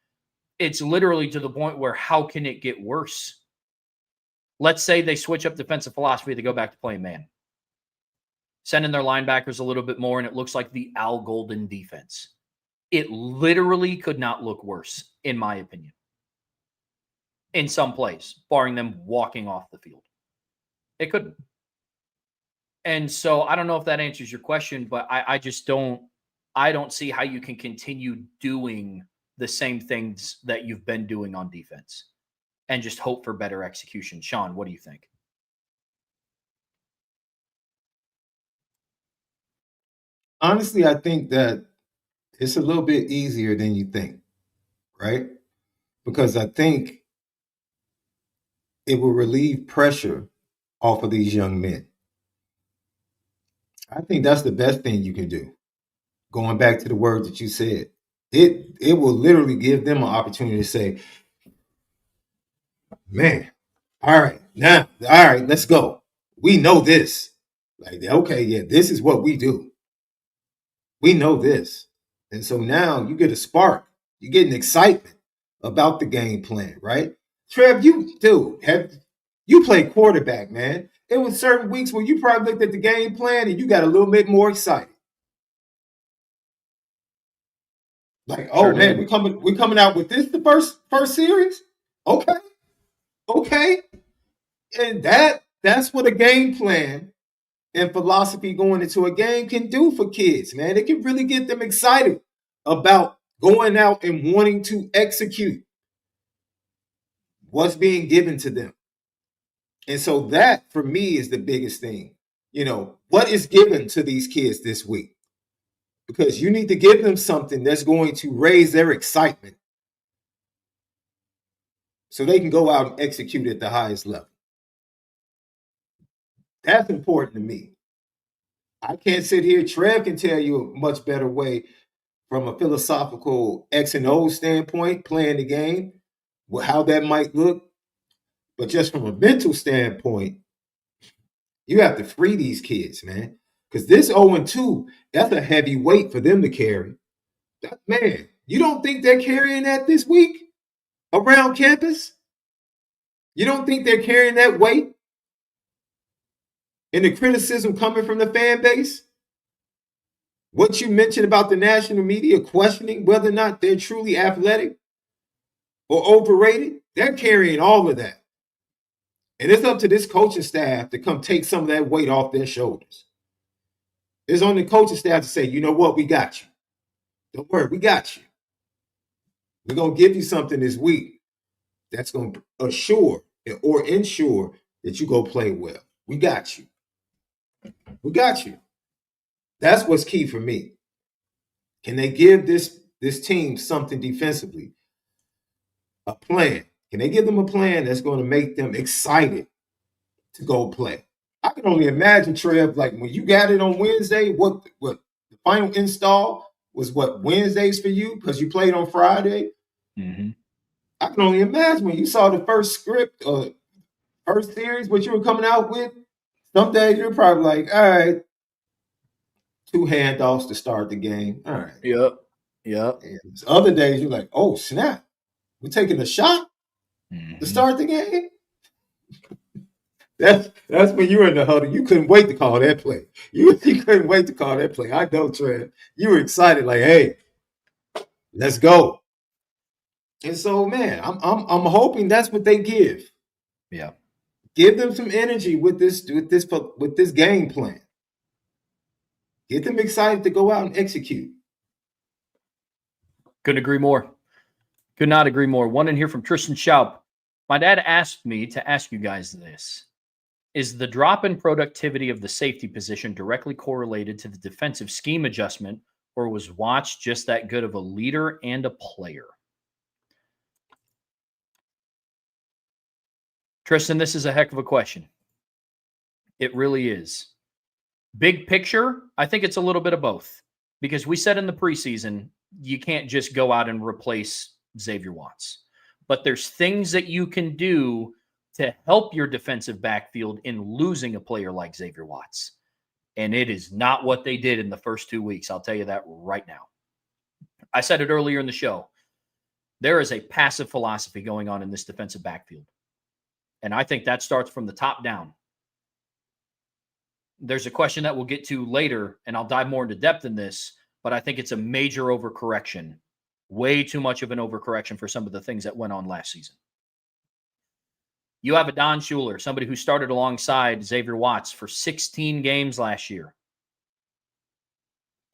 It's literally to the point where how can it get worse? Let's say they switch up defensive philosophy, they go back to playing man. Send in their linebackers a little bit more, and it looks like the Al Golden defense. It literally could not look worse, in my opinion, in some plays, barring them walking off the field. It couldn't. And so I don't know if that answers your question, but I just don't see how you can continue doing the same things that you've been doing on defense and just hope for better execution. Sean, what do you think? Honestly, I think that it's a little bit easier than you think, right? Because I think it will relieve pressure off of these young men. I think that's the best thing you can do. Going back to the words that you said, it will literally give them an opportunity to say, man, all right, let's go. We know this. Like, okay, yeah, this is what we do. We know this. And so now you get a spark. You get an excitement about the game plan, right? Trev, you play quarterback, man. There was certain weeks where you probably looked at the game plan and you got a little bit more excited. Like, oh man, we're coming out with this the first series? Okay. And that's what a game plan and philosophy going into a game can do for kids, man. It can really get them excited about going out and wanting to execute what's being given to them. And so that, for me, is the biggest thing. What is given to these kids this week? Because you need to give them something that's going to raise their excitement so they can go out and execute at the highest level. That's important to me. I can't sit here. Trev can tell you a much better way from a philosophical X and O standpoint, playing the game, how that might look. But just from a mental standpoint, you have to free these kids, man. Because this 0-2, that's a heavy weight for them to carry. Man, you don't think they're carrying that this week around campus? You don't think they're carrying that weight? And the criticism coming from the fan base? What you mentioned about the national media questioning whether or not they're truly athletic or overrated, they're carrying all of that. And it's up to this coaching staff to come take some of that weight off their shoulders. It's on the coaching staff to say, you know what, we got you. Don't worry, we got you. We're going to give you something this week that's going to assure or ensure that you go play well. We got you. We got you. That's what's key for me. Can they give this team something defensively? A plan. Can they give them a plan that's going to make them excited to go play? I can only imagine, Trev, like when you got it on Wednesday, what the final install was Wednesdays for you because you played on Friday? Mm-hmm. I can only imagine when you saw the first script or first series, what you were coming out with. Some days you're probably like, all right, 2 handoffs to start the game. All right. Yep. And other days you're like, oh, snap. We're taking a shot? to start the game. That's when you were in the huddle. You couldn't wait to call that play. You couldn't wait to call that play. I know, Trent. You were excited, like, hey, let's go. And so, man, I'm hoping that's what they give. Yeah. Give them some energy with this game plan. Get them excited to go out and execute. Couldn't agree more. Could not agree more. One in here from Tristan Schaub. My dad asked me to ask you guys this. Is the drop in productivity of the safety position directly correlated to the defensive scheme adjustment, or was Watts just that good of a leader and a player? Tristan, this is a heck of a question. It really is. Big picture, I think it's a little bit of both. Because we said in the preseason, you can't just go out and replace Xavier Watts. But there's things that you can do to help your defensive backfield in losing a player like Xavier Watts. And it is not what they did in the first 2 weeks. I'll tell you that right now. I said it earlier in the show. There is a passive philosophy going on in this defensive backfield. And I think that starts from the top down. There's a question that we'll get to later, and I'll dive more into depth in this, but I think it's a major overcorrection. Way too much of an overcorrection for some of the things that went on last season. You have a Don Schuler, somebody who started alongside Xavier Watts for 16 games last year.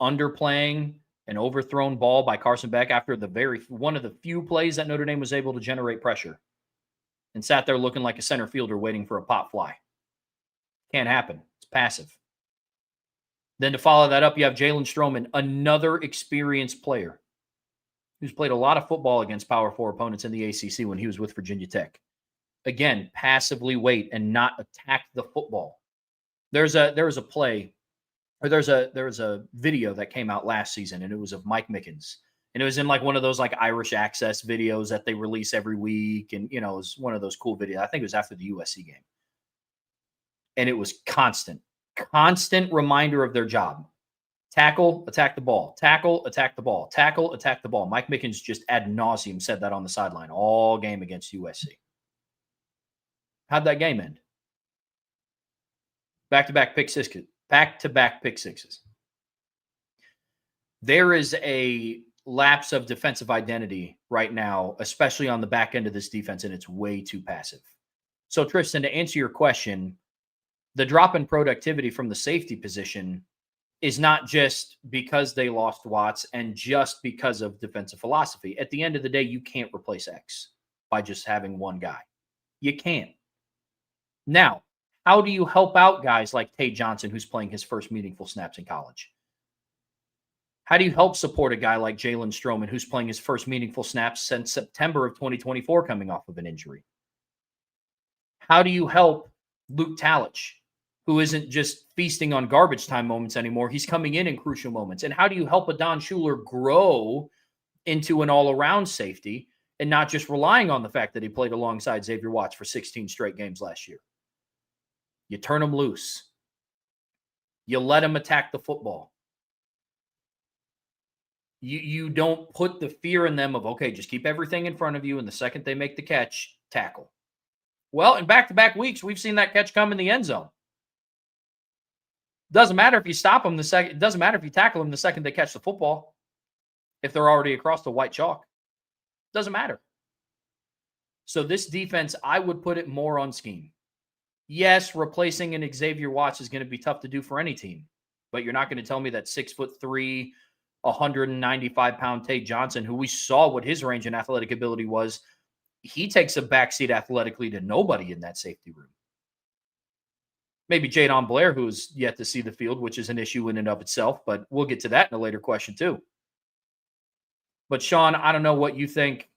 Underplaying an overthrown ball by Carson Beck after one of the few plays that Notre Dame was able to generate pressure, and sat there looking like a center fielder waiting for a pop fly. Can't happen. It's passive. Then to follow that up, you have Jalen Stroman, another experienced player who's played a lot of football against Power 4 opponents in the ACC when he was with Virginia Tech. Again, passively wait and not attack the football. There's a video that came out last season, and it was of Mike Mickens. And it was in like one of those like Irish Access videos that they release every week. And, it was one of those cool videos. I think it was after the USC game. And it was constant reminder of their job. Tackle, attack the ball. Tackle, attack the ball. Tackle, attack the ball. Mike Mickens just ad nauseum said that on the sideline all game against USC. How'd that game end? Back-to-back pick sixes. Back-to-back pick sixes. There is a lapse of defensive identity right now, especially on the back end of this defense, and it's way too passive. So, Tristan, to answer your question, the drop in productivity from the safety position is not just because they lost Watts and just because of defensive philosophy. At the end of the day, you can't replace X by just having one guy. You can't. Now, how do you help out guys like Tate Johnson, who's playing his first meaningful snaps in college? How do you help support a guy like Jalen Stroman, who's playing his first meaningful snaps since September of 2024 coming off of an injury? How do you help Luke Talich, who isn't just feasting on garbage time moments anymore? He's coming in crucial moments. And how do you help a Don Schuler grow into an all-around safety and not just relying on the fact that he played alongside Xavier Watts for 16 straight games last year? You turn him loose. You let him attack the football. You don't put the fear in them of, okay, just keep everything in front of you, and the second they make the catch, tackle. Well, in back-to-back weeks, we've seen that catch come in the end zone. Doesn't matter if you stop them the second. It doesn't matter if you tackle them the second they catch the football. If they're already across the white chalk, doesn't matter. So this defense, I would put it more on scheme. Yes, replacing an Xavier Watts is going to be tough to do for any team, but you're not going to tell me that 6'3", 195-pound Tate Johnson, who we saw what his range and athletic ability was, he takes a backseat athletically to nobody in that safety room. Maybe Jadon Blair, who's yet to see the field, which is an issue in and of itself, but we'll get to that in a later question too. But Sean, I don't know what you think.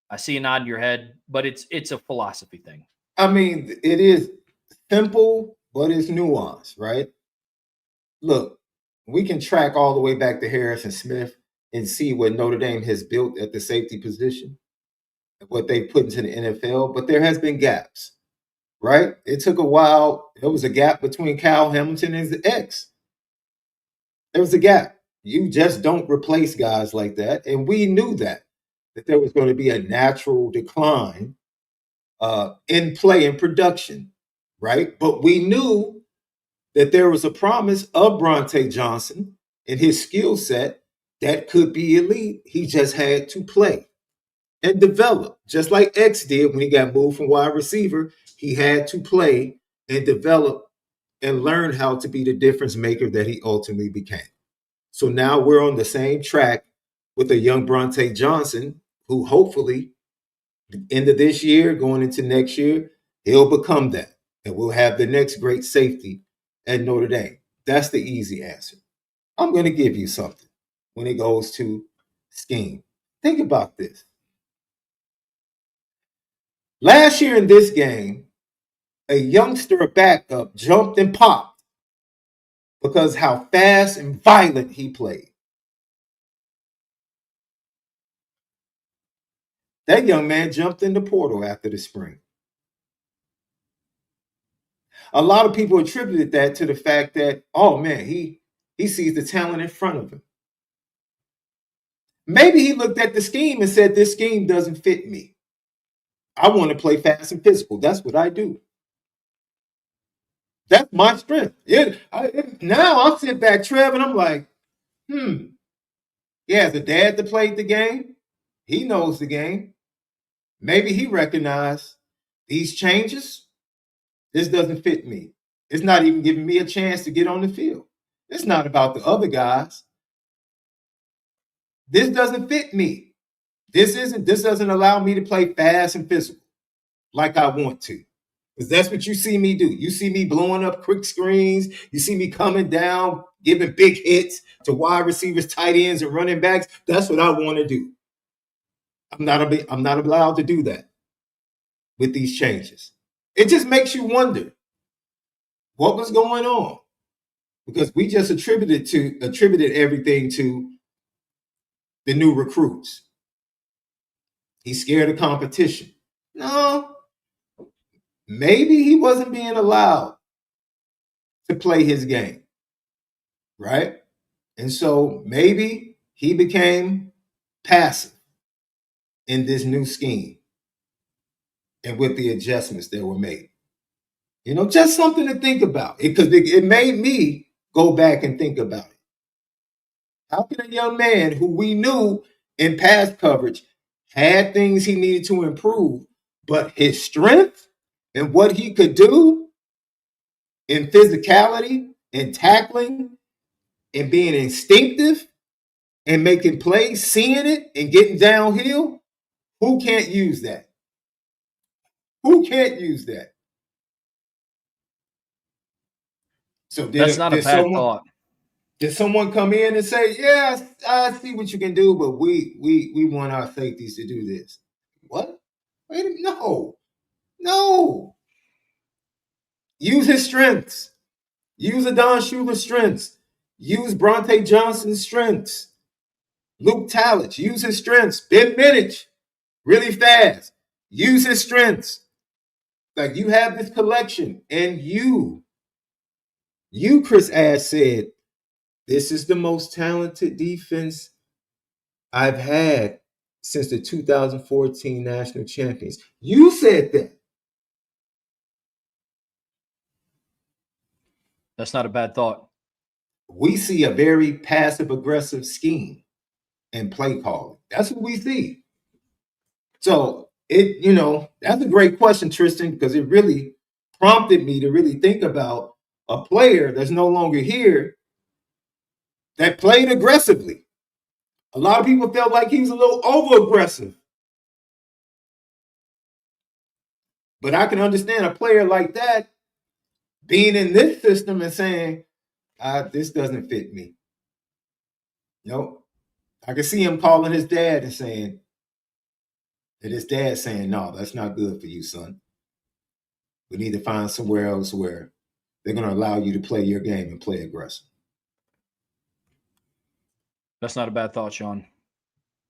I see a nod in your head, but it's a philosophy thing. I mean, it is simple, but it's nuanced, right? Look, we can track all the way back to Harrison Smith and see what Notre Dame has built at the safety position, what they've put into the NFL, but there has been gaps, right? It took a while. There was a gap between Kyle Hamilton and his ex. There was a gap. You just don't replace guys like that. And we knew that there was going to be a natural decline in play and production, right? But we knew that there was a promise of Bronte Johnson and his skill set that could be elite. He just had to play and develop, just like X did when he got moved from wide receiver. He had to play and develop and learn how to be the difference maker that he ultimately became. So now we're on the same track with a young Bronte Johnson, who hopefully, end of this year, going into next year, he'll become that. And we'll have the next great safety at Notre Dame. That's the easy answer. I'm going to give you something when it goes to scheme. Think about this. Last year in this game, a youngster backup jumped and popped because how fast and violent he played. That young man jumped in the portal after the spring. A lot of people attributed that to the fact that, oh man, he sees the talent in front of him. Maybe he looked at the scheme and said, this scheme doesn't fit me. I want to play fast and physical. That's what I do. That's my strength. Now I'll sit back, Trev, and I'm like, yeah, the dad that played the game, he knows the game. Maybe he recognized these changes. This doesn't fit me. It's not even giving me a chance to get on the field. It's not about the other guys. This doesn't fit me. This doesn't allow me to play fast and physical like I want to. Because that's what you see me do. You see me blowing up quick screens. You see me coming down, giving big hits to wide receivers, tight ends, and running backs. That's what I want to do. I'm not allowed to do that with these changes. It just makes you wonder what was going on, because we just attributed everything to the new recruits. He's scared of competition. No, maybe he wasn't being allowed to play his game, right? And so maybe he became passive in this new scheme and with the adjustments that were made. Just something to think about. Because it made me go back and think about it. How can a young man who we knew in pass coverage had things he needed to improve, but his strength and what he could do in physicality and tackling and being instinctive and making plays, seeing it and getting downhill, who can't use that? Who can't use that? So that's not a bad thought. Did someone come in and say, "Yeah, I see what you can do, but we want our safeties to do this"? What? Wait a minute. No. Use his strengths. Use Adon Schuler's strengths. Use Bronte Johnson's strengths. Luke Talich, use his strengths. Ben Minich, really fast. Use his strengths. Like, you have this collection, and you, Chris Ash, said, this is the most talented defense I've had since the 2014 national champions. You said that. That's not a bad thought. We see a very passive-aggressive scheme and play calling. That's what we see. So that's a great question, Tristan, because it really prompted me to really think about a player that's no longer here that played aggressively. A lot of people felt like he was a little over-aggressive. But I can understand a player like that being in this system and saying, this doesn't fit me. Nope. I can see him calling his dad and saying, no, that's not good for you, son. We need to find somewhere else where they're going to allow you to play your game and play aggressive. That's not a bad thought, Sean.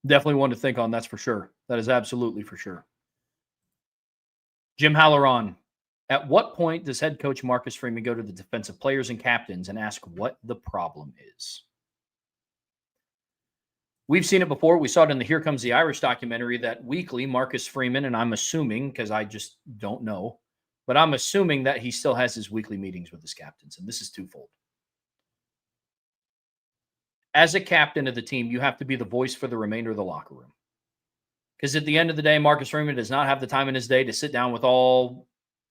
Definitely one to think on, that's for sure. That is absolutely for sure. Jim Halloran, at what point does head coach Marcus Freeman go to the defensive players and captains and ask what the problem is? We've seen it before. We saw it in the Here Comes the Irish documentary that weekly Marcus Freeman, and I'm assuming, because I just don't know, but I'm assuming that he still has his weekly meetings with his captains, and this is twofold. As a captain of the team, you have to be the voice for the remainder of the locker room. Because at the end of the day, Marcus Freeman does not have the time in his day to sit down with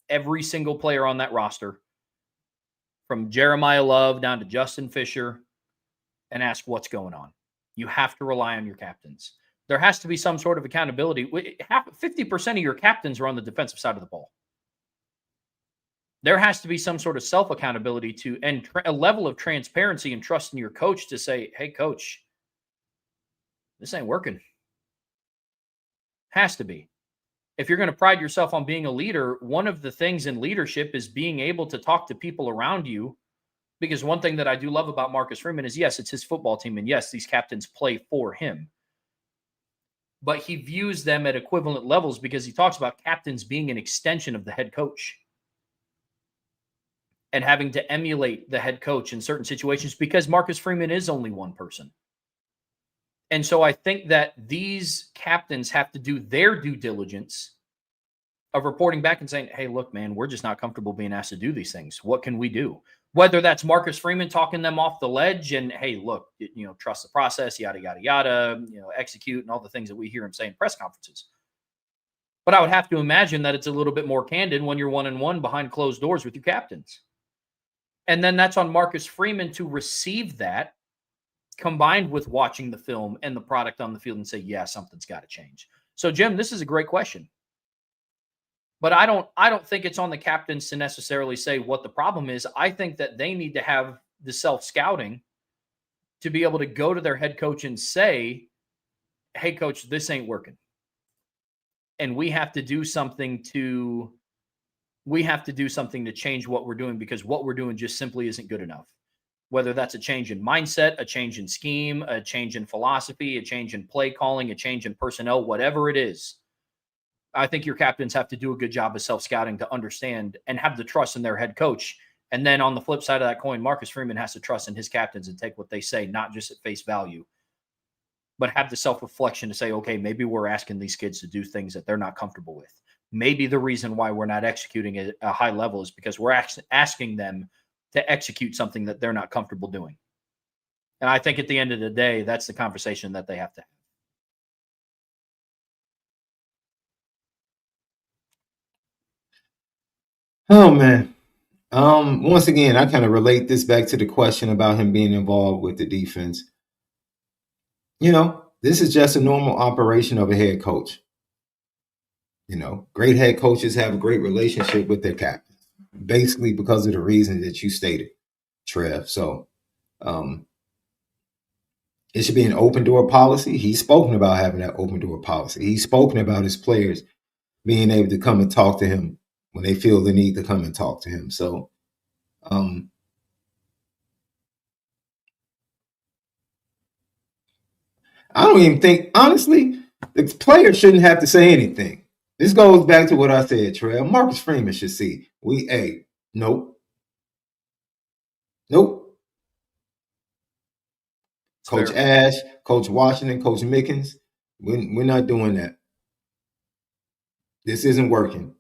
every single player on that roster, from Jeremiah Love down to Justin Fisher, and ask what's going on. You have to rely on your captains. There has to be some sort of accountability. 50% of your captains are on the defensive side of the ball. There has to be some sort of self-accountability and a level of transparency and trust in your coach to say, hey, coach, this ain't working. Has to be. If you're going to pride yourself on being a leader, one of the things in leadership is being able to talk to people around you. Because one thing that I do love about Marcus Freeman is, yes, it's his football team. And yes, these captains play for him. But he views them at equivalent levels because he talks about captains being an extension of the head coach. And having to emulate the head coach in certain situations because Marcus Freeman is only one person. And so I think that these captains have to do their due diligence of reporting back and saying, hey, look, man, we're just not comfortable being asked to do these things. What can we do? Whether that's Marcus Freeman talking them off the ledge and, hey, look, trust the process, yada, yada, yada, execute and all the things that we hear him say in press conferences. But I would have to imagine that it's a little bit more candid when you're 1-1 behind closed doors with your captains. And then that's on Marcus Freeman to receive that, combined with watching the film and the product on the field and say, yeah, something's got to change. So, Jim, this is a great question. But I don't think it's on the captains to necessarily say what the problem is. I think that they need to have the self-scouting to be able to go to their head coach and say, hey, coach, this ain't working. And we have to do something to change what we're doing because what we're doing just simply isn't good enough. Whether that's a change in mindset, a change in scheme, a change in philosophy, a change in play calling, a change in personnel, whatever it is, I think your captains have to do a good job of self-scouting to understand and have the trust in their head coach. And then on the flip side of that coin, Marcus Freeman has to trust in his captains and take what they say, not just at face value, but have the self-reflection to say, okay, maybe we're asking these kids to do things that they're not comfortable with. Maybe the reason why we're not executing at a high level is because we're asking them to execute something that they're not comfortable doing. And I think at the end of the day, that's the conversation that they have to have. Oh, man. Once again, I kind of relate this back to the question about him being involved with the defense. This is just a normal operation of a head coach. Great head coaches have a great relationship with their captains, basically because of the reason that you stated, Trev. So it should be an open door policy. He's spoken about having that open door policy. He's spoken about his players being able to come and talk to him when they feel the need to come and talk to him. So I don't even think, honestly, the player shouldn't have to say anything. This goes back to what I said, Trev. Marcus Freeman should see. Nope. It's Coach fair. Ash, Coach Washington, Coach Mickens, we're not doing that. This isn't working.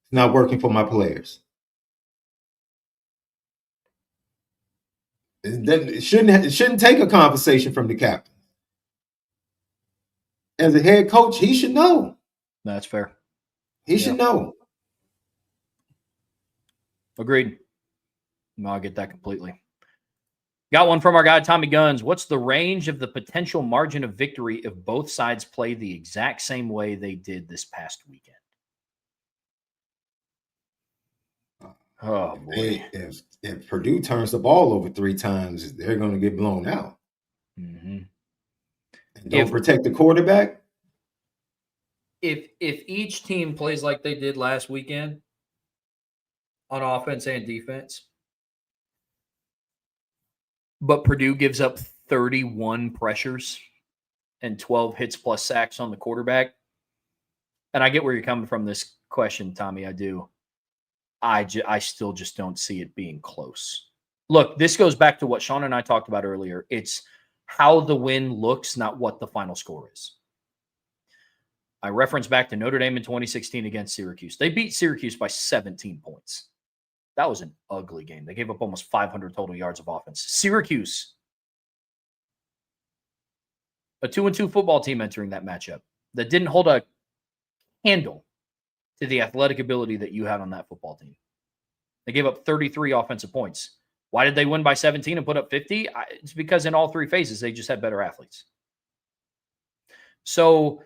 It's not working for my players. It shouldn't take a conversation from the captain. As a head coach, he should know. That's fair. He should know. Agreed. No, I get that completely. Got one from our guy, Tommy Guns. What's the range of the potential margin of victory if both sides play the exact same way they did this past weekend? Oh, boy. If Purdue turns the ball over 3 times, they're going to get blown out. Mm-hmm. And don't protect the quarterback. If each team plays like they did last weekend on offense and defense, but Purdue gives up 31 pressures and 12 hits plus sacks on the quarterback, and I get where you're coming from this question, Tommy, I do. I still just don't see it being close. Look, this goes back to what Sean and I talked about earlier. It's how the win looks, not what the final score is. I reference back to Notre Dame in 2016 against Syracuse. They beat Syracuse by 17 points. That was an ugly game. They gave up almost 500 total yards of offense. Syracuse, a 2-2 football team entering that matchup that didn't hold a candle to the athletic ability that you had on that football team. They gave up 33 offensive points. Why did they win by 17 and put up 50? It's because in all three phases, they just had better athletes. So,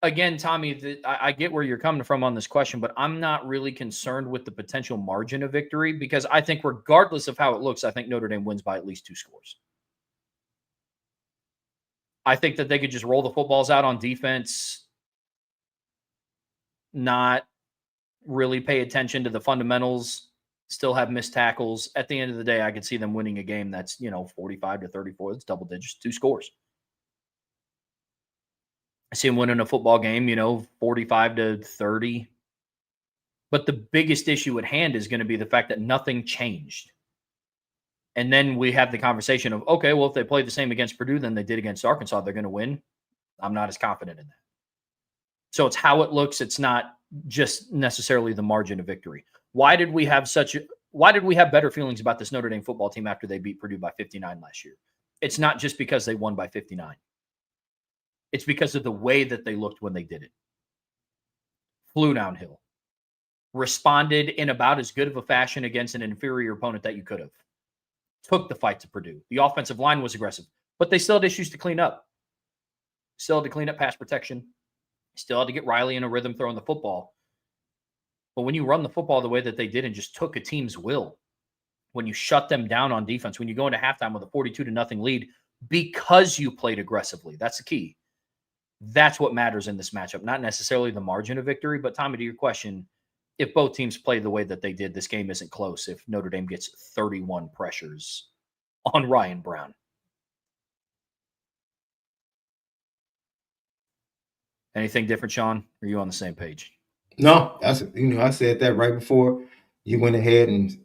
again, Tommy, I get where you're coming from on this question, but I'm not really concerned with the potential margin of victory because I think regardless of how it looks, I think Notre Dame wins by at least 2 scores. I think that they could just roll the footballs out on defense, not really pay attention to the fundamentals, still have missed tackles. At the end of the day, I could see them winning a game that's, 45-34. It's double digits, 2 scores. I see them winning a football game, 45-30. But the biggest issue at hand is going to be the fact that nothing changed. And then we have the conversation of, okay, well, if they play the same against Purdue than they did against Arkansas, they're going to win. I'm not as confident in that. So it's how it looks. It's not just necessarily the margin of victory. Why did we have better feelings about this Notre Dame football team after they beat Purdue by 59 last year? It's not just because they won by 59. It's because of the way that they looked when they did it. Flew downhill. Responded in about as good of a fashion against an inferior opponent that you could have. Took the fight to Purdue. The offensive line was aggressive, but they still had issues to clean up. Still had to clean up pass protection. Still had to get Riley in a rhythm throwing the football. But when you run the football the way that they did and just took a team's will, when you shut them down on defense, when you go into halftime with a 42-0 lead because you played aggressively, that's the key. That's what matters in this matchup, not necessarily the margin of victory. But Tommy, to your question, if both teams play the way that they did, this game isn't close if Notre Dame gets 31 pressures on Ryan Brown. Anything different, Sean? Are you on the same page? No, I said that right before you went ahead and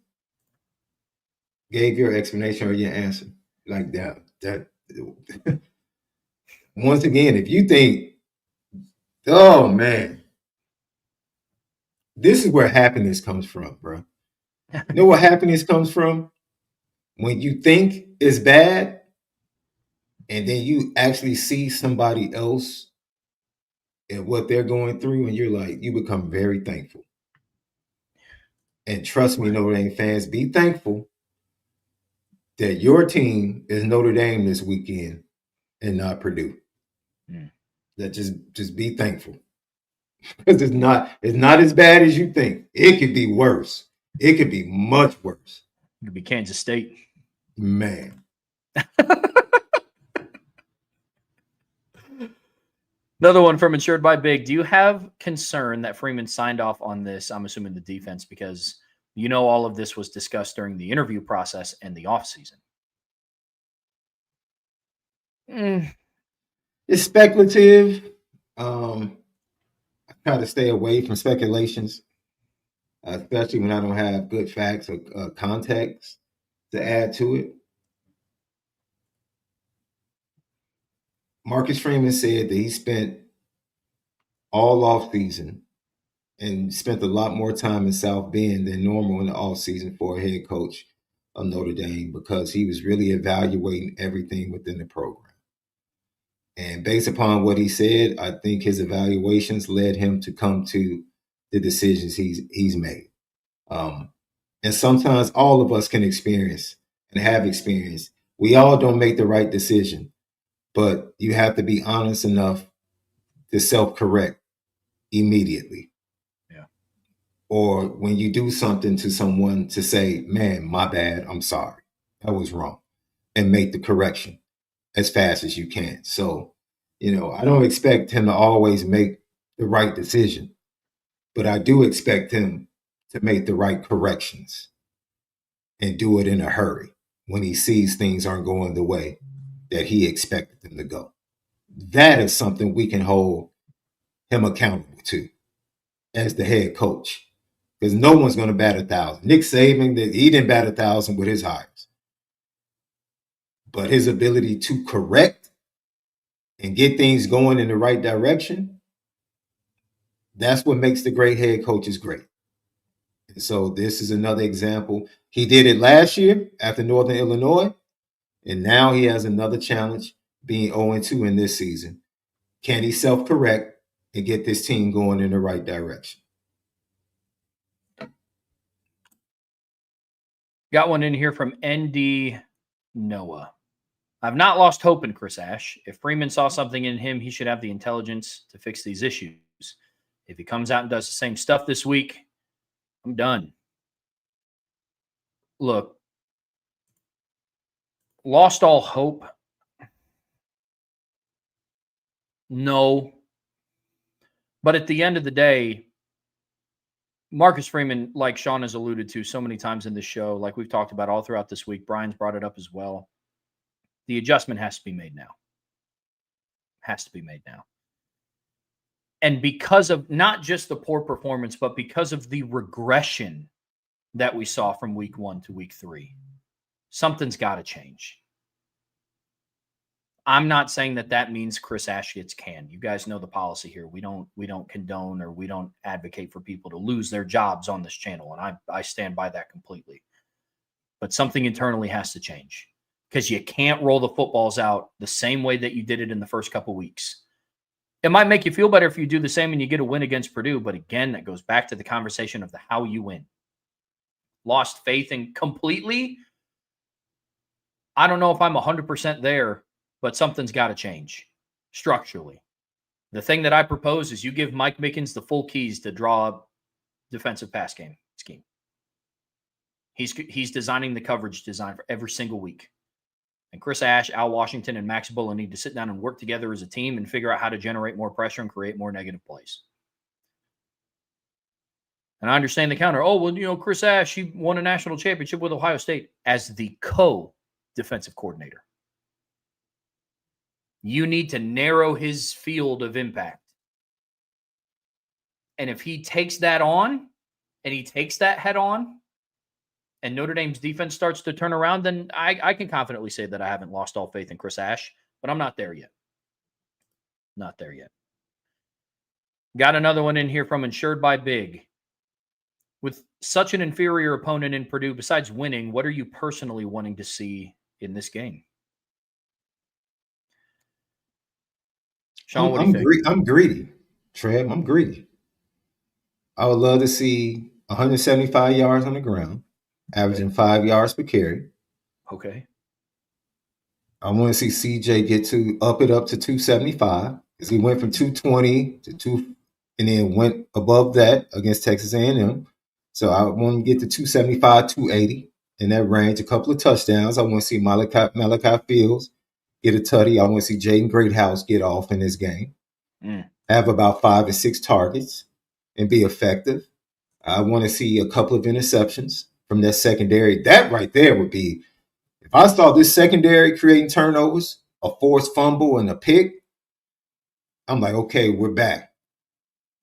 gave your explanation or your answer. Like that. Once again, if you think, oh man, this is where happiness comes from, bro. You know where happiness comes from? When you think it's bad, and then you actually see somebody else and what they're going through, and you're like, you become very thankful. And trust me, Notre Dame fans, be thankful that your team is Notre Dame this weekend and not Purdue. That just be thankful. Because it's not as bad as you think. It could be worse. It could be much worse. It could be Kansas State. Man. Another one from Insured by Big. Do you have concern that Freeman signed off on this? I'm assuming the defense, because all of this was discussed during the interview process and the offseason. It's speculative. I try to stay away from speculations, especially when I don't have good facts or context to add to it. Marcus Freeman said that he spent all off season and spent a lot more time in South Bend than normal in the off season for a head coach of Notre Dame because he was really evaluating everything within the program. And based upon what he said, I think his evaluations led him to come to the decisions he's made. And sometimes all of us can experience and have experienced. We all don't make the right decision, but you have to be honest enough to self-correct immediately. Yeah. Or when you do something to someone to say, man, my bad, I'm sorry, I was wrong, and make the correction as fast as you can. So, I don't expect him to always make the right decision, but I do expect him to make the right corrections and do it in a hurry when he sees things aren't going the way that he expected them to go. That is something we can hold him accountable to as the head coach, because no one's going to bat 1,000. Nick Saban, he didn't bat 1,000 with his hires. but his ability to correct and get things going in the right direction, that's what makes the great head coaches great. And so this is another example. He did it last year after Northern Illinois, and now he has another challenge being 0-2 in this season. Can he self-correct and get this team going in the right direction? Got one in here from ND Noah. I've not lost hope in Chris Ash. If Freeman saw something in him, he should have the intelligence to fix these issues. If he comes out and does the same stuff this week, I'm done. Look, lost all hope? No. But at the end of the day, Marcus Freeman, like Sean has alluded to so many times in this show, like we've talked about all throughout this week, Brian's brought it up as well. The adjustment has to be made now. Has to be made now. And because of not just the poor performance, but because of the regression that we saw from week 1 to week 3, something's got to change. I'm not saying that means Chris Ash gets canned. You guys know the policy here. We don't condone or we don't advocate for people to lose their jobs on this channel, and I stand by that completely. But something internally has to change because you can't roll the footballs out the same way that you did it in the first couple weeks. It might make you feel better if you do the same and you get a win against Purdue, but again, that goes back to the conversation of the how you win. Lost faith in completely. I don't know if I'm 100% there, but something's got to change structurally. The thing that I propose is you give Mike Mickens the full keys to draw a defensive pass game scheme. He's designing the coverage design for every single week. And Chris Ash, Al Washington, and Max Bullough need to sit down and work together as a team and figure out how to generate more pressure and create more negative plays. And I understand the counter. Oh, well, Chris Ash, he won a national championship with Ohio State as the co-defensive coordinator. You need to narrow his field of impact. And if he takes that on and he takes that head on and Notre Dame's defense starts to turn around, then I can confidently say that I haven't lost all faith in Chris Ash, but I'm not there yet. Not there yet. Got another one in here from Insured by Big. With such an inferior opponent in Purdue, besides winning, what are you personally wanting to see in this game? Sean, what do you think? I'm greedy, Trev. I'm greedy. I would love to see 175 yards on the ground, averaging 5 yards per carry. Okay. I want to see CJ get up to 275 because he went from 220 to 2, and then went above that against Texas A&M. So I want to get to 275, 280 in that range. A couple of touchdowns. I want to see Malachi Fields get a tutty. I want to see Jaden Greathouse get off in this game. Have about 5 or 6 targets and be effective. I want to see a couple of interceptions from that secondary. That right there would be, if I saw this secondary creating turnovers, a forced fumble, and a pick, I'm like, okay, we're back.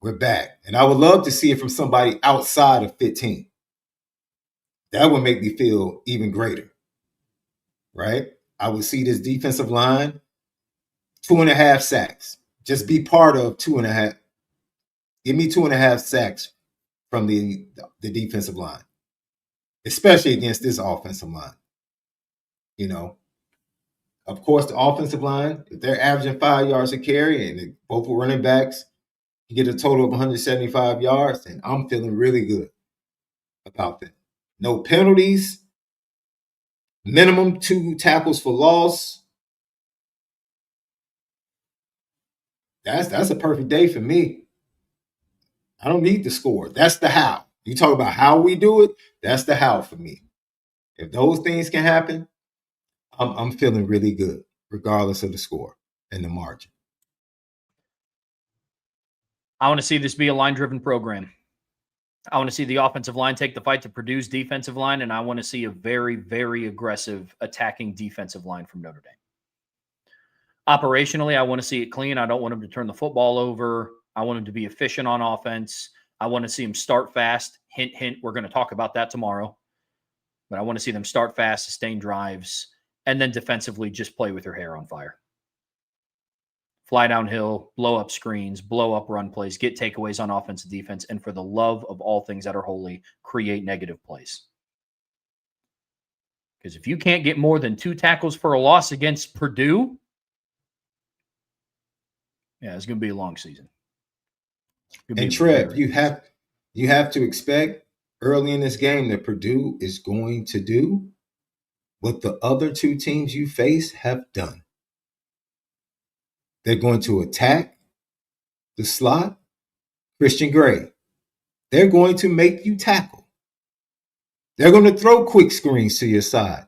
We're back. And I would love to see it from somebody outside of 15. That would make me feel even greater, right? I would see this defensive line, 2.5 sacks. Just be part of 2.5. Give me 2.5 sacks from the defensive line, especially against this offensive line. Of course, the offensive line, if they're averaging 5 yards a carry and both running backs get a total of 175 yards, then I'm feeling really good about that. No penalties, minimum 2 tackles for loss. That's a perfect day for me. I don't need the score. That's the how. You talk about how we do it, that's the how for me. If those things can happen, I'm feeling really good, regardless of the score and the margin. I want to see this be a line-driven program. I want to see the offensive line take the fight to Purdue's defensive line, and I want to see a very, very aggressive attacking defensive line from Notre Dame. Operationally, I want to see it clean. I don't want them to turn the football over. I want them to be efficient on offense. I want to see them start fast. Hint, hint, we're going to talk about that tomorrow. But I want to see them start fast, sustain drives, and then defensively just play with your hair on fire. Fly downhill, blow up screens, blow up run plays, get takeaways on offense and defense, and for the love of all things that are holy, create negative plays. Because if you can't get more than 2 tackles for a loss against Purdue, yeah, it's going to be a long season. And Trev, you have to expect early in this game that Purdue is going to do what the other 2 teams you face have done. They're going to attack the slot, Christian Gray. They're going to make you tackle. They're going to throw quick screens to your side.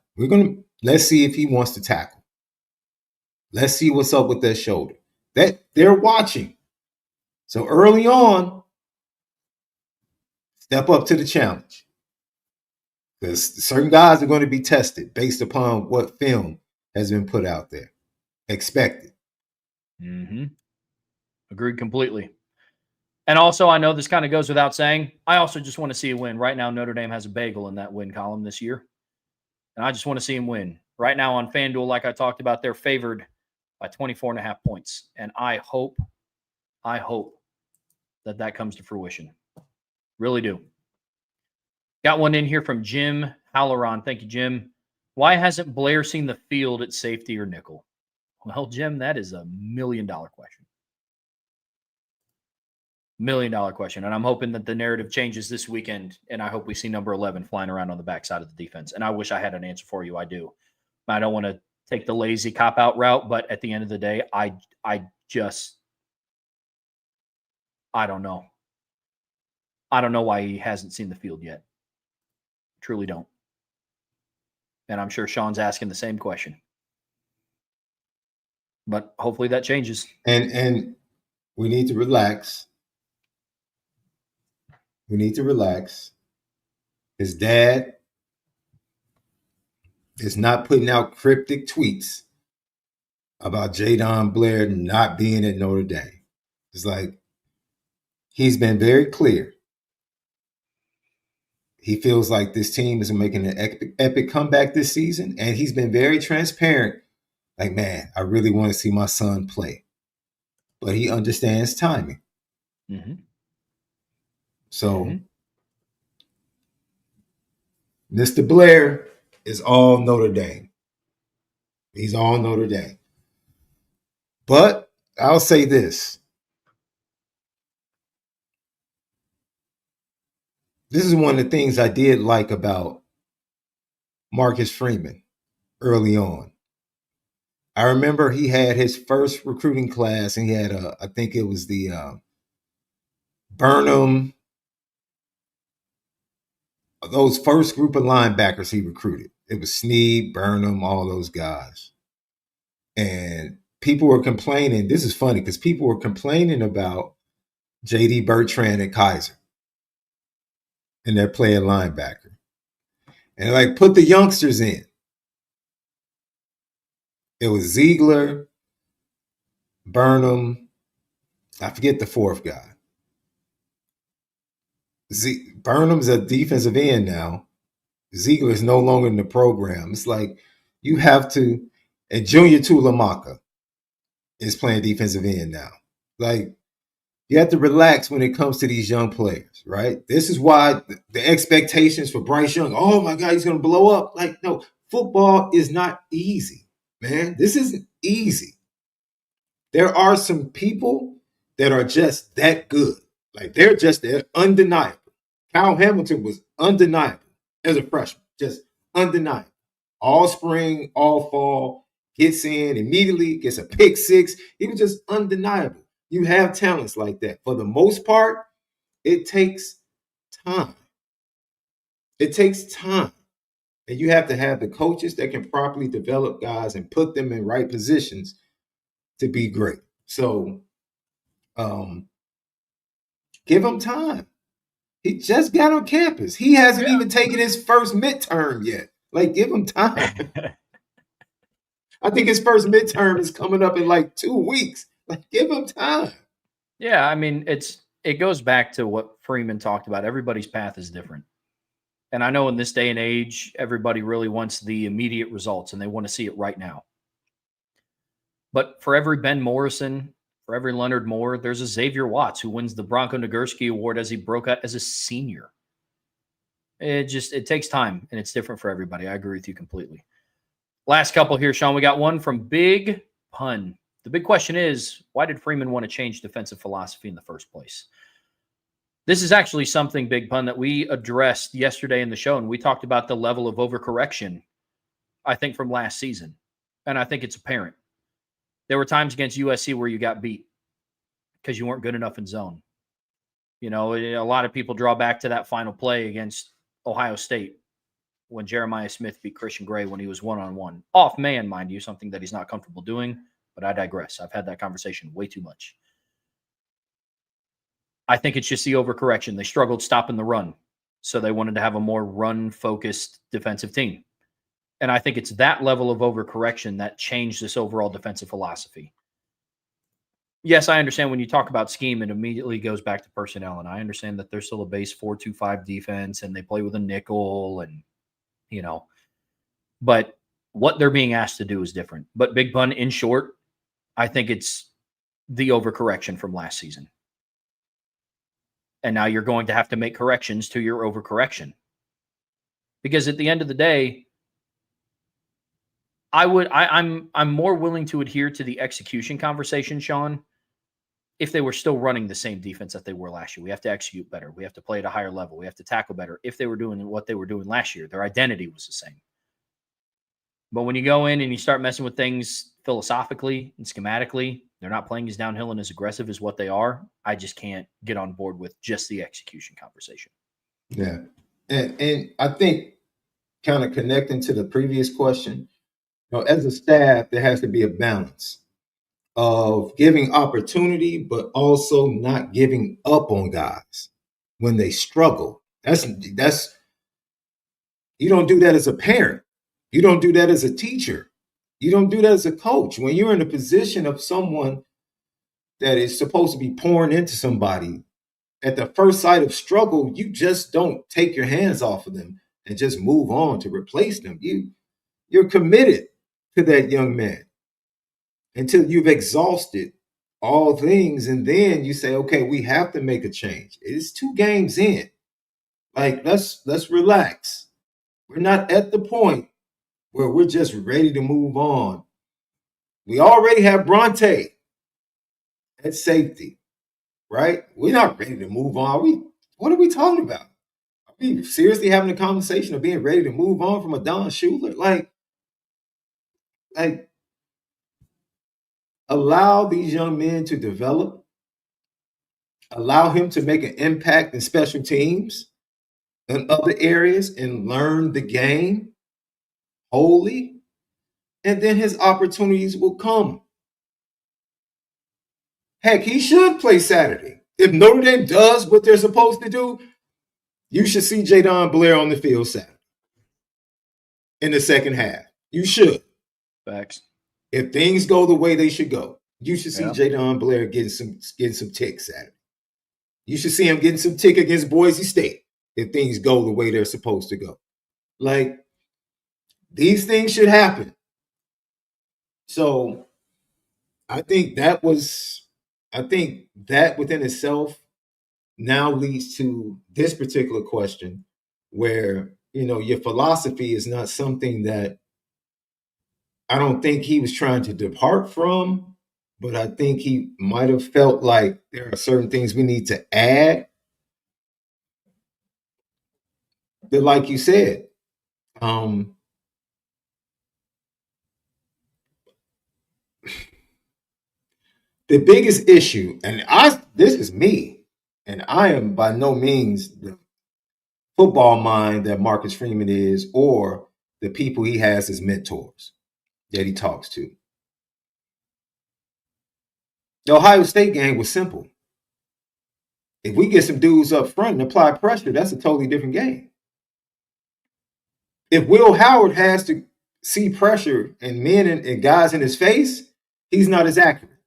Let's see if he wants to tackle. Let's see what's up with that shoulder. That they're watching. So early on, step up to the challenge. Because certain guys are going to be tested based upon what film has been put out there. Expected. Mm-hmm. Agreed completely. And also, I know this kind of goes without saying, I also just want to see a win. Right now, Notre Dame has a bagel in that win column this year. And I just want to see him win. Right now on FanDuel, like I talked about, they're favored by 24.5 points. And I hope that comes to fruition. Really do. Got one in here from Jim Halloran. Thank you, Jim. Why hasn't Blair seen the field at safety or nickel? Well, Jim, that is a $1 million question. $1 million question. And I'm hoping that the narrative changes this weekend, and I hope we see number 11 flying around on the backside of the defense. And I wish I had an answer for you. I do. I don't want to take the lazy cop-out route, but at the end of the day, I don't know. I don't know why he hasn't seen the field yet. Truly don't. And I'm sure Sean's asking the same question. But hopefully that changes. And we need to relax. His dad is not putting out cryptic tweets about Jadon Blair not being at Notre Dame. It's like he's been very clear. He feels like this team is making an epic comeback this season, and he's been very transparent. Like, man, I really want to see my son play. But he understands timing. Mm-hmm. So, Mr. Blair is all Notre Dame. He's all Notre Dame. But I'll say this. This is one of the things I did like about Marcus Freeman early on. I remember he had his first recruiting class, and he had I think it was the Burnham, those first group of linebackers he recruited. It was Sneed, Burnham, all those guys. And people were complaining. This is funny because people were complaining about J.D. Bertrand and Kaiser. And they're playing linebacker. And like, put the youngsters in. It was Ziegler, Burnham, I forget the fourth guy. Burnham's a defensive end now. Ziegler is no longer in the program. It's like you have to, and Junior Tulamaka is playing defensive end now. Like, you have to relax when it comes to these young players, right? This is why the expectations for Bryce Young, oh my God, he's going to blow up. Like, no, football is not easy, man. This isn't easy. There are some people that are just that good. Like, they're undeniable. Kyle Hamilton was undeniable as a freshman, just undeniable. All spring, all fall, gets in immediately, gets a pick six. He was just undeniable. You have talents like that. For the most part, it takes time. It takes time. And you have to have the coaches that can properly develop guys and put them in right positions to be great. So give him time. He just got on campus. He hasn't even taken his first midterm yet. Like, give him time. I think his first midterm is coming up in like 2 weeks. Like, give him time. Yeah, I mean, it goes back to what Freeman talked about. Everybody's path is different. And I know in this day and age, everybody really wants the immediate results and they want to see it right now. But for every Ben Morrison, for every Leonard Moore, there's a Xavier Watts who wins the Bronco Nagurski Award as he broke out as a senior. It takes time and it's different for everybody. I agree with you completely. Last couple here, Sean. We got one from Big Pun. The big question is, why did Freeman want to change defensive philosophy in the first place? This is actually something, Big Pun, that we addressed yesterday in the show, and we talked about the level of overcorrection, I think, from last season. And I think it's apparent. There were times against USC where you got beat because you weren't good enough in zone. You know, a lot of people draw back to that final play against Ohio State when Jeremiah Smith beat Christian Gray when he was one-on-one. Off man, mind you, something that he's not comfortable doing, but I digress. I've had that conversation way too much. I think it's just the overcorrection. They struggled stopping the run, so they wanted to have a more run-focused defensive team. And I think it's that level of overcorrection that changed this overall defensive philosophy. Yes, I understand when you talk about scheme, it immediately goes back to personnel, and I understand that there's still a base 4-2-5 defense, and they play with a nickel, and you know, but what they're being asked to do is different. But Big Pun, in short, I think it's the overcorrection from last season. And now you're going to have to make corrections to your overcorrection. Because at the end of the day, I'm more willing to adhere to the execution conversation, Sean, if they were still running the same defense that they were last year. We have to execute better. We have to play at a higher level. We have to tackle better. If they were doing what they were doing last year, their identity was the same. But when you go in and you start messing with things philosophically and schematically, they're not playing as downhill and as aggressive as what they are. I just can't get on board with just the execution conversation. Yeah. And I think kind of connecting to the previous question, you know, as a staff, there has to be a balance of giving opportunity, but also not giving up on guys when they struggle. That's you don't do that as a parent. You don't do that as a teacher. You don't do that as a coach. When you're in a position of someone that is supposed to be pouring into somebody, at the first sight of struggle, you just don't take your hands off of them and just move on to replace them. You're committed to that young man until you've exhausted all things, and then you say, okay, we have to make a change. It's 2 games in. Like, let's relax. We're not at the point where we're just ready to move on. We already have Bronte at safety, right? We're not ready to move on. What are we talking about? Are we seriously having a conversation of being ready to move on from a Don Shula? Like allow these young men to develop, allow him to make an impact in special teams and other areas and learn the game wholly, and then his opportunities will come. Heck, he should play Saturday. If Notre Dame does what they're supposed to do, you should see Jadon Blair on the field Saturday in the second half. You should. Facts. If things go the way they should go, you should see Jadon Blair getting some ticks Saturday. You should see him getting some tick against Boise State if things go the way they're supposed to go. Like, these things should happen. So I think that within itself now leads to this particular question where, you know, your philosophy is not something that I don't think he was trying to depart from, but I think he might have felt like there are certain things we need to add. That, like you said, the biggest issue, and this is me, and I am by no means the football mind that Marcus Freeman is, or the people he has as mentors that he talks to. The Ohio State game was simple. If we get some dudes up front and apply pressure, that's a totally different game. If Will Howard has to see pressure and men and guys in his face, he's not as accurate.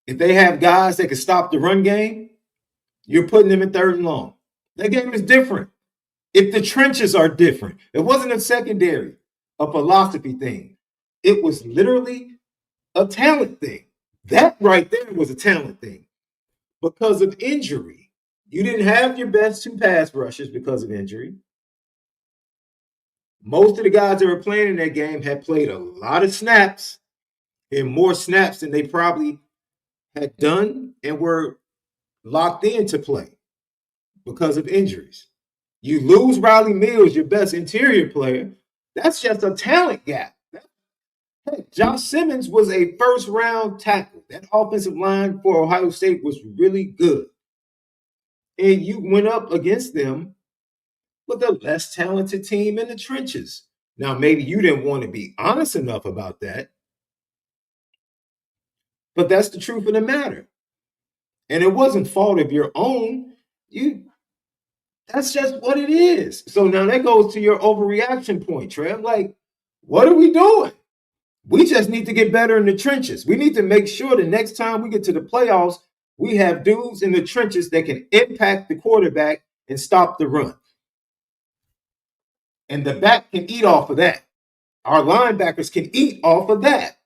If they have guys that can stop the run game, you're putting them in 3rd and long. That game is different. If the trenches are different, it wasn't a secondary, a philosophy thing. It was literally a talent thing. That right there was a talent thing because of injury. You didn't have your best two pass rushers because of injury. Most of the guys that were playing in that game had played a lot of snaps and more snaps than they probably had done and were locked in to play because of injuries. You lose Riley Mills, your best interior player. That's just a talent gap. Hey, Josh Simmons was a first-round tackle. That offensive line for Ohio State was really good. And you went up against them with a less talented team in the trenches. Now, maybe you didn't want to be honest enough about that, but that's the truth of the matter. And it wasn't fault of your own. That's just what it is. So now that goes to your overreaction point, Trev. Like, what are we doing? We just need to get better in the trenches. We need to make sure the next time we get to the playoffs, we have dudes in the trenches that can impact the quarterback and stop the run. And the back can eat off of that. Our linebackers can eat off of that.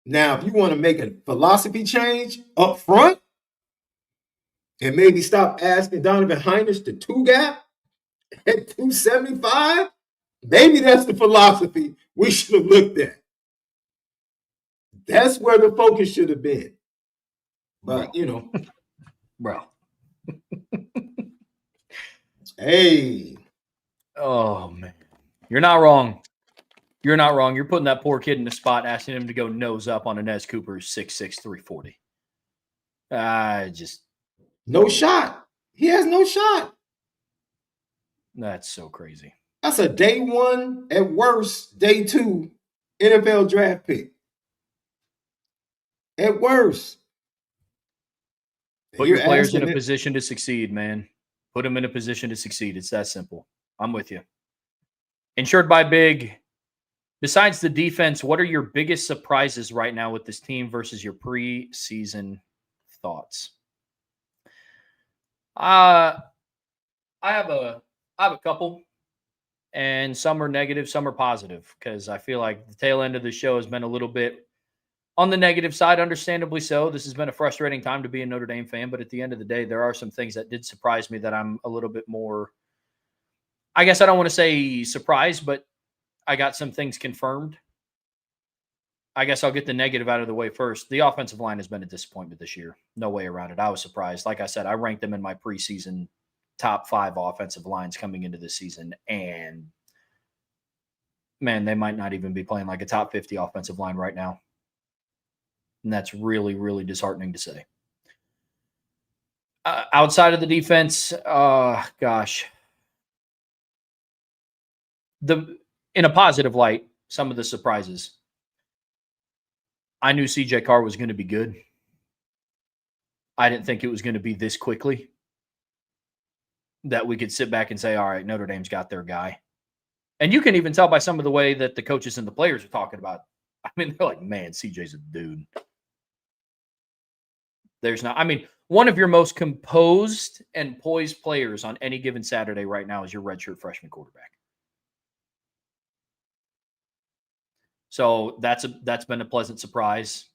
Now, if you want to make a philosophy change up front and maybe stop asking Donovan Heinrich to two gap at 275, maybe that's the philosophy we should have looked at. That's where the focus should have been. But, Bro. Hey. Oh, man. You're not wrong. You're not wrong. You're putting that poor kid in the spot, asking him to go nose up on Inez Cooper's 6'6", 340. No shot. He has no shot. That's so crazy. That's a day one, at worst, day two NFL draft pick. At worst. Put your players in a position to succeed, man. Put them in a position to succeed. It's that simple. I'm with you. Insured by Big. Besides the defense, what are your biggest surprises right now with this team versus your preseason thoughts? I have a couple, and some are negative, some are positive, because I feel like the tail end of the show has been a little bit on the negative side, understandably so. This has been a frustrating time to be a Notre Dame fan, but at the end of the day, there are some things that did surprise me that I'm a little bit more, I guess I don't want to say surprised, but I got some things confirmed. I guess I'll get the negative out of the way first. The offensive line has been a disappointment this year. No way around it. I was surprised. Like I said, I ranked them in my preseason top 5 offensive lines coming into this season, and man, they might not even be playing like a top 50 offensive line right now. And that's really, really disheartening to say. Outside of the defense, gosh. In a positive light, some of the surprises. I knew CJ Carr was going to be good. I didn't think it was going to be this quickly that we could sit back and say, all right, Notre Dame's got their guy. And you can even tell by some of the way that the coaches and the players are talking about. I mean, they're like, man, CJ's a dude. One of your most composed and poised players on any given Saturday right now is your redshirt freshman quarterback. So that's been a pleasant surprise.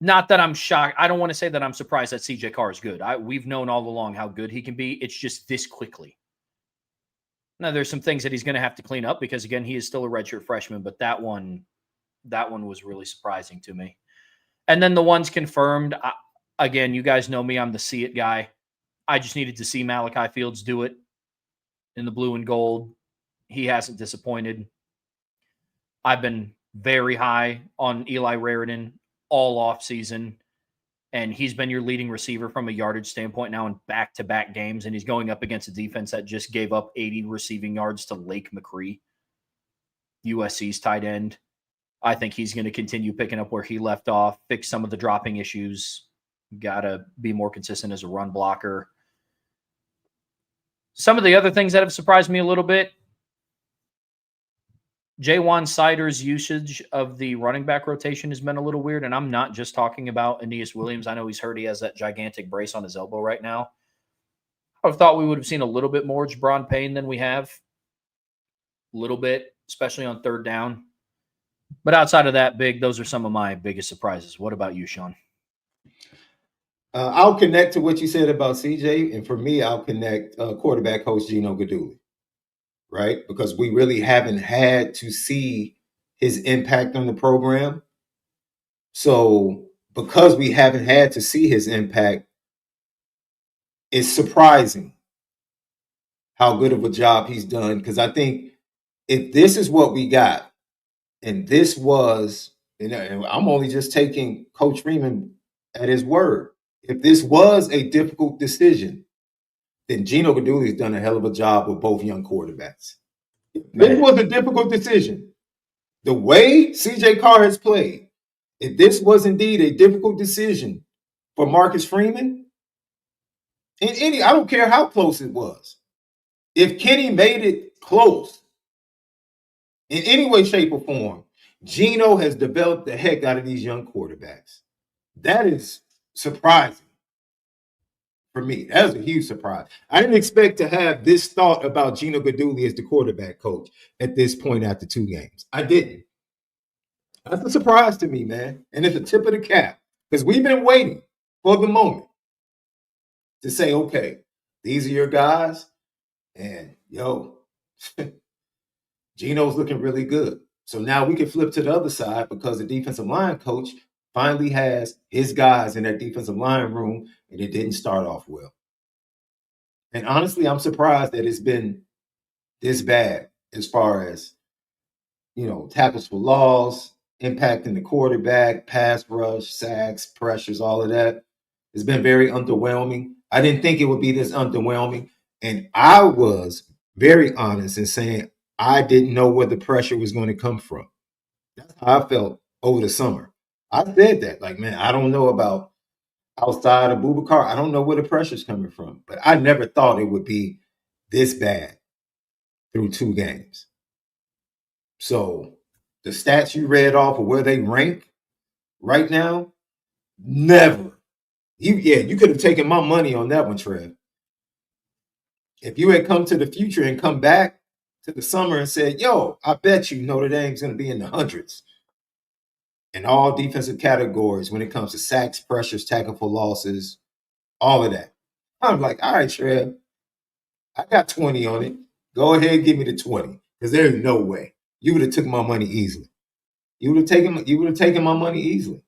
Not that I'm shocked. I don't want to say that I'm surprised that CJ Carr is good. We've known all along how good he can be. It's just this quickly. Now, there's some things that he's going to have to clean up because, again, he is still a redshirt freshman, but that one was really surprising to me. And then the ones confirmed, again, you guys know me. I'm the see it guy. I just needed to see Malachi Fields do it in the blue and gold. He hasn't disappointed. I've been very high on Eli Raritan all off season, and he's been your leading receiver from a yardage standpoint now in back-to-back games, and he's going up against a defense that just gave up 80 receiving yards to Lake McCree, USC's tight end. I think he's going to continue picking up where he left off, fix some of the dropping issues, got to be more consistent as a run blocker. Some of the other things that have surprised me a little bit, Jaywan Sider's usage of the running back rotation has been a little weird, and I'm not just talking about Aeneas Williams. I know he's hurt. He has that gigantic brace on his elbow right now. I would have thought we would have seen a little bit more Jabron Payne than we have. A little bit, especially on third down. But outside of that, those are some of my biggest surprises. What about you, Sean? I'll connect to what you said about CJ, and for me, I'll connect quarterback coach Gino Guidugli, right? Because we really haven't had to see his impact on the program. So because we haven't had to see his impact, it's surprising how good of a job he's done. Because I think if this is what we got, and this was, and I'm only just taking Coach Freeman at his word. If this was a difficult decision, then Gino Guidugli's done a hell of a job with both young quarterbacks. This was a difficult decision. The way CJ Carr has played, if this was indeed a difficult decision for Marcus Freeman, I don't care how close it was. If Kenny made it close in any way, shape, or form, Gino has developed the heck out of these young quarterbacks. That is surprising for me. That was a huge surprise. I didn't expect to have this thought about Gino Guidugli as the quarterback coach at this point after 2 games. I didn't. That's a surprise to me, man. And it's a tip of the cap because we've been waiting for the moment to say, okay, these are your guys. And, Gino's looking really good. So now we can flip to the other side because the defensive line coach finally has his guys in that defensive line room, and it didn't start off well. And honestly, I'm surprised that it's been this bad as far as, tackles for loss, impacting the quarterback, pass rush, sacks, pressures, all of that. It's been very underwhelming. I didn't think it would be this underwhelming. And I was very honest in saying I didn't know where the pressure was going to come from. That's how I felt over the summer. I said that, man, I don't know about outside of Boubacar. I don't know where the pressure's coming from. But I never thought it would be this bad through 2 games. So the stats you read off of where they rank right now, never. You could have taken my money on that one, Trev. If you had come to the future and come back to the summer and said, I bet you Notre Dame's going to be in the hundreds in all defensive categories when it comes to sacks, pressures, tackle for losses, all of that. I'm like, all right, Trev, I got 20 on it. Go ahead and give me the 20 because there's no way. You would have took my money easily. You would have taken my money easily.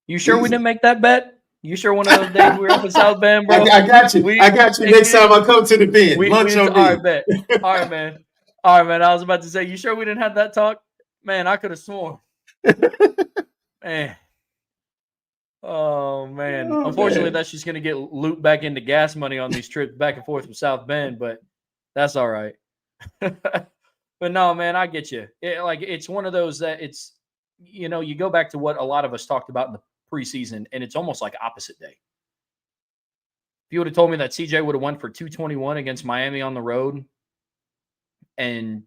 You sure we didn't make that bet? You sure one of those days we were up in South Bend, bro? I got you. I got you next time I come to the Bend. Lunch on me. All right, bet. All right, man. All right, man. I was about to say, you sure we didn't have that talk? Man, I could have sworn. Man. Oh, man. Unfortunately, that's just going to get looped back into gas money on these trips back and forth from South Bend, but that's all right. But no, man, I get you. It's one of those that it's, you go back to what a lot of us talked about in the preseason, and it's almost like opposite day. If you would have told me that CJ would have went for 221 against Miami on the road and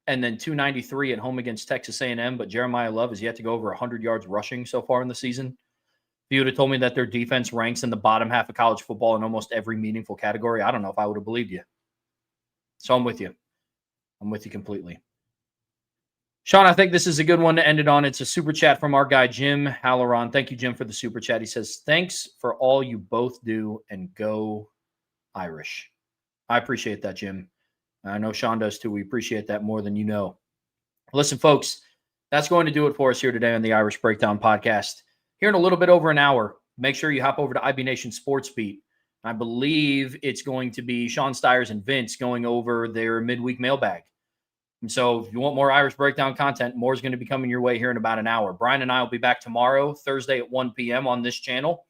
then 293 at home against Texas A&M, but Jeremiah Love has yet to go over 100 yards rushing so far in the season. If you would have told me that their defense ranks in the bottom half of college football in almost every meaningful category, I don't know if I would have believed you. So I'm with you. I'm with you completely. Sean, I think this is a good one to end it on. It's a super chat from our guy, Jim Halloran. Thank you, Jim, for the super chat. He says, thanks for all you both do and go Irish. I appreciate that, Jim. I know Sean does too. We appreciate that more than you know. Listen, folks, that's going to do it for us here today on the Irish Breakdown Podcast. Here in a little bit over an hour, make sure you hop over to IB Nation Sports Beat. I believe it's going to be Sean Stiers and Vince going over their midweek mailbag. And so if you want more Irish Breakdown content, more is going to be coming your way here in about an hour. Brian and I will be back tomorrow, Thursday at 1 p.m. on this channel.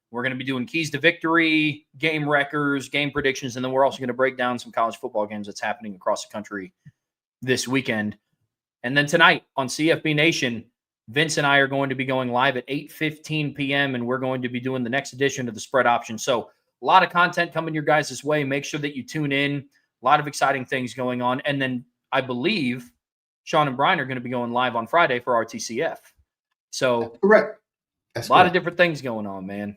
We're going to be doing keys to victory, game records, game predictions, and then we're also going to break down some college football games that's happening across the country this weekend. And then tonight on CFB Nation, Vince and I are going to be going live at 8:15 p.m., and we're going to be doing the next edition of the Spread Option. So a lot of content coming your guys' way. Make sure that you tune in. A lot of exciting things going on. And then I believe Sean and Brian are going to be going live on Friday for RTCF. So correct. That's a lot of correct. different things going on, man.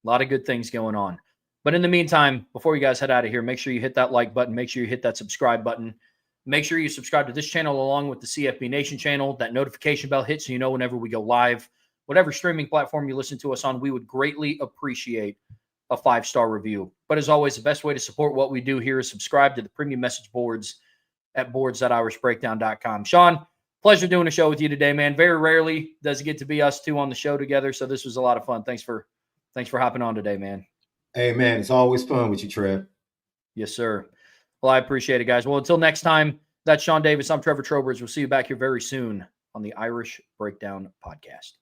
A lot of good things going on. But in the meantime, before you guys head out of here, make sure you hit that like button. Make sure you hit that subscribe button. Make sure you subscribe to this channel along with the CFB Nation channel. That notification bell hits so you know whenever we go live. Whatever streaming platform you listen to us on, we would greatly appreciate a 5-star review. But as always, the best way to support what we do here is subscribe to the premium message boards at boards.irishbreakdown.com. Sean, pleasure doing a show with you today, man. Very rarely does it get to be us two on the show together, so this was a lot of fun. Thanks for hopping on today, man. Hey, man, it's always fun with you, Trev. Yes, sir. Well, I appreciate it, guys. Well, until next time, that's Sean Davis. I'm Trevor Trowbridge. We'll see you back here very soon on the Irish Breakdown Podcast.